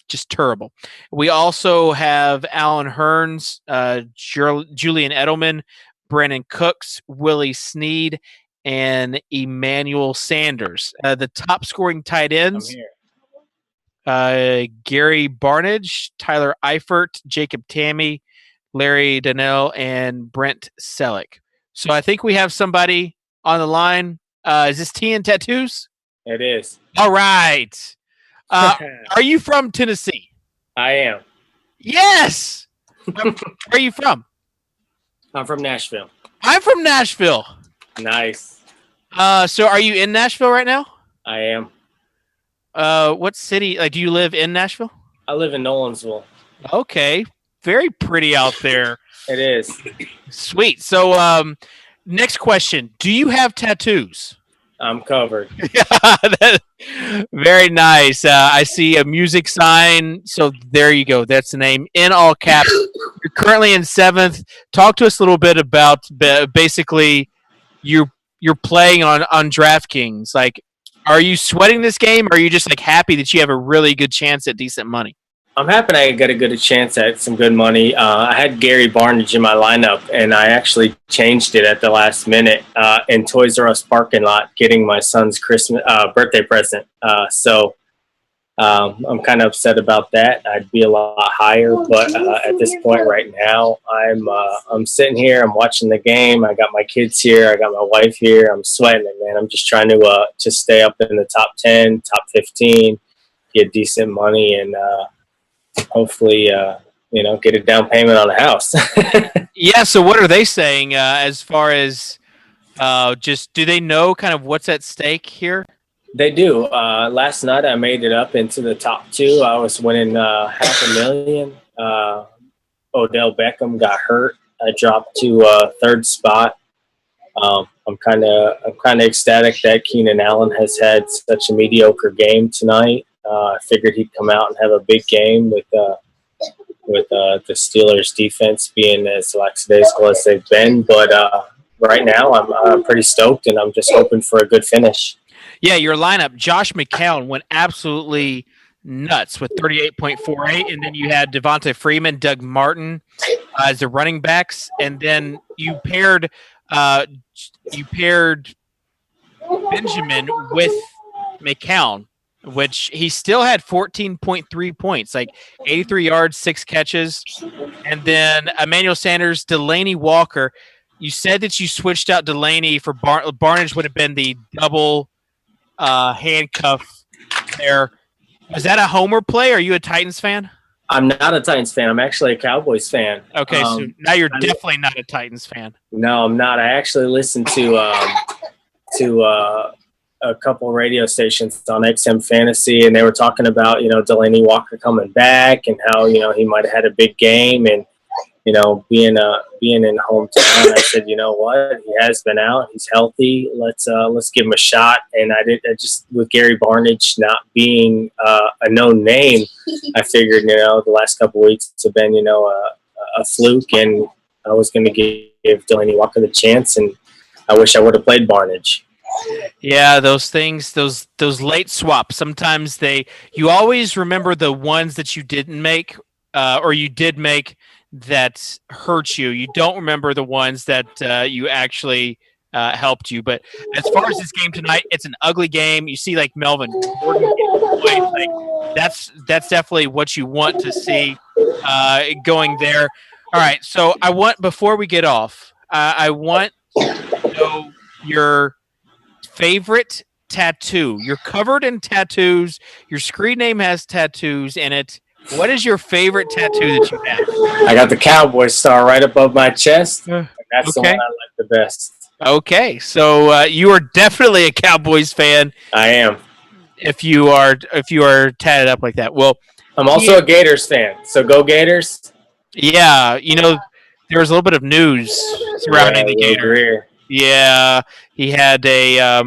Just terrible. We also have Alan Hearns, Julian Edelman, Brandon Cooks, Willie Snead, and Emmanuel Sanders. The top scoring tight ends, Gary Barnage, Tyler Eifert, Jacob Tammy, Larry Donnell, and Brent Selleck. So I think we have somebody on the line. Is this TN Tattoos? It is. All right. Are you from Tennessee? I am. Yes. Where are you from? I'm from Nashville. I'm from Nashville. Nice. So are you in Nashville right now? I am. What city? Do you live in Nashville? I live in Nolensville. Okay. Very pretty out there. It is. Sweet. So, next question. Do you have tattoos? I'm covered. Very nice. I see a music sign. So there you go. That's the name in all caps. You're currently in 7th. Talk to us a little bit about basically you're playing on DraftKings. Are you sweating this game, or are you just happy that you have a really good chance at decent money? I'm happy I got a good chance at some good money. I had Gary Barnidge in my lineup, and I actually changed it at the last minute in Toys R Us parking lot, getting my son's birthday present. So I'm kind of upset about that. I'd be a lot higher, but at this point right now, I'm sitting here. I'm watching the game. I got my kids here. I got my wife here. I'm sweating it, man. I'm just trying to just stay up in the top 10, top 15, get decent money, and hopefully, get a down payment on a house. Yeah. So what are they saying as far as just do they know kind of what's at stake here? They do. Last night I made it up into the top 2. I was winning $500,000. Odell Beckham got hurt. I dropped to third spot. I'm kind of ecstatic that Keenan Allen has had such a mediocre game tonight. I figured he'd come out and have a big game with the Steelers defense being as lackadaisical as they've been. But right now I'm pretty stoked, and I'm just hoping for a good finish. Yeah, your lineup, Josh McCown went absolutely nuts with 38.48, and then you had Devonta Freeman, Doug Martin as the running backs, and then you paired Benjamin with McCown, which he still had 14.3 points, like 83 yards, 6 catches. And then Emmanuel Sanders, Delaney Walker. You said that you switched out Delaney for Barnidge would have been the double handcuff there. Was that a homer play? Are you a Titans fan? I'm not a Titans fan. I'm actually a Cowboys fan. Okay, so now you're definitely not a Titans fan. No, I'm not. I actually listened to a couple radio stations on XM Fantasy, and they were talking about, Delaney Walker coming back and how, he might have had a big game, and, being in hometown, I said, you know what, he has been out, he's healthy. Let's give him a shot. And I just with Gary Barnidge not being a known name, I figured, the last couple of weeks have been, a fluke, and I was going to give Delaney Walker the chance, and I wish I would have played Barnidge. Yeah, those things, those late swaps. Sometimes you always remember the ones that you didn't make, or you did make that hurt you. You don't remember the ones that you actually helped you. But as far as this game tonight, it's an ugly game. You see, like Melvin Gordon getting played. Like that's definitely what you want to see going there. All right, so before we get off, I want to know your favorite tattoo. You're covered in tattoos. Your screen name has tattoos in it. What is your favorite tattoo that you have? I got the Cowboy star right above my chest. And that's the one I like the best. Okay, so you are definitely a Cowboys fan. I am. If you are tatted up like that. Well, I'm also a Gators fan. So go Gators. Yeah, there was a little bit of news surrounding the Gators. Greer. Yeah, he had a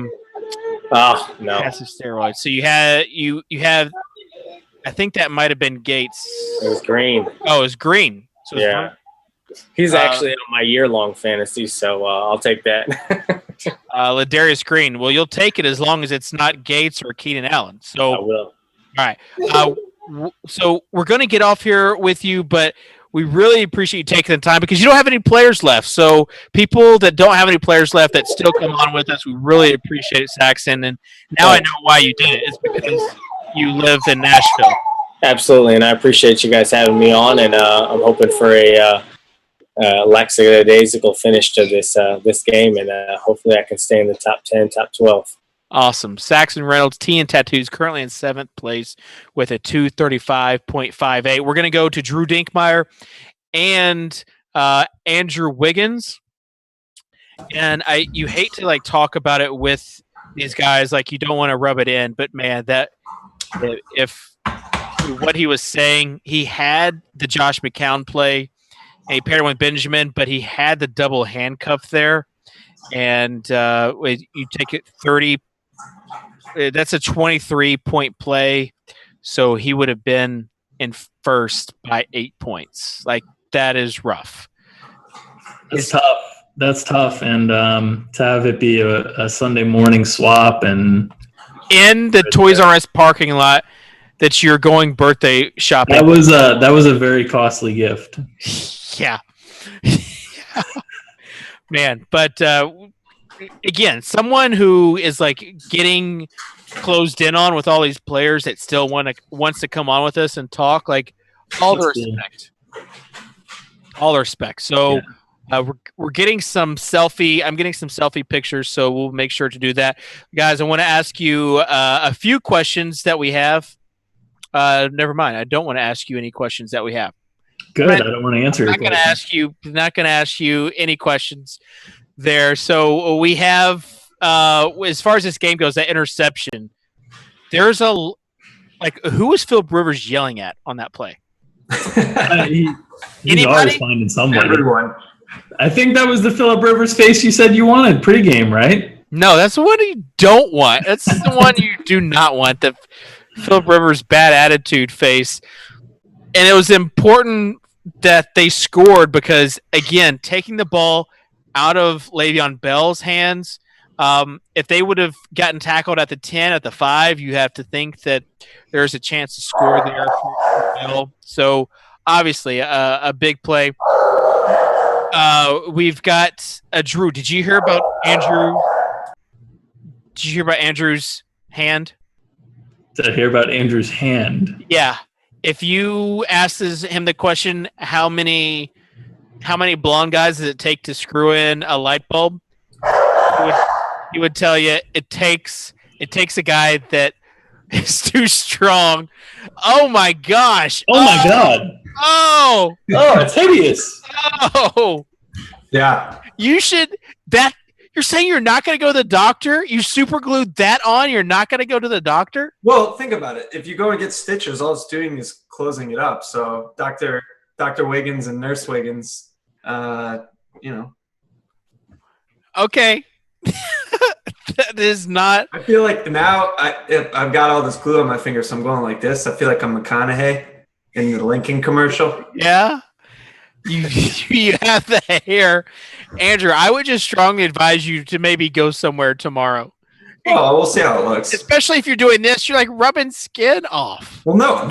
massive steroid. So you have I think that might have been Gates. It was Green. Oh, it was Green. So yeah. He's actually on my year-long fantasy, so I'll take that. Ladarius Green. Well, you'll take it as long as it's not Gates or Keenan Allen. So I will. All right. So we're going to get off here with you, but we really appreciate you taking the time because you don't have any players left. So people that don't have any players left that still come on with us, we really appreciate it, Saxon. And now I know why you did it. It's because you live in Nashville. Absolutely, and I appreciate you guys having me on, and I'm hoping for a lackadaisical finish to this game, and hopefully I can stay in the top 10, top 12. Awesome. Saxon Reynolds, T and Tattoos, currently in 7th place with a 235.58. We're going to go to Drew Dinkmeyer and Andrew Wiggins. And you hate to talk about it with these guys, you don't want to rub it in, but man, if what he was saying, he had the Josh McCown play, and he paired him with Benjamin, but he had the double handcuff there, and you take it 30. That's a 23-point play, so he would have been in first by 8 points. That is rough. It's tough. That's tough, and to have it be a Sunday morning swap and in the Toys R Us parking lot, that you're going birthday shopping. That was a very costly gift. Yeah. Man, but again, someone who is like getting closed in on with all these players that still wants to come on with us and talk, like all the respect. All the respect. So we're getting some selfie. I'm getting some selfie pictures, so we'll make sure to do that. Guys, I want to ask you a few questions that we have. Never mind. I don't want to ask you any questions that we have. Good. I don't want to answer your question. Not going to ask you any questions there. So we have, as far as this game goes, that interception. There's who was Philip Rivers yelling at on that play? He's always finding somebody. Everyone. I think that was the Philip Rivers face you said you wanted pregame, right? No, that's the one you don't want. That's the one you do not want. The Philip Rivers bad attitude face. And it was important that they scored because, again, taking the ball out of Le'Veon Bell's hands, if they would have gotten tackled at the 10, at the 5, you have to think that there's a chance to score there. So, obviously, a big play. We've got Drew. Did you hear about Andrew? Did you hear about Andrew's hand? Did I hear about Andrew's hand? Yeah. If you asked him the question, how many blonde guys does it take to screw in a light bulb? He would tell you it takes a guy that is too strong. Oh my gosh! Oh my god! Oh! It's hideous! Oh! Yeah. You should You're saying you're not going to go to the doctor? You super glued that on? You're not going to go to the doctor? Well, think about it. If you go and get stitches, all it's doing is closing it up. So Dr. Wiggins and Nurse Wiggins, Okay. That is not. I feel like now I've got all this glue on my finger, so I'm going like this. I feel like I'm McConaughey in the Lincoln commercial. Yeah. You have the hair. Andrew, I would just strongly advise you to maybe go somewhere tomorrow. Oh, we'll see how it looks. Especially if you're doing this, you're like rubbing skin off. Well, no.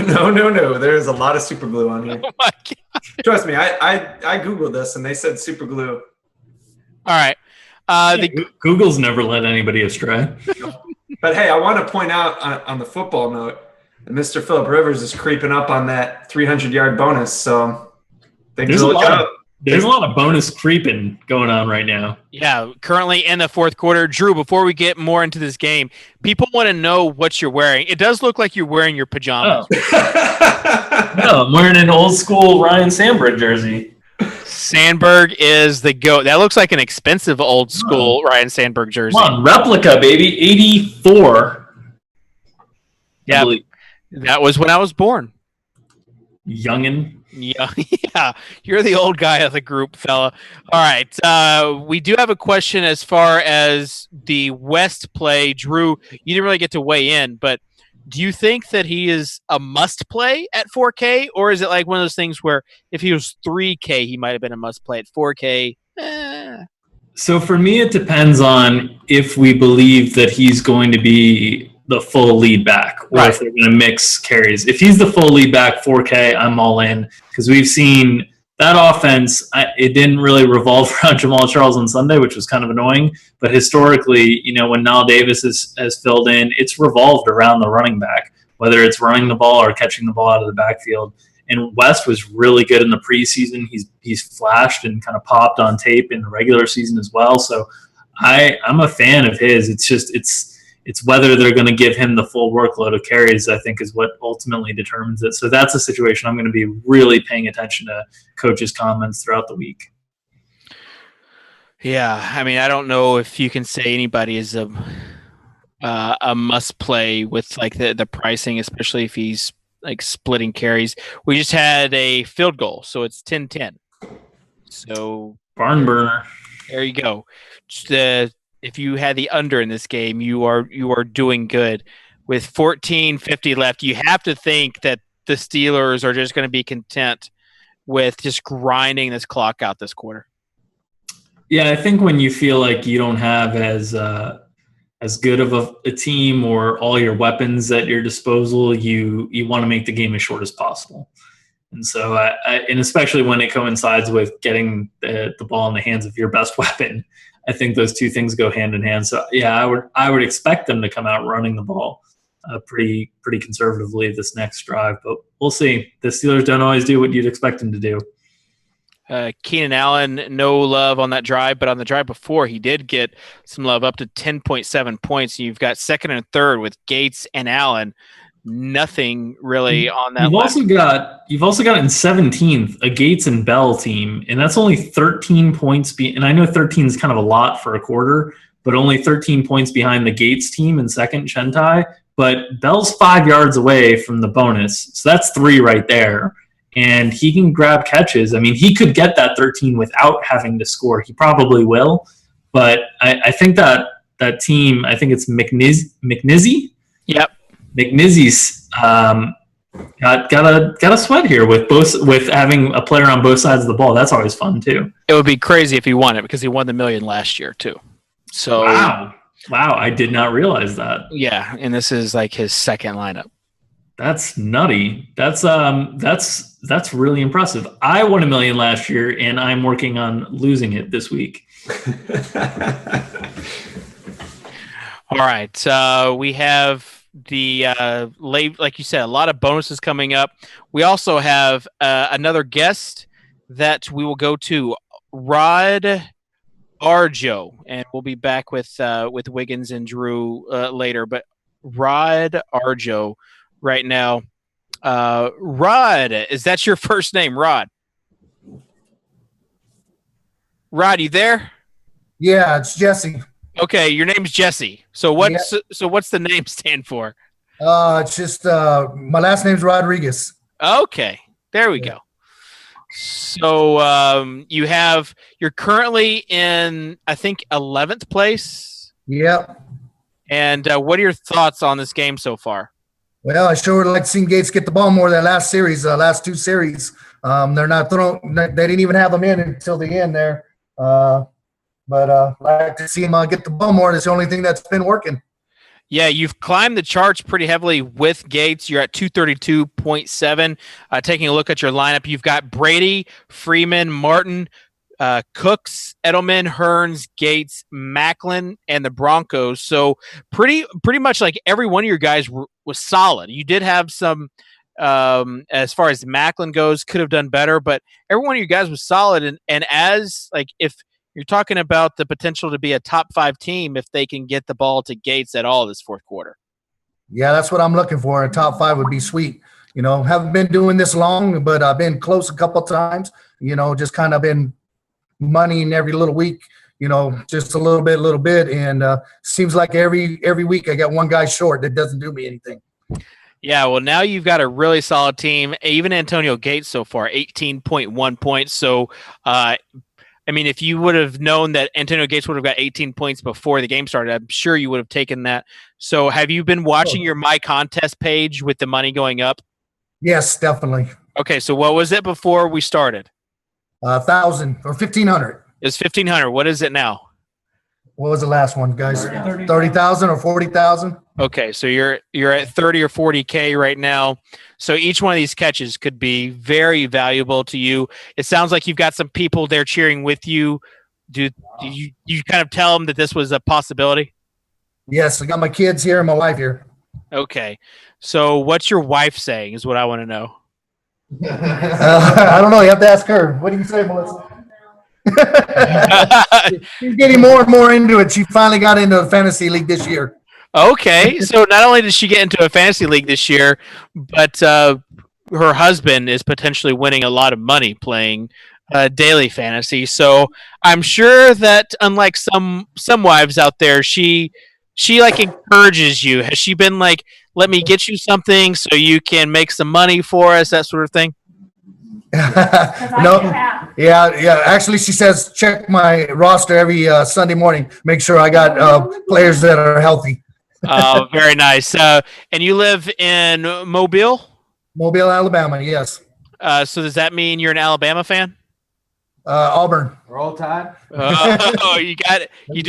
There's a lot of super glue on here. Oh my God. Trust me, I Googled this and they said super glue. All right. Google's never led anybody astray. But hey, I want to point out on the football note that Mr. Philip Rivers is creeping up on that 300-yard bonus. So there's a lot of bonus creeping going on right now. Yeah, currently in the fourth quarter. Drew, before we get more into this game, people want to know what you're wearing. It does look like you're wearing your pajamas. Oh. No, I'm wearing an old school Ryan Sandberg jersey. Sandberg is the GOAT. That looks like an expensive old school Ryan Sandberg jersey. Come on, replica, baby. 84. Yeah, that was when I was born. Youngin'. Yeah, you're the old guy of the group, fella. All right, we do have a question as far as the West play. Drew, you didn't really get to weigh in, but do you think that he is a must play at 4K, or is it like one of those things where if he was 3K, he might have been a must play at 4K? So for me, it depends on if we believe that he's going to be the full lead back, or if they're going to mix carries. If he's the full lead back, 4K, I'm all in, because we've seen that offense. It didn't really revolve around Jamal Charles on Sunday, which was kind of annoying. But historically, when Nile Davis has filled in, it's revolved around the running back, whether it's running the ball or catching the ball out of the backfield. And West was really good in the preseason. He's flashed and kind of popped on tape in the regular season as well. So I'm a fan of his. It's whether they're going to give him the full workload of carries, I think, is what ultimately determines it. So that's a situation I'm going to be really paying attention to coaches' comments throughout the week. Yeah, I mean, I don't know if you can say anybody is a must play with like the pricing, especially if he's like splitting carries. We just had a field goal, so it's 10-10. So barn burner. There you go. If you had the under in this game, you are doing good. With 14:50 left, you have to think that the Steelers are just going to be content with just grinding this clock out this quarter. Yeah, I think when you feel like you don't have as as good of a team or all your weapons at your disposal, you want to make the game as short as possible. And so, and especially when it coincides with getting the ball in the hands of your best weapon, I think those two things go hand in hand. So yeah, I would expect them to come out running the ball pretty conservatively this next drive, but we'll see. The Steelers don't always do what you'd expect them to do. Keenan Allen, no love on that drive, but on the drive before, he did get some love, up to 10.7 points. You've got second and third with Gates and Allen. Nothing really on that. You've also got in 17th a Gates and Bell team, and that's only 13 points. And I know 13 is kind of a lot for a quarter, but only 13 points behind the Gates team in second, Chentai. But Bell's 5 yards away from the bonus, so that's 3 right there. And he can grab catches. I mean, he could get that 13 without having to score. He probably will, but I think that team, I think it's McNizzy. Yep. McNizzy's got a sweat here with having a player on both sides of the ball. That's always fun too. It would be crazy if he won it, because he won the $1 million last year too. So wow, I did not realize that. Yeah, and this is like his second lineup. That's nutty. That's really impressive. I won $1 million last year, and I'm working on losing it this week. All right, we have the like you said, a lot of bonuses coming up. We also have another guest that we will go to, Rod Arjo, and we'll be back with Wiggins and Drew later. But Rod Arjo right now. Rod, is that your first name, Rod? Rod, you there? Yeah, it's Jesse. Okay, your name's Jesse. So what's the name stand for? It's just my last name's Rodriguez. Okay, there we go. So you're currently in, I think, 11th place. Yep. And what are your thoughts on this game so far? Well, I sure would like to see Gates get the ball more than last two series. They're not throwing. They didn't even have them in until the end there. But I'd like to see him get the ball more. That's the only thing that's been working. Yeah, you've climbed the charts pretty heavily with Gates. You're at 232.7. Taking a look at your lineup, you've got Brady, Freeman, Martin, Cooks, Edelman, Hearns, Gates, Macklin, and the Broncos. So pretty much like every one of your guys was solid. You did have some, as far as Macklin goes, could have done better, but every one of your guys was solid. And as like, if you're talking about the potential to be a top 5 team, if they can get the ball to Gates at all this fourth quarter. Yeah, that's what I'm looking for. A top 5 would be sweet. You know, haven't been doing this long, but I've been close a couple times. You know, just kind of been moneying every little week. You know, just a little bit, and seems like every week I got one guy short that doesn't do me anything. Yeah, well, now you've got a really solid team. Even Antonio Gates so far, 18.1 points. So, I mean, if you would have known that Antonio Gates would have got 18 points before the game started, I'm sure you would have taken that. So have you been watching your My Contest page with the money going up? Yes, definitely. Okay, so what was it before we started? 1,000 or 1,500. It's 1,500. What is it now? What was the last one, guys? 30,000 or 40,000? Okay, so you're at 30 or 40K right now. So each one of these catches could be very valuable to you. It sounds like you've got some people there cheering with you. Do you kind of tell them that this was a possibility? Yes, I got my kids here and my wife here. Okay, so what's your wife saying is what I want to know. I don't know. You have to ask her. What do you say, Melissa? She's getting more and more into it. She finally got into a fantasy league this year. Okay, so not only did she get into a fantasy league this year, but her husband is potentially winning a lot of money playing daily fantasy. So I'm sure that unlike some wives out there, she like encourages you. Has she been like, let me get you something so you can make some money for us, that sort of thing? No, yeah. Actually, she says check my roster every Sunday morning. Make sure I got players that are healthy. Oh, very nice. And you live in Mobile? Mobile, Alabama. Yes. So does that mean you're an Alabama fan? Auburn. Roll Tide. Oh, you got it. You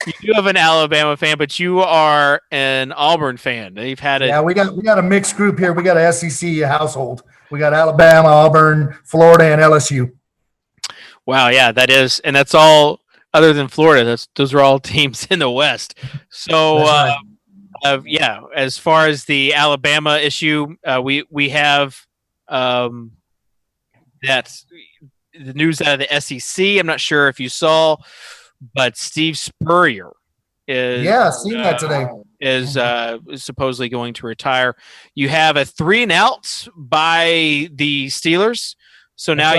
You do have an Alabama fan, but you are an Auburn fan. They've had a Yeah, we got a mixed group here. We got a SEC household. We got Alabama, Auburn, Florida, and LSU. Wow, yeah, that is, and that's all other than Florida. Those are all teams in the West. So, yeah, as far as the Alabama issue, we have that's the news out of the SEC. I'm not sure if you saw, but Steve Spurrier seen that today. Is supposedly going to retire. You have a 3-and-out by the Steelers. So now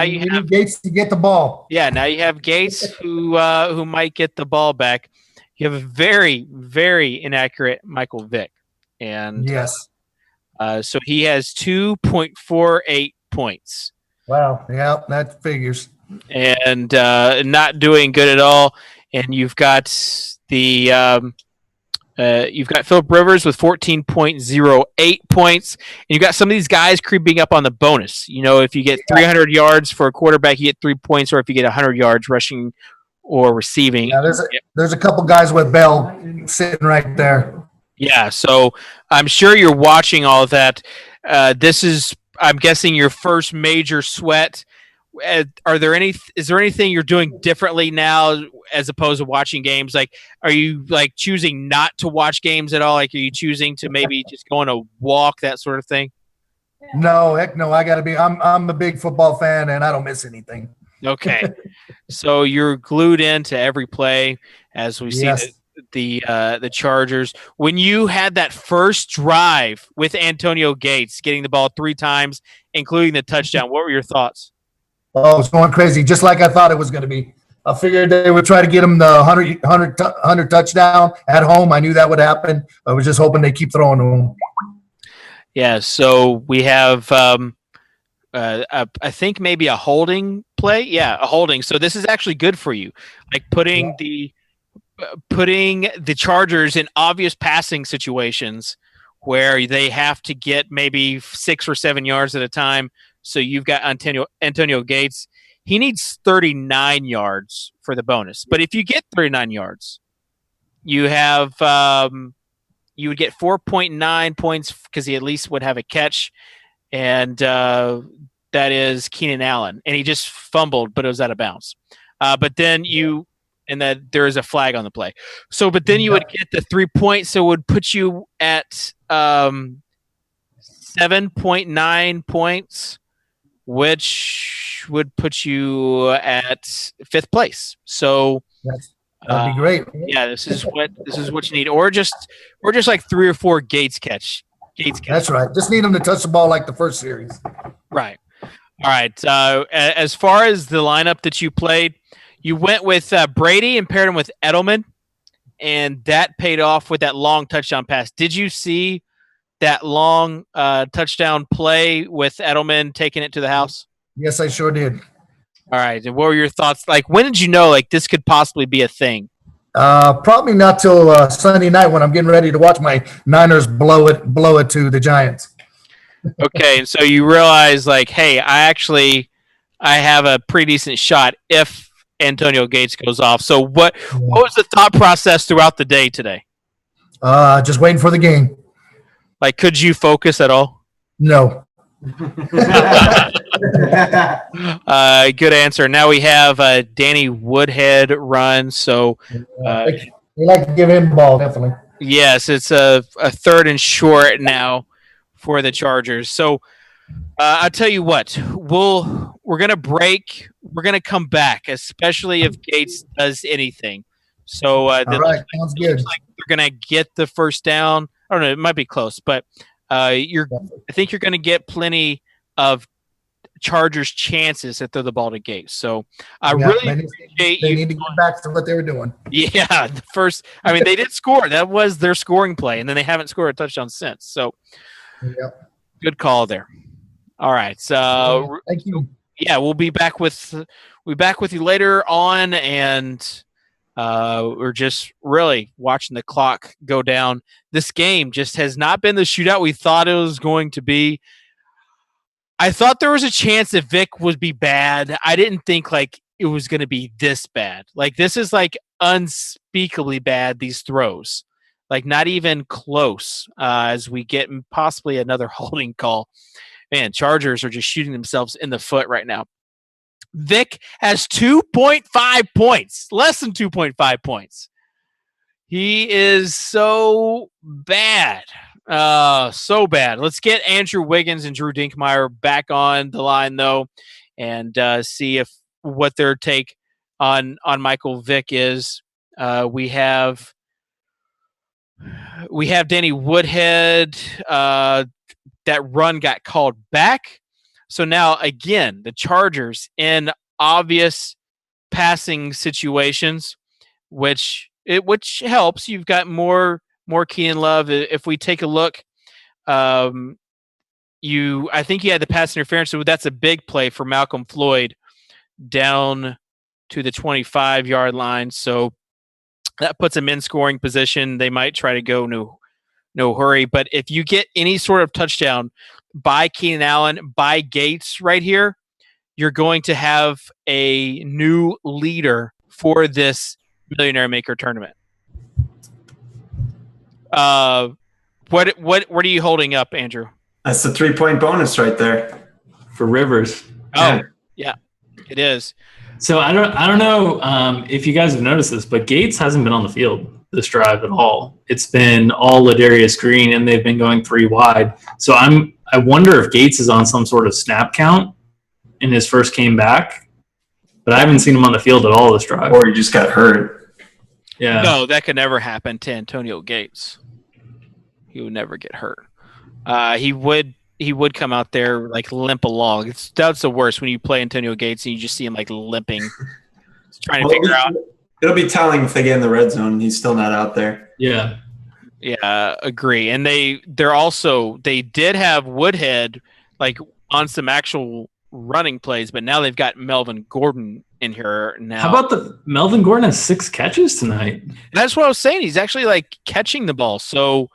you have Gates to get the ball. Yeah, now you have Gates who might get the ball back. You have a very, very inaccurate Michael Vick, and yes, so he has 2.48 points. Wow, yeah, that figures. And not doing good at all. And you've got the you've got Phillip Rivers with 14.08 points, and you've got some of these guys creeping up on the bonus. You know, if you get 300 yards for a quarterback, you get 3 points, or if you get 100 yards rushing or receiving. Yeah, there's a couple guys with Bell sitting right there. Yeah, so I'm sure you're watching all of that. This is, I'm guessing, your first major sweat. Is there anything you're doing differently now as opposed to watching games? Like, are you like choosing not to watch games at all? Like, are you choosing to maybe just go on a walk, that sort of thing? No, heck no. I'm a big football fan, and I don't miss anything. Okay, so you're glued into every play as we see the Chargers. When you had that first drive with Antonio Gates getting the ball 3 times, including the touchdown, what were your thoughts? Oh, it's going crazy, just like I thought it was going to be. I figured they would try to get him the 100 touchdown at home. I knew that would happen. I was just hoping they keep throwing to him. Yeah, so we have, I think maybe a holding play. Yeah, a holding. So this is actually good for you, like putting the Chargers in obvious passing situations where they have to get maybe 6 or 7 yards at a time. So you've got Antonio Gates. He needs 39 yards for the bonus. But if you get 39 yards, you have you would get 4.9 points because he at least would have a catch, and that is Keenan Allen. And he just fumbled, but it was out of bounds. But then and that there is a flag on the play. So, but then you would get the 3 points, so it would put you at 7.9 points, which would put you at 5th place. So that'd be great. Yeah, this is what you need, or just like 3 or 4 Gates catch. That's right. Just need them to touch the ball like the first series. Right. All right. As far as the lineup that you played, you went with Brady and paired him with Edelman, and that paid off with that long touchdown pass. Did you see that long touchdown play with Edelman taking it to the house? Yes, I sure did. All right. And what were your thoughts? Like, when did you know like this could possibly be a thing? Probably not till Sunday night when I'm getting ready to watch my Niners blow it to the Giants. Okay, and so you realize like, hey, I have a pretty decent shot if Antonio Gates goes off. So what was the thought process throughout the day today? Just waiting for the game. Like, could you focus at all? No. Good answer. Now we have Danny Woodhead run. So they like to give him the ball, definitely. Yes, it's a 3rd and short now for the Chargers. So I'll tell you what, we're gonna break. We're gonna come back, especially if Gates does anything. So all right, sounds good. Like they're gonna get the first down. I don't know, it might be close, but I think you're gonna get plenty of Chargers chances to throw the ball to Gates. So I really appreciate they need to get back to what they were doing. Yeah, they did score. That was their scoring play, and then they haven't scored a touchdown since. So good call there. All right. So thank you. Yeah, we'll be back with you later on, and we're just really watching the clock go down. This game just has not been the shootout we thought it was going to be. I thought there was a chance that Vic would be bad. I didn't think like it was going to be this bad. Like this is like unspeakably bad, these throws. Like, not even close, as we get possibly another holding call. Man, Chargers are just shooting themselves in the foot right now. Vic has 2.5 points, less than 2.5 points. He is so bad. So bad. Let's get Andrew Wiggins and Drew Dinkmeyer back on the line, though, and see if what their take on Michael Vick is. We have Danny Woodhead. That run got called back. So now, again, the Chargers in obvious passing situations, which helps. You've got more Keenan Love. If we take a look, I think you had the pass interference, so that's a big play for Malcolm Floyd down to the 25-yard line. So that puts him in scoring position. They might try to go no hurry. But if you get any sort of touchdown by Keenan Allen, by Gates right here, you're going to have a new leader for this Millionaire Maker tournament. What are you holding up, Andrew? That's the 3-point bonus right there for Rivers. Oh, yeah, it is. So I don't know if you guys have noticed this, but Gates hasn't been on the field this drive at all. It's been all Ladarius Green, and they've been going 3 wide. So I wonder if Gates is on some sort of snap count in his first game back, but I haven't seen him on the field at all this drive. Or he just got hurt. Yeah. No, that could never happen to Antonio Gates. He would never get hurt. He would come out there like limp along. That's the worst when you play Antonio Gates and you just see him like limping, trying to figure out. It'll be telling if they get in the red zone and he's still not out there. Yeah. Yeah, agree. And they did have Woodhead like on some actual running plays, but now they've got Melvin Gordon in here now. How about Melvin Gordon has 6 catches tonight? That's what I was saying. He's actually like catching the ball. So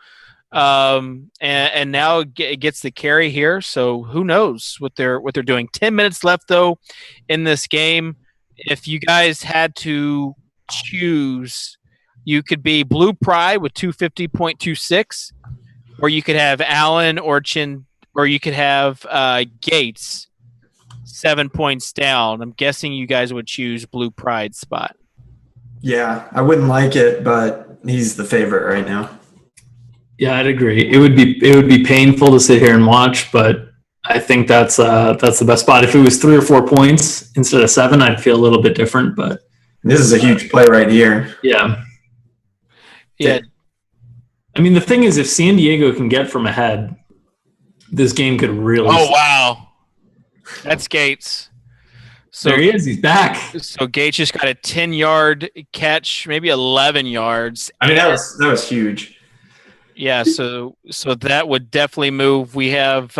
and now it gets the carry here. So who knows what they're doing. 10 minutes left though in this game. If you guys had to choose, you could be Blue Pride with 250.26, or you could have Allen or you could have Gates 7 points down. I'm guessing you guys would choose Blue Pride spot. Yeah, I wouldn't like it, but he's the favorite right now. Yeah, I'd agree. It would be painful to sit here and watch, but I think that's the best spot. If it was 3 or 4 points instead of 7, I'd feel a little bit different. But this is a huge play right here. Yeah. Yeah. I mean, the thing is, if San Diego can get from ahead, this game could really. Oh wow, that's Gates. So there he is. He's back. So Gates just got a 10-yard catch, maybe 11 yards. I mean, that was huge. Yeah, so that would definitely move. We have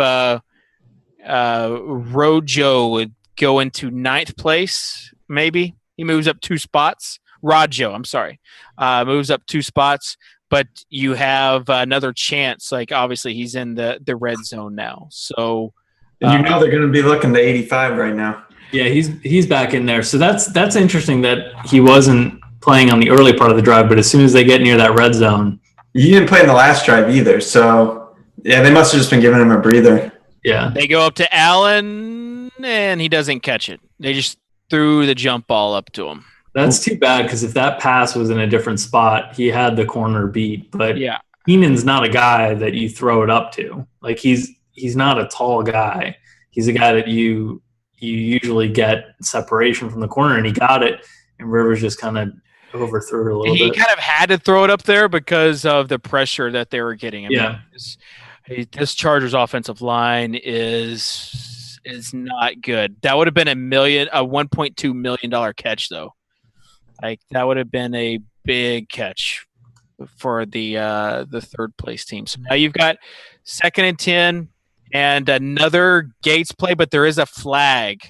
Rojo would go into 9th place, maybe. He moves up 2 spots. Rojo, I'm sorry. Moves up 2 spots, but you have another chance. Like, obviously, he's in the red zone now. So and they're going to be looking to 85 right now. Yeah, he's back in there. So that's interesting that he wasn't playing on the early part of the drive, but as soon as they get near that red zone. He didn't play in the last drive either, so yeah, they must have just been giving him a breather. Yeah. They go up to Allen, and he doesn't catch it. They just threw the jump ball up to him. That's too bad, because if that pass was in a different spot, he had the corner beat. But yeah, Keenan's not a guy that you throw it up to. Like, he's not a tall guy. He's a guy that you usually get separation from the corner, and he got it, and Rivers just kind of overthrew it a little bit. He kind of had to throw it up there because of the pressure that they were getting. I mean, this Chargers offensive line is not good. That would have been a $1.2 million catch though. Like, that would have been a big catch for the 3rd place team. So now you've got 2nd and 10 and another Gates play, but there is a flag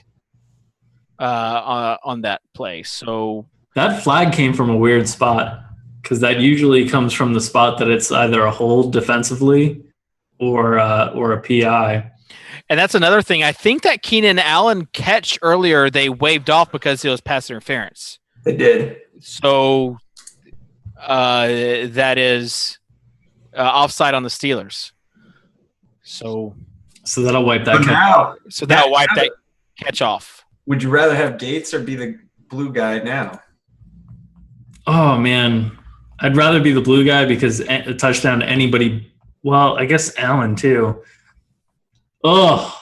on that play. So that flag came from a weird spot, because that usually comes from the spot that it's either a hold defensively or a PI. And that's another thing. I think that Keenan Allen catch earlier, they waved off because it was pass interference. They did. So that is offside on the Steelers. So that'll wipe that. That'll wipe that catch off. Would you rather have Gates or be the blue guy now? Oh man, I'd rather be the blue guy because a touchdown to anybody. Well, I guess Allen too. Oh,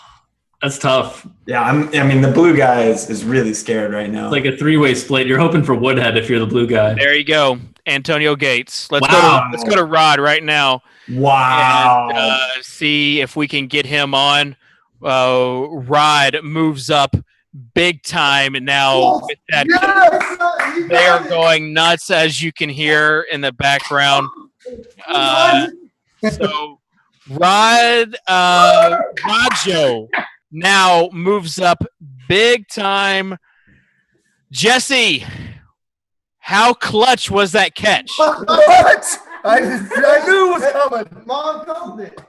that's tough. Yeah, I mean the blue guy is really scared right now. It's like a three-way split. You're hoping for Woodhead if you're the blue guy. There you go, Antonio Gates. Let's go to Rod right now. Wow. And see if we can get him on. Rod moves up big time now with that. Yes! They are going nuts, as you can hear in the background. So Rajo now moves up big time. Jesse, how clutch was that catch? What? I knew it was coming. Mom called it.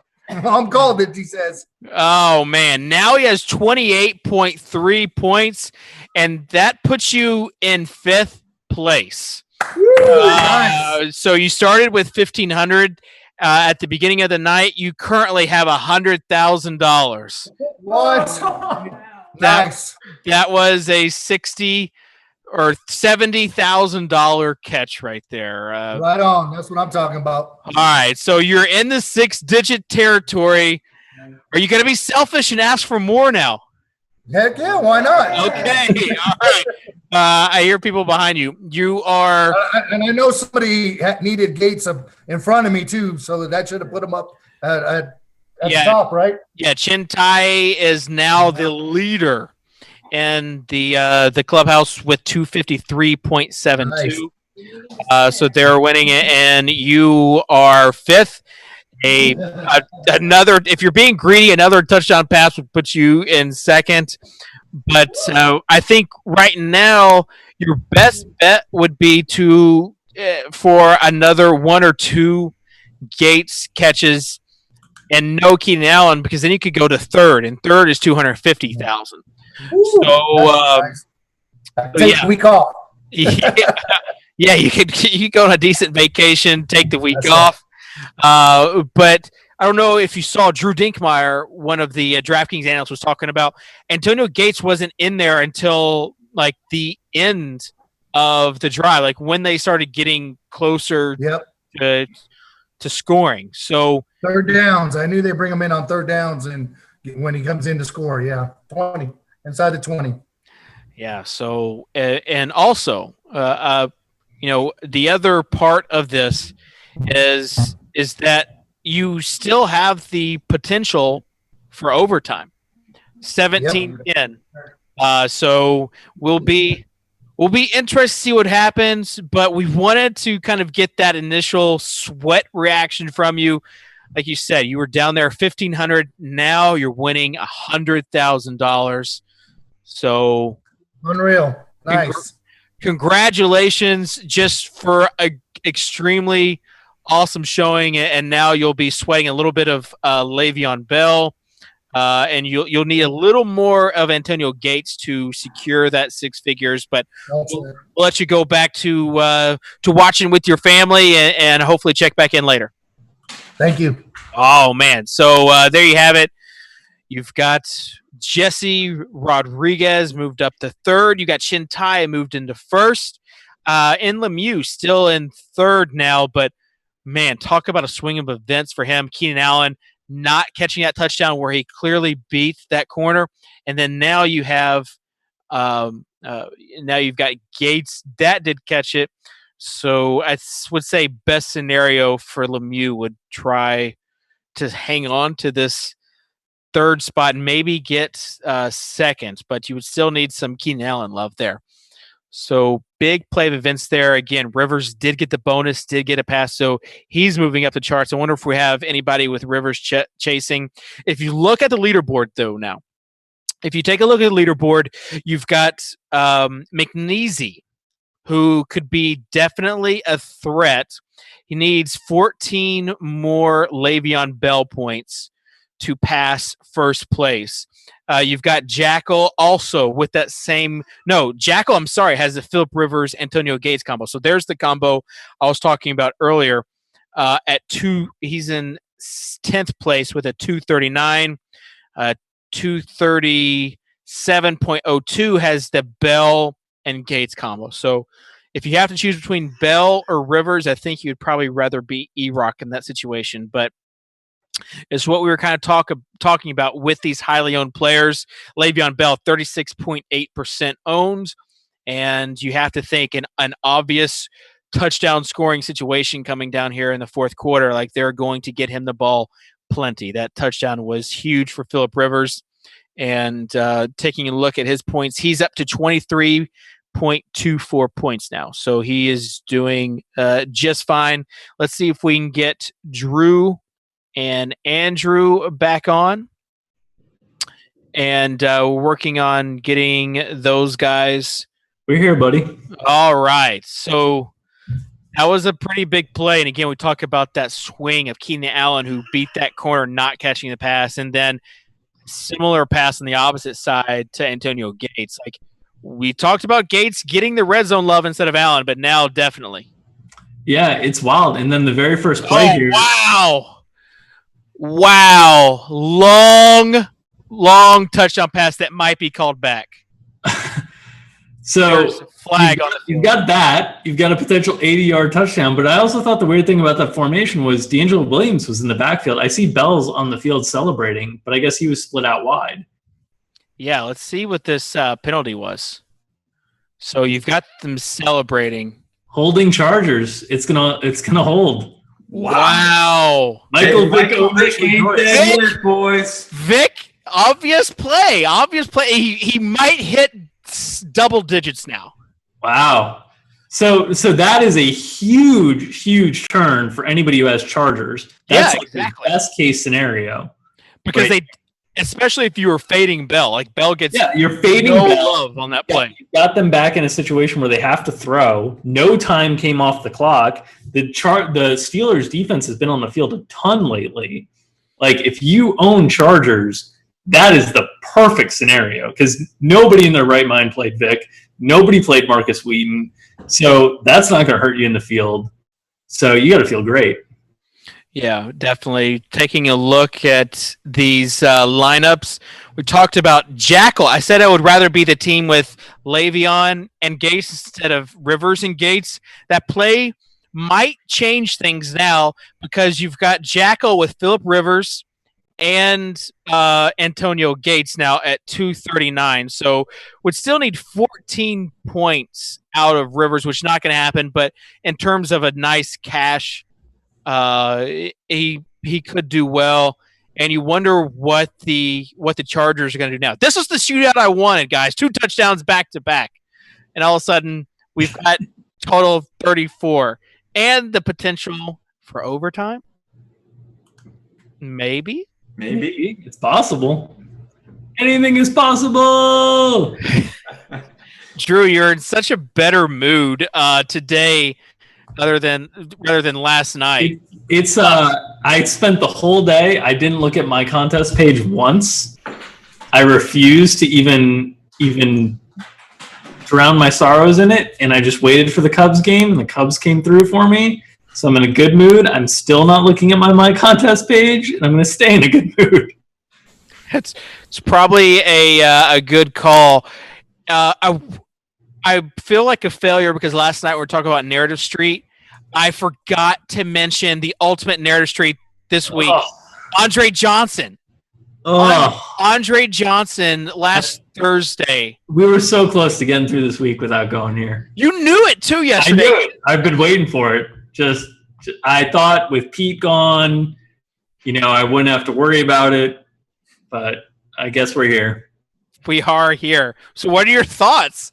Mom called it, he says. Oh, man. Now he has 28.3 points, and that puts you in 5th place. Nice. So you started with $1,500 at the beginning of the night. You currently have $100,000. What? Nice. That was a $60,000 or $70,000 catch right there. Right on. That's what I'm talking about. All right. So you're in the 6-digit territory. Are you going to be selfish and ask for more now? Heck yeah. Why not? Okay. All right. I hear people behind you. You are. And I know somebody needed Gates in front of me too. So that should have put him up at the top, right? Yeah. Chintai is now the leader in the clubhouse with 253.72. Nice. So they're winning it, and you are 5th. Another, if you're being greedy, another touchdown pass would put you in 2nd. But I think right now your best bet would be to for another 1 or 2 Gates catches and no Keenan Allen, because then you could go to 3rd, and 3rd is 250,000. Take a week off. Yeah, you could go on a decent vacation, take the week off. But I don't know if you saw Drew Dinkmeyer, one of the DraftKings analysts, was talking about Antonio Gates wasn't in there until like the end of the drive, like when they started getting closer to scoring. So 3rd downs, I knew they bring him in on 3rd downs, and when he comes in to score, 20 inside the 20. Yeah. So and also, the other part of this is that you still have the potential for overtime. 17-10. So we'll be interested to see what happens, but we wanted to kind of get that initial sweat reaction from you. Like you said, you were down there $1,500. Now you're winning $100,000. So unreal. Nice. Congratulations just for a extremely awesome showing, and now you'll be sweating a little bit of Le'Veon Bell, and you'll need a little more of Antonio Gates to secure that 6 figures. But we'll let you go back to watching with your family, and hopefully check back in later. Thank you. Oh man! So there you have it. You've got Jesse Rodriguez moved up to 3rd. You got Chintai moved into 1st. In Lemieux still in 3rd now, but man, talk about a swing of events for him. Keenan Allen not catching that touchdown where he clearly beat that corner, and then now you have you've got Gates that did catch it. So I would say best scenario for Lemieux would try to hang on to this 3rd spot and maybe get 2nd, but you would still need some Keenan Allen love there. So big play of events there. Again, Rivers did get the bonus, did get a pass, so he's moving up the charts. I wonder if we have anybody with Rivers chasing. If you look at the leaderboard, though, now, if you take a look at the leaderboard, you've got McNeasy, who could be definitely a threat. He needs 14 more Le'Veon Bell points to pass first place. You've got Jackal also with that same – no, Jackal, I'm sorry, has the Phillip Rivers, Antonio Gates combo. So there's the combo I was talking about earlier. He's in 10th place with a 239. 237.02 has the Bell and Gates combo. So if you have to choose between Bell or Rivers, I think you'd probably rather be E-Rock in that situation. But it's what we were kind of talking about with these highly owned players. Le'Veon Bell, 36.8% owned. And you have to think an obvious touchdown scoring situation coming down here in the fourth quarter. Like, they're going to get him the ball plenty. That touchdown was huge for Phillip Rivers. And taking a look at his points, he's up to 23.24 points now. So he is doing just fine. Let's see if we can get Drew and Andrew back on. And working on getting those guys. We're here, buddy. All right. So that was a pretty big play. And again, we talk about that swing of Keenan Allen, who beat that corner, not catching the pass. And then similar pass on the opposite side to Antonio Gates. Like, we talked about Gates getting the red zone love instead of Allen, but now definitely. Yeah, it's wild. And then the very first play here. Wow. Long touchdown pass that might be called back. So there's a flag on the field. You've got that. You've got a potential 80-yard touchdown. But I also thought the weird thing about that formation was D'Angelo Williams was in the backfield. I see Bell's on the field celebrating, but I guess he was split out wide. Yeah, let's see what this penalty was. So you've got them celebrating. Holding Chargers. It's gonna hold. Wow. Michael Vick ain't dead yet, boys. Vic, obvious play. He might hit double digits now. Wow. So that is a huge turn for anybody who has Chargers. That's exactly the best case scenario. Because especially if you were fading Bell, like Bell gets you're fading no Bell. love on that play. You got them back in a situation where they have to throw. No time came off the clock. The Steelers defense has been on the field a ton lately. Like, if you own Chargers, that is the perfect scenario because nobody in their right mind played Vic. Nobody played Marcus Wheaton. So that's not going to hurt you in the field. So you got to feel great. Yeah, definitely. Taking a look at these lineups, we talked about Jackal. I said I would rather be the team with Le'Veon and Gates instead of Rivers and Gates. That play might change things now because you've got Jackal with Phillip Rivers and Antonio Gates now at 239. So would still need 14 points out of Rivers, which is not going to happen. But in terms of a nice cash, he could do well. And you wonder what the Chargers are going to do now. This was the shootout I wanted, guys. 2 touchdowns back to back. And all of a sudden, we've got total of 34. And the potential for overtime? Maybe. It's possible. Anything is possible. Drew, you're in such a better mood today rather than last night. It's I spent the whole day. I didn't look at my contest page once. I refused to even drown my sorrows in it, and I just waited for the Cubs game, and the Cubs came through for me. So I'm in a good mood. I'm still not looking at my contest page, and I'm going to stay in a good mood. It's probably a good call. I feel like a failure because last night we were talking about Narrative Street. I forgot to mention the ultimate Narrative Street this week. Andre Johnson. Andre Johnson last Thursday. We were so close to getting through this week without going here. You knew it too yesterday. I knew it. I've been waiting for it. I thought with Pete gone, I wouldn't have to worry about it. But I guess we're here. We are here. So what are your thoughts?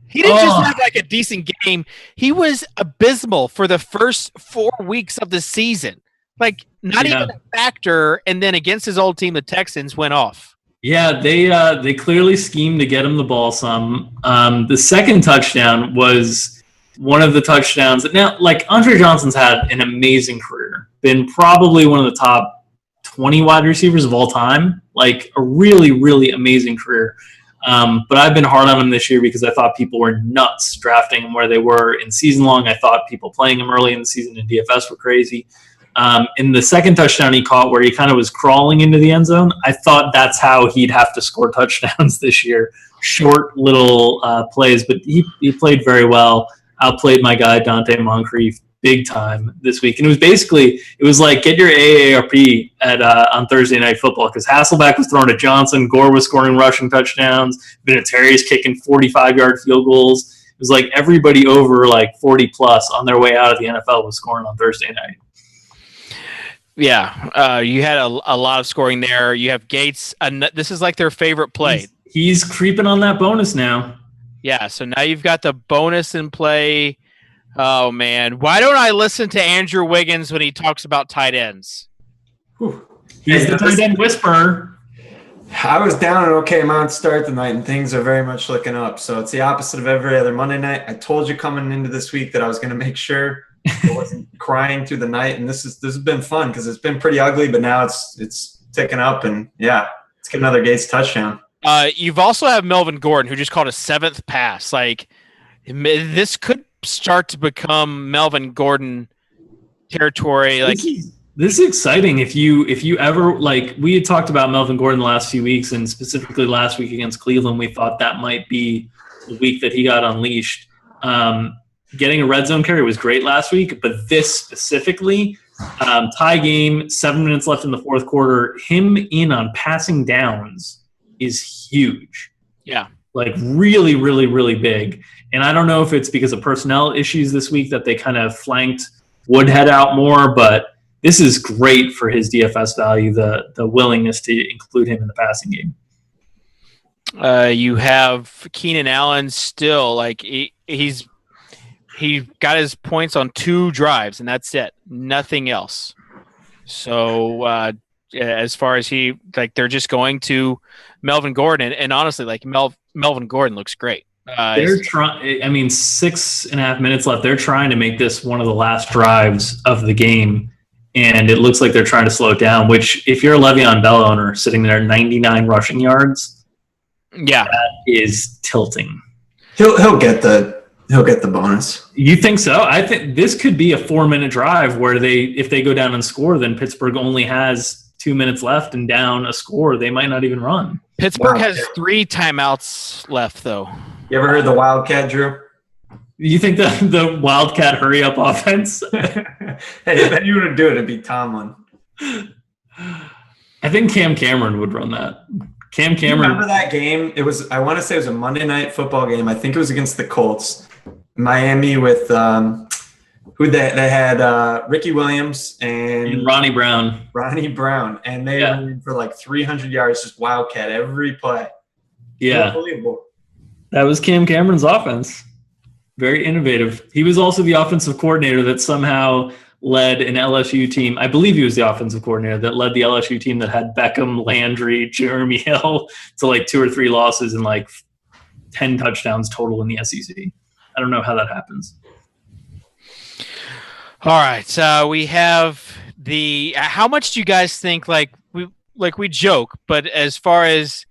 He didn't just have like a decent game. He was abysmal for the first 4 weeks of the season. Like, not even a factor. And then against his old team, the Texans, went off. Yeah, they clearly schemed to get him the ball some. The second touchdown was one of the touchdowns. Now, like, Andre Johnson's had an amazing career. Been probably one of the top 20 wide receivers of all time. Like a really, really amazing career. But I've been hard on him this year because I thought people were nuts drafting him where they were in season long. I thought people playing him early in the season in DFS were crazy. In the second touchdown he caught where he kind of was crawling into the end zone, I thought that's how he'd have to score touchdowns this year. Short little plays, but he played very well. Outplayed my guy Dante Moncrief big time this week. And it was like get your AARP at on Thursday Night Football because Hasselbeck was throwing to Johnson, Gore was scoring rushing touchdowns, Vinatieri's kicking 45-yard field goals. It was like everybody over like 40 plus on their way out of the NFL was scoring on Thursday night. Yeah, you had a lot of scoring there. You have Gates. This is like their favorite play. He's creeping on that bonus now. Yeah, so now you've got the bonus in play. Oh, man. Why don't I listen to Andrew Wiggins when he talks about tight ends? He's the tight end whisperer. I was down an okay amount to start the night, and things are very much looking up. So it's the opposite of every other Monday night. I told you coming into this week that I was going to make sure I wasn't crying through the night, and this has been fun because it's been pretty ugly, but now it's ticking up, and yeah, let's get another Gates touchdown. You've also have Melvin Gordon, who just caught a 7th pass. Like, this could start to become Melvin Gordon territory. Like, this is exciting. If you ever, like, we had talked about Melvin Gordon the last few weeks, and specifically last week against Cleveland, we thought that might be the week that he got unleashed. Getting a red zone carry was great last week, but this specifically, tie game, 7 minutes left in the fourth quarter, him in on passing downs is huge. Yeah. Like really, really, really big. And I don't know if it's because of personnel issues this week that they kind of flanked Woodhead out more, but this is great for his DFS value, the willingness to include him in the passing game. You have Keenan Allen still, like he got his points on 2 drives, and that's it. Nothing else. So as far as they're just going to Melvin Gordon, and honestly, like Melvin Gordon looks great. They're trying. 6.5 minutes left. They're trying to make this one of the last drives of the game, and it looks like they're trying to slow it down. Which, if you're a Le'Veon Bell owner sitting there, 99 rushing yards, yeah, that is tilting. He'll get the bonus. You think so? I think this could be a 4-minute drive where if they go down and score, then Pittsburgh only has 2 minutes left and down a score. They might not even run. Pittsburgh has 3 timeouts left, though. You ever heard the Wildcat, Drew? You think the Wildcat hurry up offense? Hey, if anyone would do it, it'd be Tomlin. I think Cam Cameron would run that. Cam Cameron. Remember that game? I want to say it was a Monday night football game. I think it was against the Colts. Miami with who they had Ricky Williams and Ronnie Brown. And they ran for like 300 yards, just Wildcat every play. Yeah. Unbelievable. That was Cam Cameron's offense. Very innovative. He was also the offensive coordinator that somehow led an LSU team. I believe he was the offensive coordinator that led the LSU team that had Beckham, Landry, Jeremy Hill to like 2 or 3 losses and like 10 touchdowns total in the SEC. I don't know how that happens. All right. We have how much do you guys think, we joke, but as far as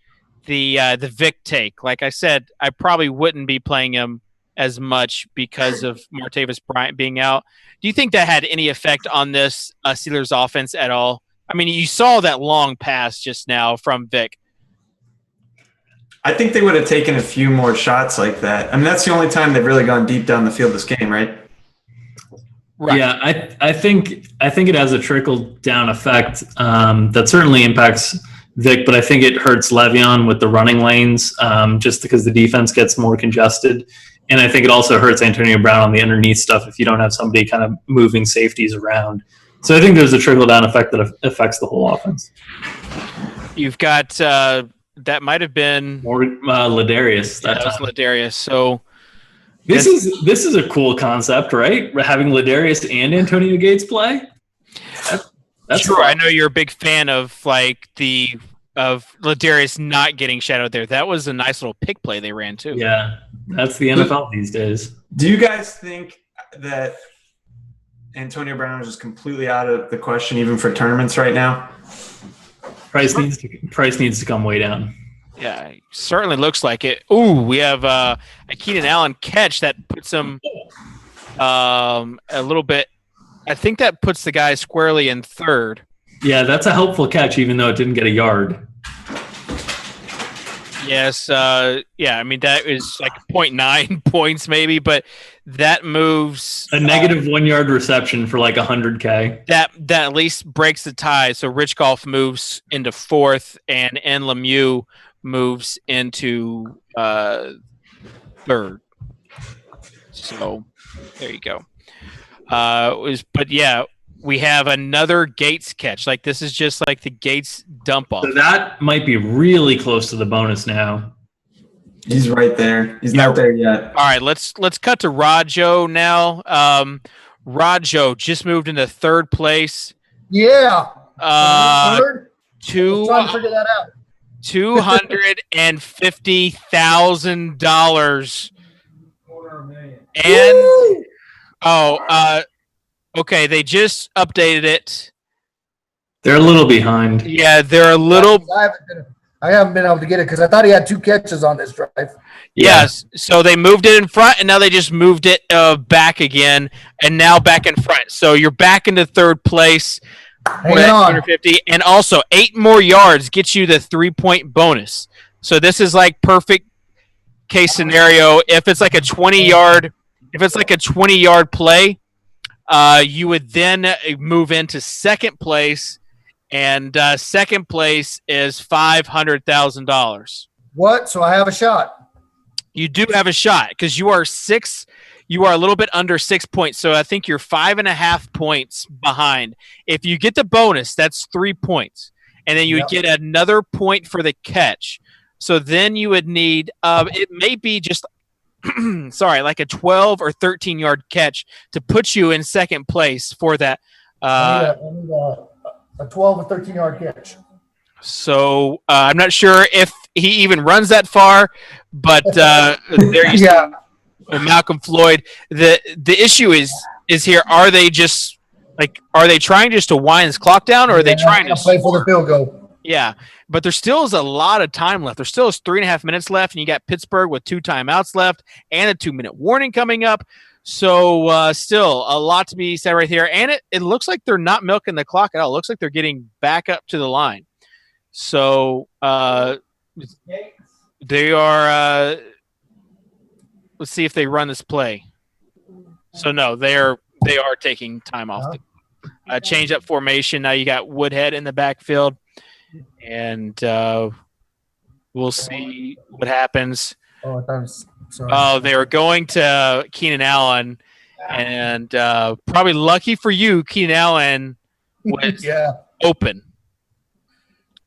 the Vic take, like I said, I probably wouldn't be playing him as much because of Martavis Bryant being out. Do you think that had any effect on this Steelers offense at all? I mean, you saw that long pass just now from Vic. I think they would have taken a few more shots like that. I mean, that's the only time they've really gone deep down the field this game, right? Right. Yeah, I think it has a trickle down effect that certainly impacts Vic, but I think it hurts Le'Veon with the running lanes just because the defense gets more congested. And I think it also hurts Antonio Brown on the underneath stuff if you don't have somebody kind of moving safeties around. So I think there's a trickle-down effect that affects the whole offense. You've got that might have been more Ladarius. That was Ladarius. So this is a cool concept, right? Having Ladarius and Antonio Gates play. That's true. I know you're a big fan of Ladarius not getting shadowed there. That was a nice little pick play they ran too. Yeah, that's the NFL these days. Do you guys think that Antonio Brown is just completely out of the question, even for tournaments right now. Price needs to come way down. Yeah, it certainly looks like it. Ooh, we have a Keenan Allen catch that puts him a little bit. I think that puts the guy squarely in third. Yeah, that's a helpful catch, even though it didn't get a yard. Yes, yeah. I mean, that is like 0.9 points maybe, but that moves a negative 1 yard reception for like 100K. That at least breaks the tie. So Rich Golf moves into fourth, and N. Lemieux moves into third. So there you go. But yeah, we have another Gates catch. Like this is just like the Gates dump off. So that might be really close to the bonus now. He's right there. He's not there yet. All right, let's cut to Rajo now. Rajo just moved into third place. Yeah. Third? Trying to figure that out. $250,000. And okay, they just updated it. They're a little behind. Yeah, they're a little. I haven't been able to get it because I thought he had 2 catches on this drive. Yes, so they moved it in front, and now they just moved it back again, and now back in front. So you're back into third place. Hang on. 250, and also 8 more yards gets you the 3-point bonus. So this is like perfect case scenario. If it's like a 20-yard play, you would then move into second place, and second place is $500,000. What? So I have a shot. You do have a shot because you are a little bit under 6 points. So I think you're 5.5 points behind. If you get the bonus, that's 3 points, and then you would get another point for the catch. So then you would need it may be just like a 12 or 13 yard catch to put you in second place for that. I need a 12 or 13 yard catch. So I'm not sure if he even runs that far, but there you go. Malcolm Floyd. The issue is here. Are they trying just to wind this clock down, or are they trying to play for the field goal? Yeah, but there still is a lot of time left. There still is 3.5 minutes left, and you got Pittsburgh with 2 timeouts left and a 2-minute warning coming up. So still a lot to be said right here. And it looks like they're not milking the clock at all. It looks like they're getting back up to the line. So they are let's see if they run this play. So no, they are taking time off. Change up formation. Now you got Woodhead in the backfield. And we'll see what happens. Oh, they were going to Keenan Allen, and probably lucky for you, Keenan Allen was open.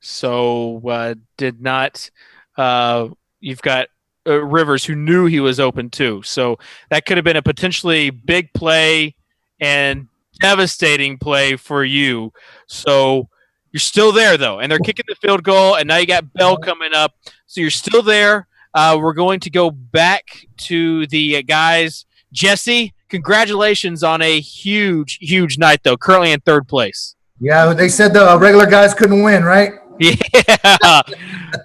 So did not. You've got Rivers, who knew he was open too. So that could have been a potentially big play and devastating play for you. So you're still there, though, and they're kicking the field goal, and now you got Bell coming up. So you're still there. We're going to go back to the guys. Jesse, congratulations on a huge, huge night, though, currently in third place. Yeah, they said the regular guys couldn't win, right? Yeah.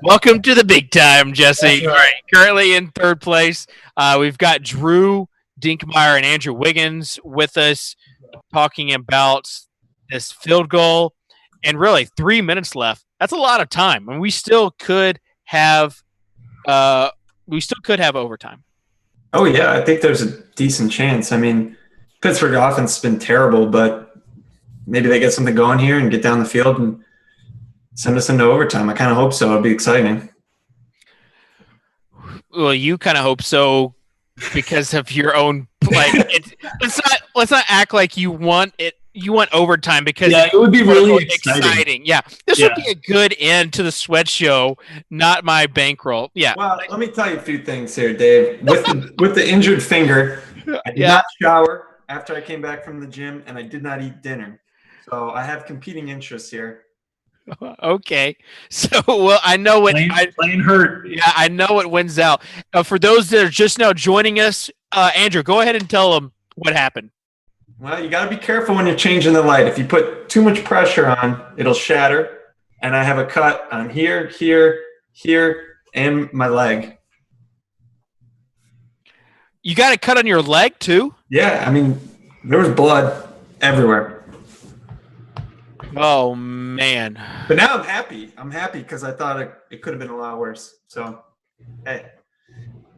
Welcome to the big time, Jesse. All right. Currently in third place. We've got Drew Dinkmeyer and Andrew Wiggins with us talking about this field goal. And really, 3 minutes left. That's a lot of time, and we still could have overtime. Oh yeah, I think there's a decent chance. I mean, Pittsburgh offense has been terrible, but maybe they get something going here and get down the field and send us into overtime. I kind of hope so. It'll be exciting. Well, you kind of hope so because of your own. Let's not act like you want it. You want overtime because it would be really exciting. Yeah, this would be a good end to the sweat show, not my bankroll. Yeah. Well, let me tell you a few things here, Dave. With the injured finger, I did not shower after I came back from the gym, and I did not eat dinner. So I have competing interests here. Okay, so well, I know what playing hurt. Yeah, I know what wins out. For those that are just now joining us, Andrew, go ahead and tell them what happened. Well, you got to be careful when you're changing the light. If you put too much pressure on, it'll shatter. And I have a cut on here, here, here, and my leg. You got a cut on your leg too? Yeah, I mean, there was blood everywhere. Oh, man. But now I'm happy. I'm happy because I thought it could have been a lot worse. So, hey,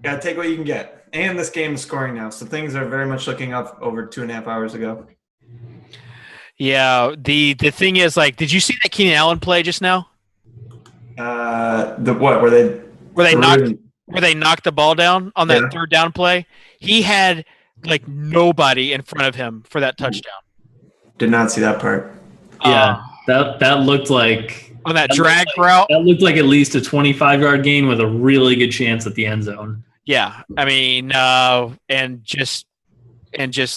got to take what you can get. And this game is scoring now. So things are very much looking up over 2.5 hours ago. Yeah. The thing is, like, did you see that Keenan Allen play just now? Where they knocked the ball down on that third down play? He had, like, nobody in front of him for that touchdown. Did not see that part. Yeah, that looked like on that drag route. That looked like at least a 25-yard gain with a really good chance at the end zone. Yeah, I mean, and just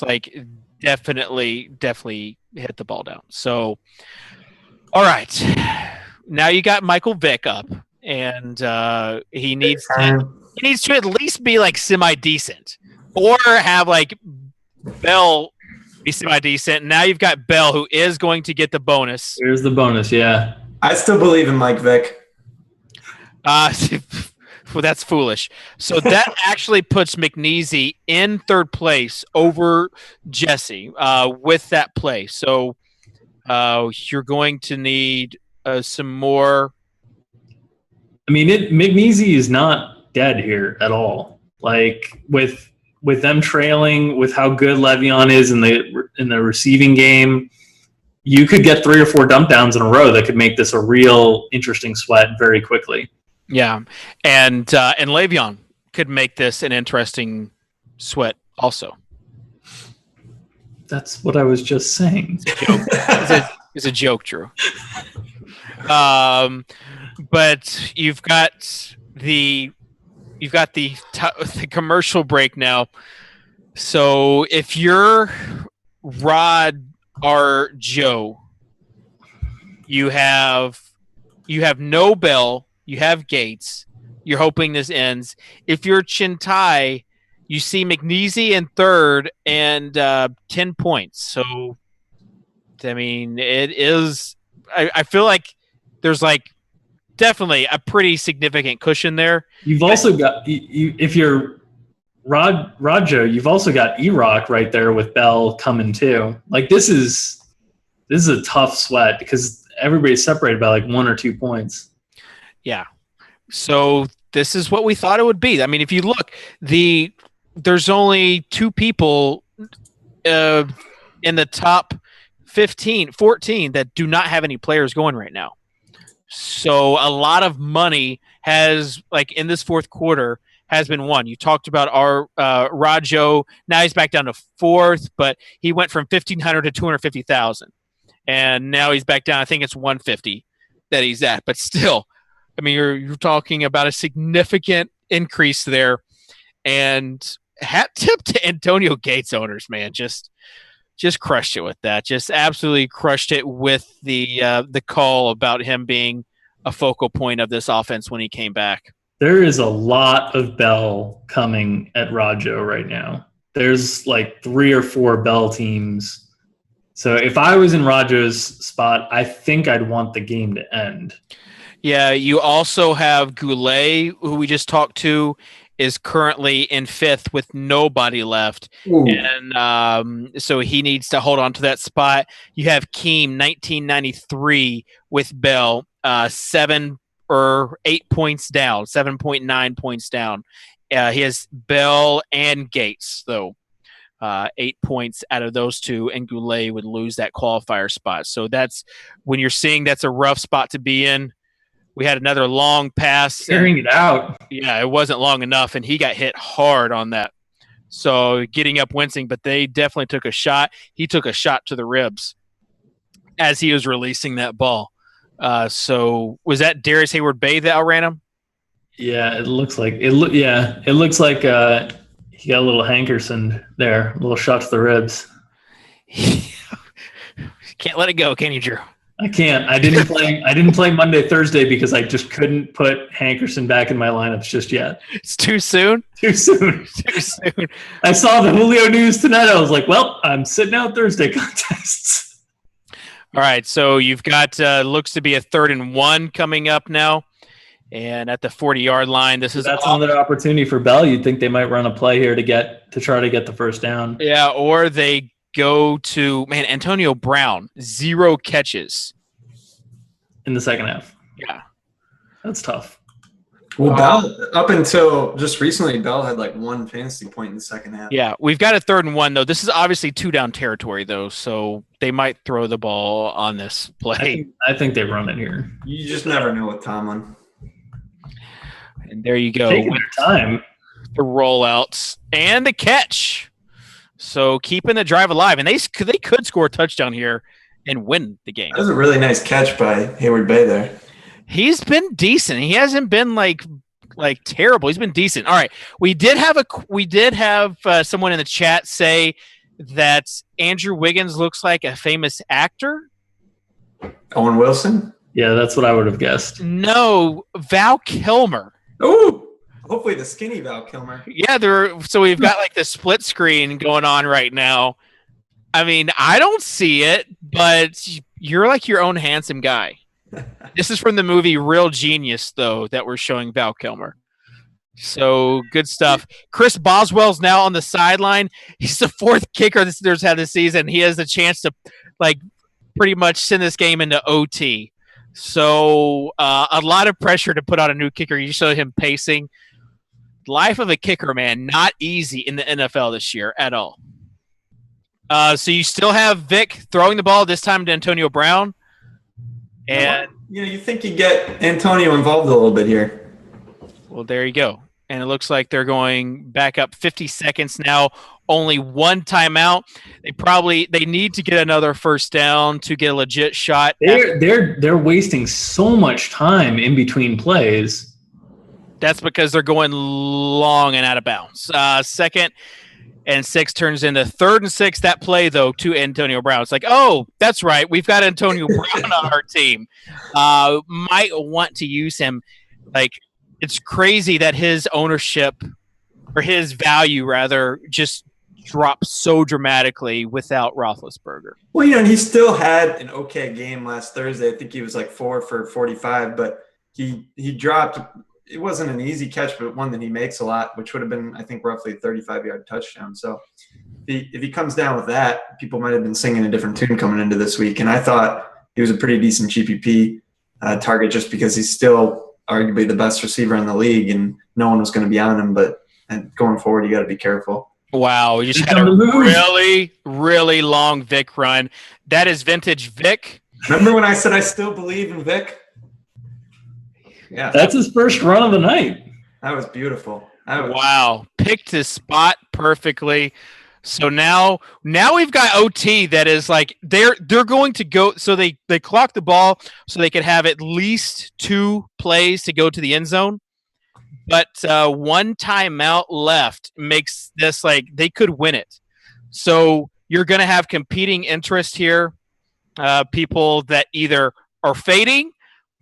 like definitely hit the ball down. So, all right, now you got Michael Vick up, and he needs to at least be like semi-decent, or have like Bell be semi-decent. Now you've got Bell, who is going to get the bonus. Here's the bonus, yeah. I still believe in Mike Vick. Well, that's foolish. So that actually puts McNeasy in third place over Jesse with that play. So you're going to need some more. I mean, McNeasy is not dead here at all. Like with them trailing, with how good Le'Veon is in the receiving game, you could get 3 or 4 dump downs in a row that could make this a real interesting sweat very quickly. Yeah, and Le'Veon could make this an interesting sweat also. That's what I was just saying. It's a joke, Drew. But you've got the commercial break now. So if you're Rod or Joe, you have no Bell, you have Gates. You're hoping this ends. If you're Chintai, you see McNeasy in third and 10 points. So, I mean, it is. I feel like there's like definitely a pretty significant cushion there. You've also got if you're Rojo, you've also got E-Rock right there with Bell coming too. Like this is a tough sweat because everybody's separated by like 1 or 2 points. Yeah. So this is what we thought it would be. I mean, if you look, there's only 2 people in the top 14 that do not have any players going right now. So a lot of money has, like in this fourth quarter, has been won. You talked about our Rajo. Now he's back down to 4th, but he went from 1,500 to 250,000, and now he's back down. I think it's 150 that he's at, but still, I mean, you're talking about a significant increase there. And hat tip to Antonio Gates owners, man, just crushed it with that. Just absolutely crushed it with the call about him being a focal point of this offense when he came back. There is a lot of Bell coming at Rajo right now. There's like 3 or 4 Bell teams. So if I was in Rajo's spot, I think I'd want the game to end. Yeah, you also have Goulet, who we just talked to, is currently in 5th with nobody left. Ooh. And so he needs to hold on to that spot. You have Keem, 1993 with Bell, 7 or 8 points down, 7.9 points down. He has Bell and Gates, though. 8 points out of those 2, and Goulet would lose that qualifier spot. So that's when you're seeing that's a rough spot to be in. We had another long pass. Carrying it out. Yeah, it wasn't long enough, and he got hit hard on that. So getting up wincing, but they definitely took a shot. He took a shot to the ribs as he was releasing that ball. So was that Darius Hayward-Bay that outran him? Yeah, it looks like it. It looks like he got a little Hankerson there, a little shot to the ribs. Can't let it go, can you, Drew? I can't. I didn't play Monday, Thursday because I just couldn't put Hankerson back in my lineups just yet. It's too soon? Too soon. Too soon. I saw the Julio news tonight. I was like, well, I'm sitting out Thursday contests. All right, so you've got looks to be a 3rd and 1 coming up now. And at the 40-yard line, that's another opportunity for Bell. You'd think they might run a play here to try to get the first down. Yeah, or they go to Antonio Brown, 0 catches in the second half. Yeah, that's tough. Well, Bell, up until just recently, Bell had like 1 fantasy point in the second half. Yeah, we've got a 3rd and 1 though. This is obviously 2-down territory though, so they might throw the ball on this play. I think they run it here. You just never know with Tomlin. And there you go. Taking their time. The rollouts and the catch. So keeping the drive alive. And they could score a touchdown here and win the game. That was a really nice catch by Hayward Bay there. He's been decent. He hasn't been like terrible. He's been decent. All right. We did have someone in the chat say that Andrew Wiggins looks like a famous actor. Owen Wilson? Yeah, that's what I would have guessed. No, Val Kilmer. Ooh, hopefully the skinny Val Kilmer. Yeah, so we've got like the split screen going on right now. I mean, I don't see it, but you're like your own handsome guy. This is from the movie Real Genius, though, that we're showing Val Kilmer. So good stuff. Chris Boswell's now on the sideline. He's the 4th kicker there's had this season. He has a chance to pretty much send this game into OT. So a lot of pressure to put on a new kicker. You saw him pacing. Life of a kicker, man, not easy in the NFL this year at all. So you still have Vic throwing the ball, this time to Antonio Brown. And you think you get Antonio involved a little bit here. Well, there you go. And it looks like they're going back up 50 seconds now. Only 1 timeout. They need to get another first down to get a legit shot. They're wasting so much time in between plays. That's because they're going long and out of bounds. 2nd and 6 turns into 3rd and 6. That play though to Antonio Brown. It's like, oh, that's right. We've got Antonio Brown on our team. Might want to use him. It's crazy that his ownership or his value rather just dropped so dramatically without Roethlisberger. Well, and he still had an okay game last Thursday. I think he was like 4 for 45, but he dropped. It wasn't an easy catch, but one that he makes a lot, which would have been, I think, roughly a 35-yard touchdown. So if he comes down with that, people might have been singing a different tune coming into this week. And I thought he was a pretty decent GPP target just because he's still arguably the best receiver in the league, and no one was going to be on him. But going forward, you got to be careful. Wow, you just had a really, really long Vic run. That is vintage Vic. Remember when I said I still believe in Vic? Yeah, that's his first run of the night. That was beautiful. Wow, picked his spot perfectly. So now we've got OT that is like they're going to go. So they clock the ball so they could have at least 2 plays to go to the end zone. But 1 timeout left makes this like they could win it. So you're going to have competing interest here. People that either are fading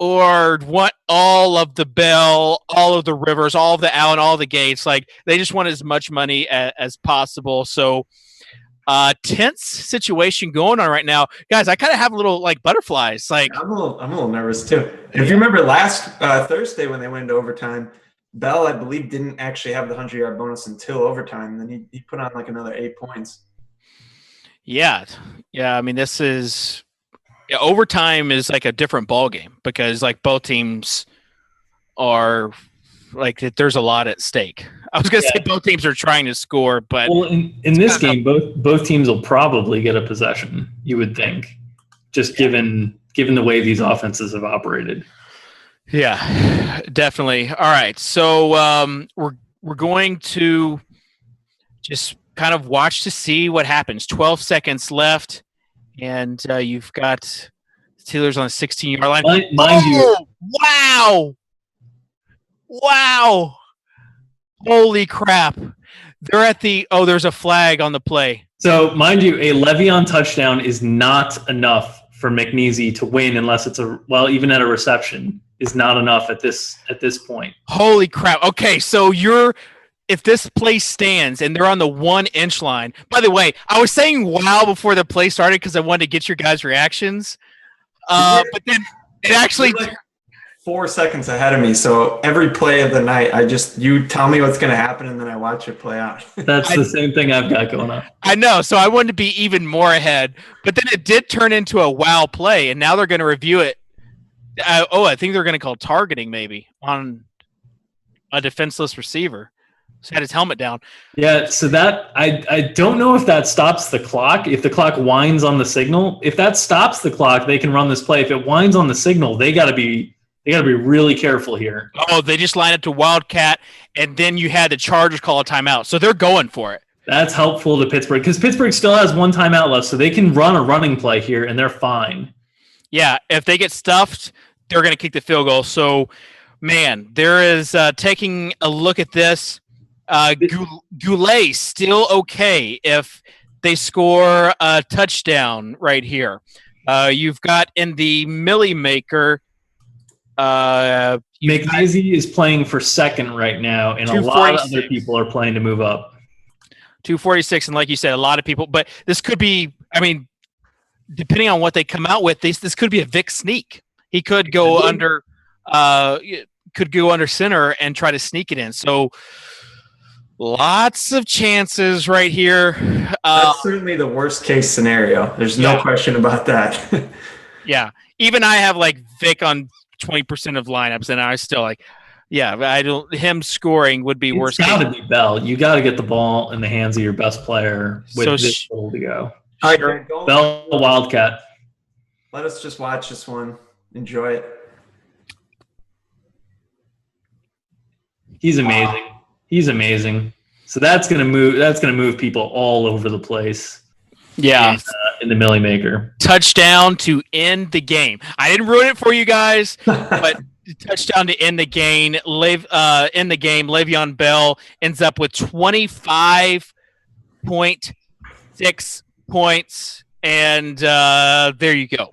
or want all of the Bell, all of the Rivers, all of the Allen, all of the Gates. Like they just want as much money as possible. So tense situation going on right now. Guys, I kind of have a little like butterflies. Like I'm a little nervous too. If you remember last Thursday when they went into overtime, Bell, I believe, didn't actually have the 100-yard bonus until overtime. And then he put on like another 8 points. Yeah. I mean, this is overtime is like a different ball game because like both teams are like there's a lot at stake. I was gonna say both teams are trying to score, but in this game, both teams will probably get a possession. You would think, just given the way these offenses have operated. Yeah, definitely. All right, so we're going to just kind of watch to see what happens. 12 seconds left, and you've got Steelers on the 16-yard line. Mind you. Wow. Holy crap. They're at there's a flag on the play. So, mind you, a Le'Veon touchdown is not enough for McNeasy to win unless it's even at a reception is not enough at this point. Holy crap. Okay, so if this play stands and they're on the 1-inch line. By the way, I was saying wow before the play started because I wanted to get your guys' reactions. But then it actually You're like 4 seconds ahead of me. So every play of the night, you tell me what's going to happen and then I watch it play out. That's the same thing I've got going on. I know. So I wanted to be even more ahead, but then it did turn into a wow play, and now they're going to review it. I think they're going to call targeting maybe on a defenseless receiver. Just had his helmet down. Yeah, so that I don't know if that stops the clock. If the clock winds on the signal, if that stops the clock, they can run this play. If it winds on the signal, they got to be really careful here. Oh, they just lined up to Wildcat, and then you had the Chargers call a timeout. So they're going for it. That's helpful to Pittsburgh because Pittsburgh still has 1 timeout left, so they can run a running play here, and they're fine. Yeah, if they get stuffed, they're going to kick the field goal. So, man, there is taking a look at this. Goulet still okay if they score a touchdown right here. You've got in the Millie Maker. McNeasy is playing for second right now, and a lot of other people are playing to move up. 246, and like you said, a lot of people. But this could be, depending on what they come out with, this could be a Vic sneak. He could go under center and try to sneak it in. So lots of chances right here. That's certainly the worst case scenario. There's no question about that. Yeah. Even I have like Vic on 20% of lineups, and I still him scoring would be worse. It's got to be Bell. You got to get the ball in the hands of your best player with this goal to go. All right, Bell, Wildcat. Let us just watch this one. Enjoy it. He's amazing. He's amazing. So that's gonna move people all over the place. Yeah, in the Millie Maker. Touchdown to end the game. I didn't ruin it for you guys, but touchdown to end the game. Le'Veon Bell ends up with 25.6 points, and there you go.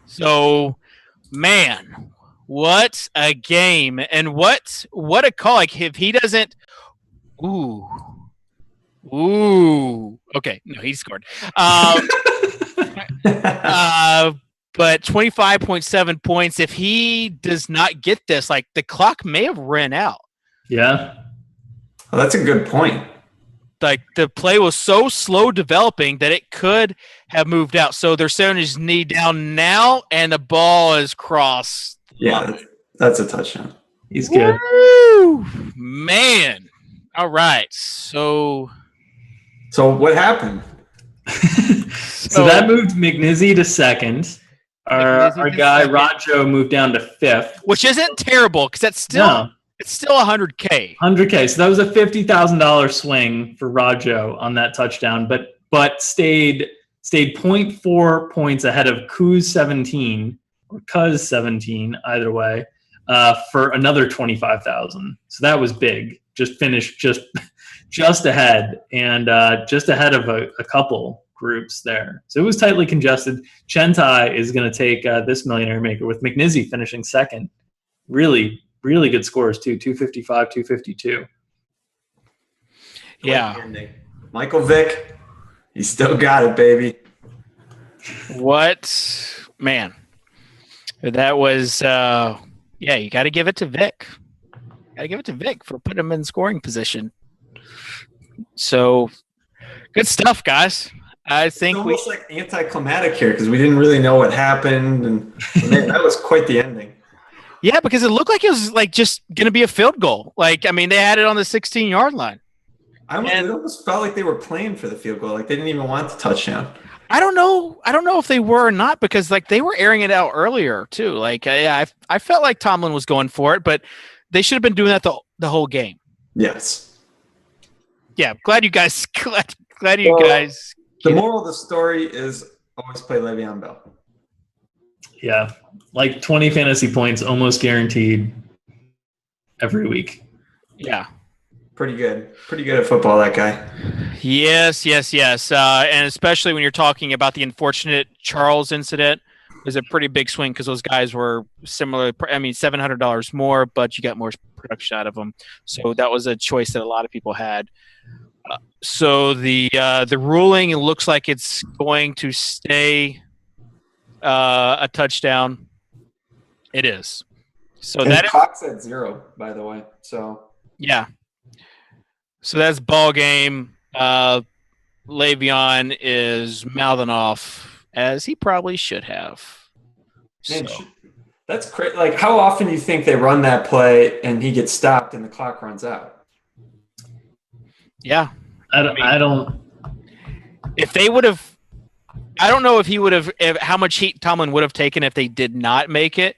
So, man, what a game, and what a call! Like if he doesn't, ooh. Okay, no, he scored. But 25.7 points. If he does not get this, like the clock may have ran out. Yeah, well, that's a good point. Like the play was so slow developing that it could have moved out. So they're setting his knee down now, and the ball is crossed. Yeah, that's a touchdown. He's good. Woo! Man. All right. So what happened? So that moved McNizzy to second. Our guy Rajo moved down to fifth, which isn't terrible because that's still it's still $100K. $100K. So that was a $50,000 swing for Rajo on that touchdown, but stayed 0.4 points ahead of Kuz 17 or Cuz 17, either way, for another 25,000. So that was big. Just finished just ahead, and just ahead of a couple groups there. So it was tightly congested. Chentai is going to take this Millionaire Maker with McNizzy finishing second. Really, really good scores too. 255, 252. Yeah. Michael Vick, he still got it, baby. What? Man. That was, you got to give it to Vic. Got to give it to Vic for putting him in scoring position. So, good stuff, guys. I think it's almost like anticlimactic here because we didn't really know what happened, and that was quite the ending. Yeah, because it looked like it was like just going to be a field goal. Like, I mean, they had it on the 16-yard line. It almost felt like they were playing for the field goal. Like they didn't even want the touchdown. I don't know if they were or not because like they were airing it out earlier too. Like, I felt like Tomlin was going for it, but they should have been doing that the whole game. Yes. Yeah, glad you guys. Glad you guys. The moral of the story is always play Le'Veon Bell. Yeah, like 20 fantasy points, almost guaranteed every week. Yeah, pretty good at football. That guy. Yes. And especially when you're talking about the unfortunate Charles incident, it was a pretty big swing because those guys were similar. I mean, $700 more, but you got more production out of them. So that was a choice that a lot of people had. So the ruling, it looks like it's going to stay a touchdown. It is. So and that the clock's at 0, by the way. So yeah. So that's ball game. Le'Veon is mouthing off as he probably should have. Man, that's crazy. Like, how often do you think they run that play and he gets stopped and the clock runs out? Yeah. I don't. If they would have, I don't know if he would have, how much heat Tomlin would have taken if they did not make it.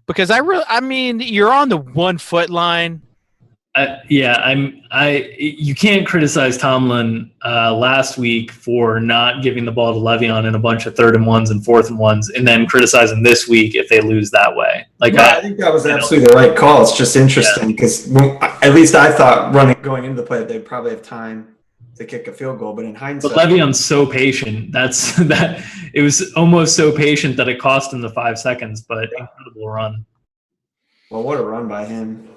Because I mean, you're on the 1 foot line. You can't criticize Tomlin last week for not giving the ball to Le'Veon in a bunch of 3rd and 1s and 4th and 1s, and then criticize him this week if they lose that way. Like, I think that was absolutely the right call. It's just interesting because at least I thought going into the play they'd probably have time to kick a field goal, but in hindsight, but Le'Veon's so patient. It was almost so patient that it cost him the 5 seconds, but incredible run. Well, what a run by him!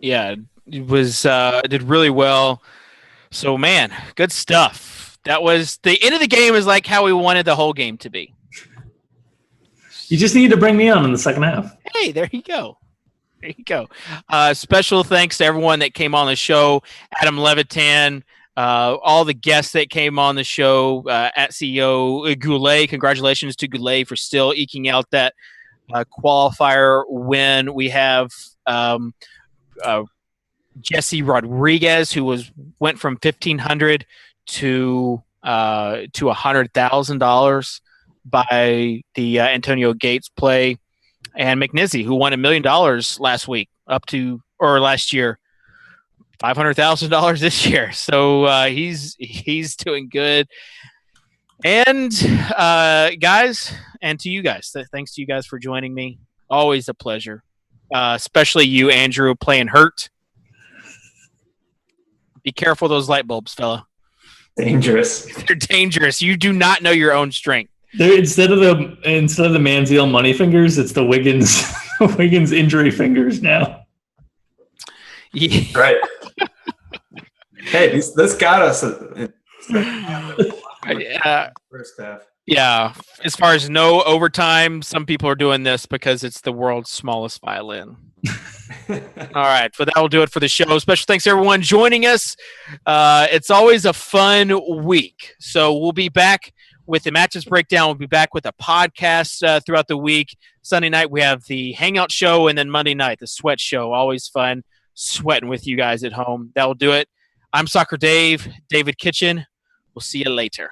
Yeah. It was did really well. So man, good stuff. That was the end of the game is like how we wanted the whole game to be. You just need to bring me on in the second half. Hey, there you go. Special thanks to everyone that came on the show. Adam Levitan, all the guests that came on the show, at CEO Goulet. Congratulations to Goulet for still eking out that qualifier win. We have Jesse Rodriguez, who went from $1,500 to $100,000 by the Antonio Gates play, and McNizzy, who won $1 million last year, $500,000 this year. So he's doing good. And guys, and to you guys, thanks to you guys for joining me. Always a pleasure, especially you, Andrew, playing hurt. Be careful of those light bulbs, fella. Dangerous. They're dangerous. You do not know your own strength. Instead of the Manziel money fingers, it's the Wiggins injury fingers now. Yeah. Right. Hey, this got us. First half. Yeah. As far as no overtime, some people are doing this because it's the world's smallest violin. All right, but that will do it for the show. Special thanks to everyone joining us. It's always a fun week. So we'll be back with the matches breakdown. We'll be back with a podcast throughout the week. Sunday night, we have the Hangout show, and then Monday night, the Sweat show. Always fun sweating with you guys at home. That will do it. I'm Soccer Dave, David Kitchen. We'll see you later.